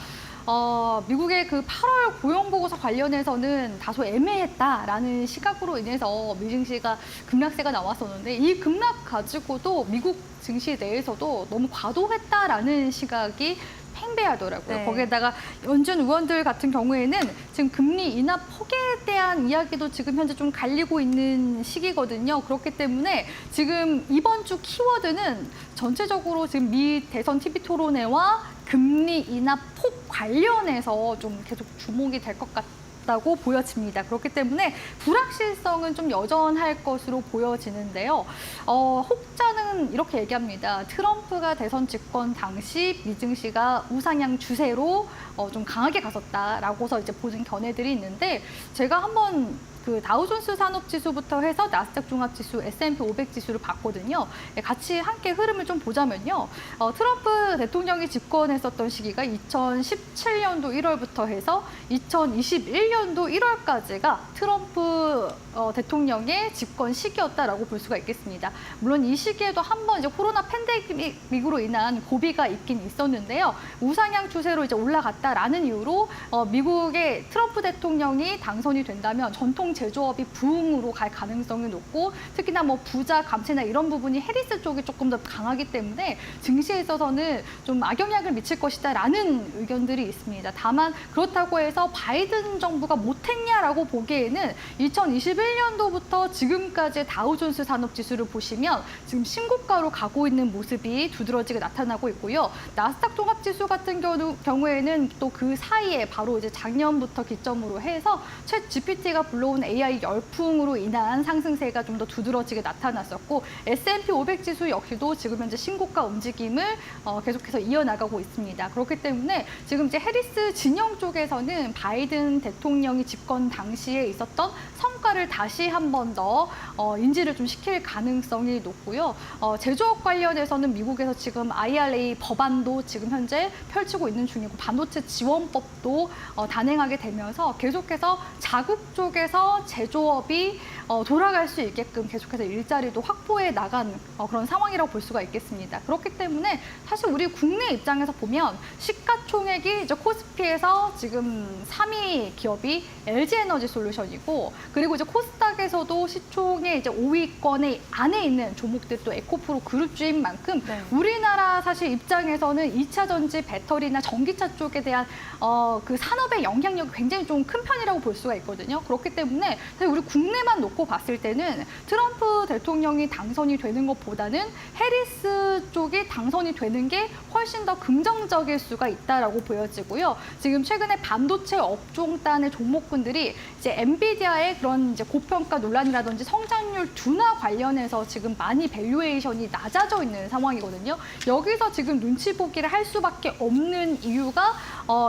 미국의 그 8월 고용보고서 관련해서는 다소 애매했다라는 시각으로 인해서 미 증시가 급락세가 나왔었는데 이 급락 가지고도 미국 증시 내에서도 너무 과도했다라는 시각이 팽배하더라고요. 네. 거기에다가 연준 의원들 같은 경우에는 지금 금리 인하 폭에 대한 이야기도 지금 현재 좀 갈리고 있는 시기거든요. 그렇기 때문에 지금 이번 주 키워드는 전체적으로 지금 미 대선 TV 토론회와 금리 인하 폭 관련해서 좀 계속 주목이 될 것 같다고 보여집니다. 그렇기 때문에 불확실성은 좀 여전할 것으로 보여지는데요. 혹자는 이렇게 얘기합니다. 트럼프가 대선 집권 당시 미 증시가 우상향 추세로 좀 강하게 갔었다라고서 이제 보는 견해들이 있는데 제가 한번 그 다우존스 산업지수부터 해서 나스닥 종합지수, S&P 500 지수를 봤거든요. 같이 함께 흐름을 좀 보자면요. 트럼프 대통령이 집권했었던 시기가 2017년도 1월부터 해서 2021년도 1월까지가 트럼프 대통령의 집권 시기였다라고 볼 수가 있겠습니다. 물론 이 시기에도 한번 이제 코로나 팬데믹으로 인한 고비가 있긴 있었는데요. 우상향 추세로 이제 올라갔다라는 이유로 미국의 트럼프 대통령이 당선이 된다면 전통 제조업이 부흥으로 갈 가능성이 높고 특히나 뭐 부자 감세나 이런 부분이 해리스 쪽이 조금 더 강하기 때문에 증시에 있어서는 좀 악영향을 미칠 것이다라는 의견들이 있습니다. 다만 그렇다고 해서 바이든 정부가 못했냐라고 보기에는 2021년도부터 지금까지의 다우존스 산업지수를 보시면 지금 신고가로 가고 있는 모습이 두드러지게 나타나고 있고요. 나스닥 종합지수 같은 경우에는 또 그 사이에 바로 이제 작년부터 기점으로 해서 챗 GPT가 불러온 AI 열풍으로 인한 상승세가 좀 더 두드러지게 나타났었고 S&P 500 지수 역시도 지금 현재 신고가 움직임을 계속해서 이어나가고 있습니다. 그렇기 때문에 지금 이제 해리스 진영 쪽에서는 바이든 대통령이 집권 당시에 있었던 성과를 다시 한 번 더 인지를 좀 시킬 가능성이 높고요. 제조업 관련해서는 미국에서 지금 IRA 법안도 지금 현재 펼치고 있는 중이고 반도체 지원법도 단행하게 되면서 계속해서 자국 쪽에서 제조업이 돌아갈 수 있게끔 계속해서 일자리도 확보해 나간 그런 상황이라고 볼 수가 있겠습니다. 그렇기 때문에 사실 우리 국내 입장에서 보면 시가총액이 이제 코스피에서 지금 3위 기업이 LG에너지솔루션이고 그리고 이제 코스닥에서도 시총의 이제 5위권에 안에 있는 조목들 또 에코프로 그룹주인 만큼 우리나라 사실 입장에서는 2차 전지 배터리나 전기차 쪽에 대한 그 산업의 영향력이 굉장히 좀 큰 편이라고 볼 수가 있거든요. 그렇기 때문에 사실 우리 국내만 놓고 봤을 때는 트럼프 대통령이 당선이 되는 것보다는 해리스 쪽이 당선이 되는 게 훨씬 더 긍정적일 수가 있다라고 보여지고요. 지금 최근에 반도체 업종단의 종목군들이 이제 엔비디아의 그런 이제 고평가 논란이라든지 성장률 둔화 관련해서 지금 많이 밸류에이션이 낮아져 있는 상황이거든요. 여기서 지금 눈치 보기를 할 수밖에 없는 이유가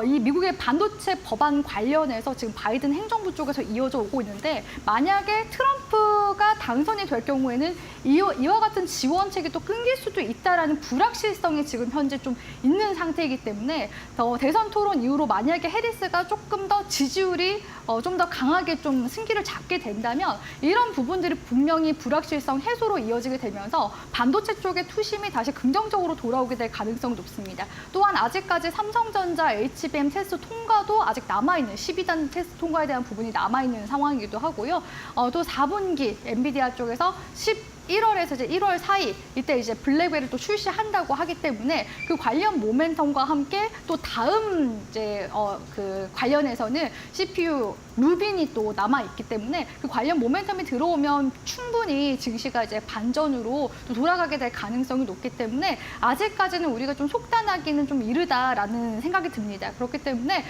이 미국의 반도체 법안 관련해서 지금 바이든 행정부 쪽에서 이어져 오고 있는데 만약에 트럼프 트럼프가 당선이 될 경우에는 이와 같은 지원책이 또 끊길 수도 있다라는 불확실성이 지금 현재 좀 있는 상태이기 때문에 대선 토론 이후로 만약에 해리스가 조금 더 지지율이 좀 더 강하게 좀 승기를 잡게 된다면 이런 부분들이 분명히 불확실성 해소로 이어지게 되면서 반도체 쪽의 투심이 다시 긍정적으로 돌아오게 될 가능성이 높습니다. 또한 아직까지 삼성전자 HBM 테스트 통과도 아직 남아있는 12단 테스트 통과에 대한 부분이 남아있는 상황이기도 하고요. 또 4분기 엔비디아 쪽에서 1월에서 이제 1월 사이 이때 이제 블랙벨을 또 출시한다고 하기 때문에 그 관련 모멘텀과 함께 또 다음 이제 그 관련해서는 CPU 루빈이 또 남아 있기 때문에 그 관련 모멘텀이 들어오면 충분히 증시가 이제 반전으로 또 돌아가게 될 가능성이 높기 때문에 아직까지는 우리가 좀 속단하기는 좀 이르다라는 생각이 듭니다. 그렇기 때문에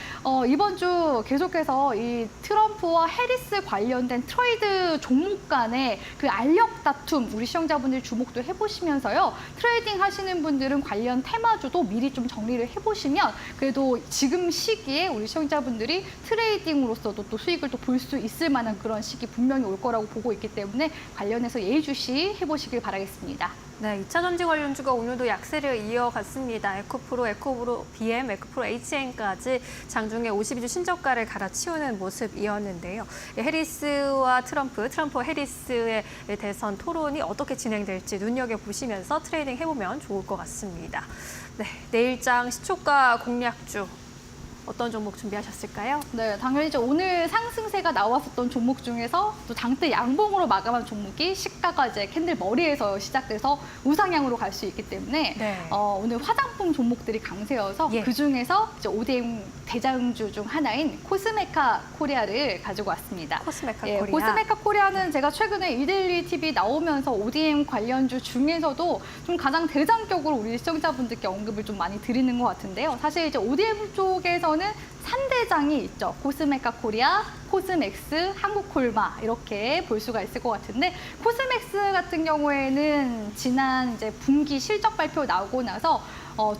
이번 주 계속해서 이 트럼프와 해리스 관련된 트레이드 종목 간의 그 알력 다툼 우리 시청자분들 주목도 해보시면서요. 트레이딩 하시는 분들은 관련 테마주도 미리 좀 정리를 해보시면 그래도 지금 시기에 우리 시청자분들이 트레이딩으로서도 또 수익을 또 볼 수 있을 만한 그런 시기 분명히 올 거라고 보고 있기 때문에 관련해서 예의주시 해보시길 바라겠습니다. 네, 2차 전지 관련주가 오늘도 약세를 이어갔습니다. 에코프로, 에코프로 BM, 에코프로 HN까지 장중에 52주 신저가를 갈아치우는 모습이었는데요. 해리스와 트럼프와 해리스의 대선 토론이 어떻게 진행될지 눈여겨보시면서 트레이딩 해보면 좋을 것 같습니다. 네, 내일장 시초가 공략주. 어떤 종목 준비하셨을까요? 네, 당연히 이제 오늘 상승세가 나왔었던 종목 중에서 또 장대 양봉으로 마감한 종목이 시가가 이제 캔들 머리에서 시작돼서 우상향으로 갈 수 있기 때문에 네. 오늘 화장품 종목들이 강세여서 예. 그 중에서 이제 ODM 대장주 중 하나인 코스메카 코리아를 가지고 왔습니다. 코스메카 예, 코리아. 코스메카 코리아는 제가 최근에 이데일리 TV 나오면서 ODM 관련주 중에서도 좀 가장 대장격으로 우리 시청자분들께 언급을 좀 많이 드리는 것 같은데요. 사실 이제 ODM 쪽에서는 3대장이 있죠. 코스메카 코리아, 코스맥스, 한국콜마 이렇게 볼 수가 있을 것 같은데 코스맥스 같은 경우에는 지난 이제 분기 실적 발표 나오고 나서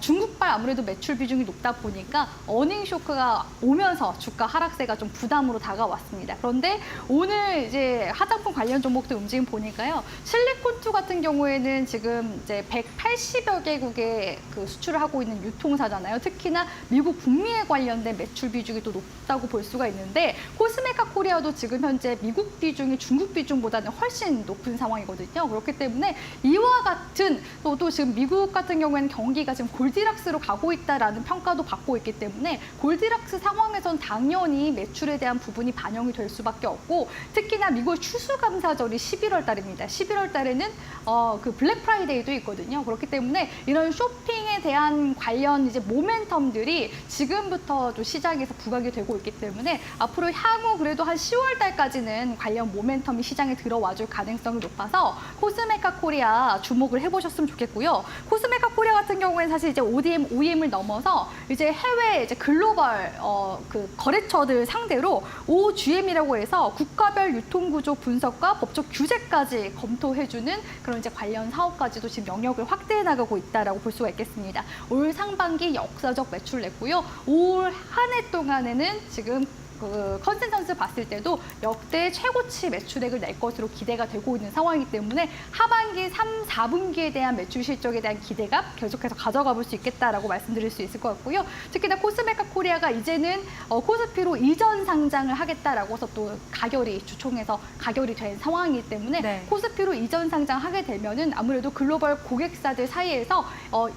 중국발 아무래도 매출 비중이 높다 보니까 어닝 쇼크가 오면서 주가 하락세가 좀 부담으로 다가왔습니다. 그런데 오늘 이제 화장품 관련 종목들 움직임 보니까요. 실리콘2 같은 경우에는 지금 이제 180여 개국에 그 수출을 하고 있는 유통사잖아요. 특히나 미국 북미에 관련된 매출 비중이 또 높다고 볼 수가 있는데 코스메카 코리아도 지금 현재 미국 비중이 중국 비중보다는 훨씬 높은 상황이거든요. 그렇기 때문에 이와 같은 또 지금 미국 같은 경우에는 경기가 지금 골디락스로 가고 있다라는 평가도 받고 있기 때문에 골디락스 상황에선 당연히 매출에 대한 부분이 반영이 될 수밖에 없고 특히나 미국 추수감사절이 11월 달입니다. 11월 달에는 그 블랙 프라이데이도 있거든요. 그렇기 때문에 이런 쇼핑에 대한 관련 이제 모멘텀들이 지금부터 좀 시장에서 부각이 되고 있기 때문에 앞으로 향후 그래도 한 10월 달까지는 관련 모멘텀이 시장에 들어와줄 가능성이 높아서 코스메카 코리아 주목을 해보셨으면 좋겠고요. 코스메카 코리아 같은 경우에는 사실 이제 ODM, OEM을 넘어서 이제 해외 이제 글로벌 그 거래처들 상대로 OGM이라고 해서 국가별 유통구조 분석과 법적 규제까지 검토해주는 그런 이제 관련 사업까지도 지금 영역을 확대해 나가고 있다라고 볼 수가 있겠습니다. 올 상반기 역사적 매출을 냈고요. 올 한 해 동안에는 지금 그 컨센서스 봤을 때도 역대 최고치 매출액을 낼 것으로 기대가 되고 있는 상황이기 때문에 하반기 3, 4분기에 대한 매출 실적에 대한 기대감 계속해서 가져가 볼 수 있겠다라고 말씀드릴 수 있을 것 같고요. 특히나 코스메카 코리아가 이제는 코스피로 이전 상장을 하겠다라고 해서 또 주총에서 가결이 된 상황이기 때문에 네. 코스피로 이전 상장하게 되면은 아무래도 글로벌 고객사들 사이에서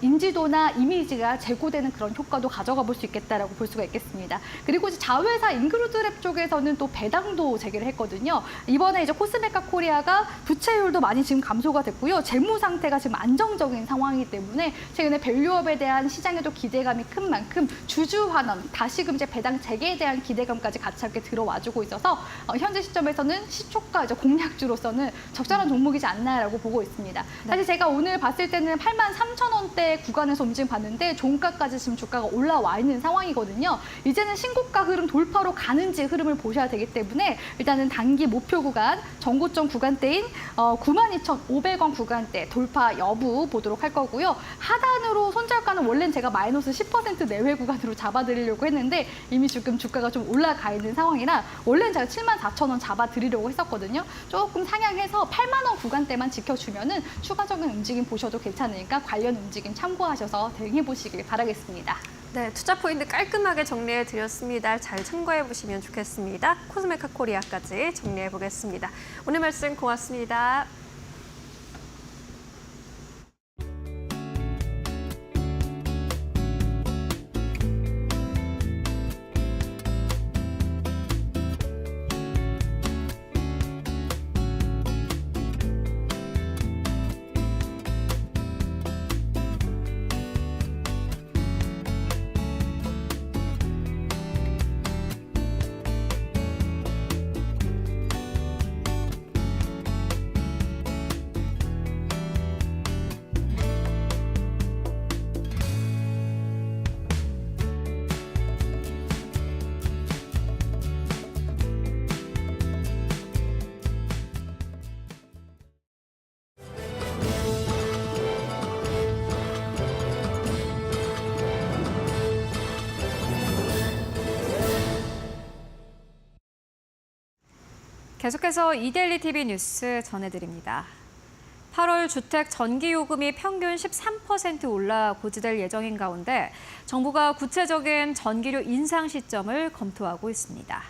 인지도나 이미지가 제고되는 그런 효과도 가져가 볼 수 있겠다라고 볼 수가 있겠습니다. 그리고 이제 자회사 인그루드랩 쪽에서는 또 배당도 재개를 했거든요. 이번에 이제 코스메카 코리아가 부채율도 많이 지금 감소가 됐고요. 재무 상태가 지금 안정적인 상황이기 때문에 최근에 밸류업에 대한 시장에도 기대감이 큰 만큼 주주 환원, 다시금 배당 재개에 대한 기대감까지 같이 함께 들어와주고 있어서 현재 시점에서는 시초가 이제 공략주로서는 적절한 종목이지 않나라고 보고 있습니다. 사실 제가 오늘 봤을 때는 83,000원대 구간에서 움직임 봤는데 종가까지 지금 주가가 올라와 있는 상황이거든요. 이제는 신고가 흐름 돌파로 가는지 흐름을 보셔야 되기 때문에 일단은 단기 목표 구간, 전고점 구간대인 92,500원 구간대 돌파 여부 보도록 할 거고요. 하단으로 손절가는 원래는 제가 마이너스 10% 내외 구간으로 잡아드리려고 했는데 이미 지금 주가가 좀 올라가 있는 상황이라 원래는 제가 74,000원 잡아드리려고 했었거든요. 조금 상향해서 8만 원 구간대만 지켜주면은 추가적인 움직임 보셔도 괜찮으니까 관련 움직임 참고하셔서 대응해 보시길 바라겠습니다. 네, 투자 포인트 깔끔하게 정리해 드렸습니다. 잘 참고해 보시면 좋겠습니다. 코스메카 코리아까지 정리해 보겠습니다. 오늘 말씀 고맙습니다. 계속해서 이데일리 TV 뉴스 전해드립니다. 8월 주택 전기요금이 평균 13% 올라 고지될 예정인 가운데 정부가 구체적인 전기료 인상 시점을 검토하고 있습니다.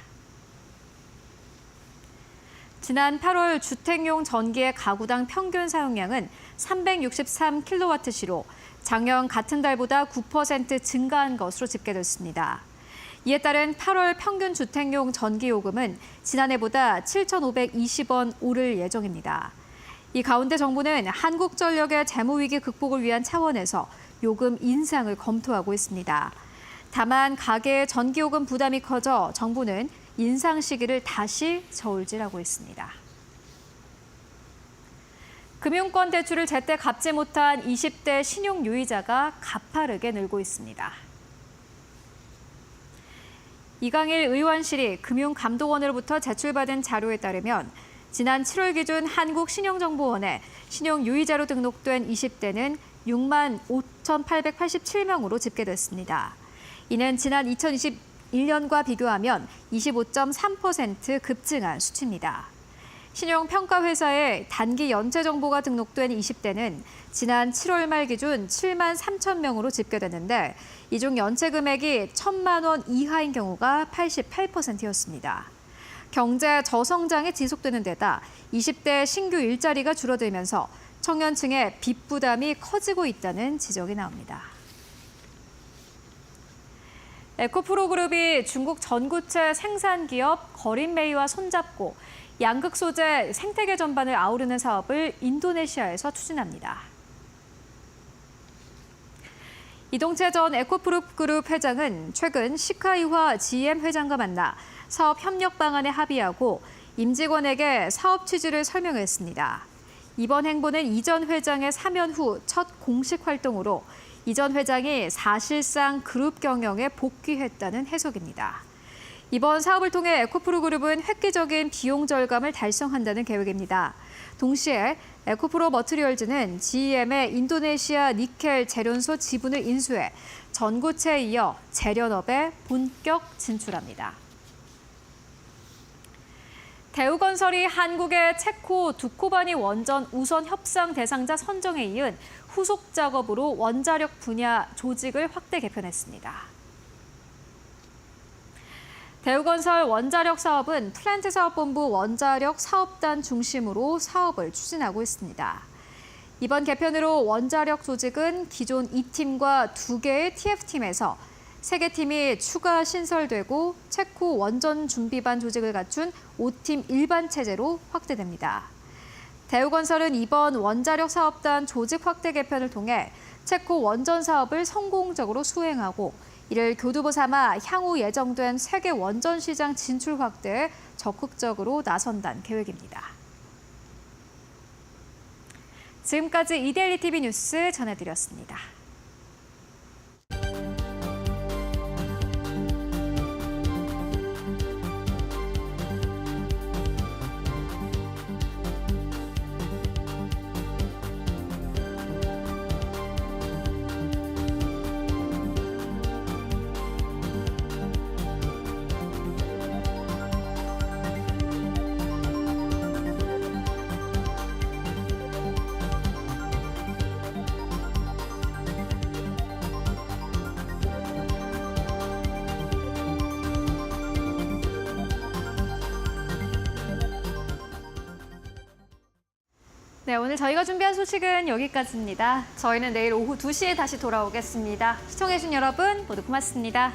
지난 8월 주택용 전기의 가구당 평균 사용량은 363kWh로 작년 같은 달보다 9% 증가한 것으로 집계됐습니다. 이에 따른 8월 평균 주택용 전기요금은 지난해보다 7,520원 오를 예정입니다. 이 가운데 정부는 한국전력의 재무위기 극복을 위한 차원에서 요금 인상을 검토하고 있습니다. 다만 가계의 전기요금 부담이 커져 정부는 인상 시기를 다시 저울질하고 있습니다. 금융권 대출을 제때 갚지 못한 20대 신용 유의자가 가파르게 늘고 있습니다. 이강일 의원실이 금융감독원으로부터 제출받은 자료에 따르면 지난 7월 기준 한국신용정보원에 신용유의자로 등록된 20대는 6만 5,887명으로 집계됐습니다. 이는 지난 2021년과 비교하면 25.3% 급증한 수치입니다. 신용평가회사에 단기 연체 정보가 등록된 20대는 지난 7월 말 기준 7만 3천 명으로 집계됐는데 이 중 연체 금액이 1,000만 원 이하인 경우가 88%였습니다. 경제 저성장이 지속되는 데다 20대 신규 일자리가 줄어들면서 청년층의 빚 부담이 커지고 있다는 지적이 나옵니다. 에코프로그룹이 중국 전구체 생산기업 거린메이와 손잡고 양극 소재 생태계 전반을 아우르는 사업을 인도네시아에서 추진합니다. 이동채 전 에코프로그룹 회장은 최근 시카이화 GM 회장과 만나 사업 협력 방안에 합의하고 임직원에게 사업 취지를 설명했습니다. 이번 행보는 이전 회장의 사면 후 첫 공식 활동으로 이전 회장이 사실상 그룹 경영에 복귀했다는 해석입니다. 이번 사업을 통해 에코프로그룹은 획기적인 비용 절감을 달성한다는 계획입니다. 동시에 에코프로 머트리얼즈는 GM의 인도네시아 니켈 재련소 지분을 인수해 전구체에 이어 재련업에 본격 진출합니다. 대우건설이 한국의 체코 두코바니 원전 우선 협상 대상자 선정에 이은 후속 작업으로 원자력 분야 조직을 확대 개편했습니다. 대우건설 원자력 사업은 플랜트 사업본부 원자력 사업단 중심으로 사업을 추진하고 있습니다. 이번 개편으로 원자력 조직은 기존 2팀과 2개의 TF팀에서 3개 팀이 추가 신설되고 체코 원전 준비반 조직을 갖춘 5팀 일반 체제로 확대됩니다. 대우건설은 이번 원자력 사업단 조직 확대 개편을 통해 체코 원전 사업을 성공적으로 수행하고 이를 교두보 삼아 향후 예정된 세계 원전 시장 진출 확대에 적극적으로 나선다는 계획입니다. 지금까지 이데일리 TV 뉴스 전해드렸습니다. 네, 오늘 저희가 준비한 소식은 여기까지입니다. 저희는 내일 오후 2시에 다시 돌아오겠습니다. 시청해주신 여러분 모두 고맙습니다.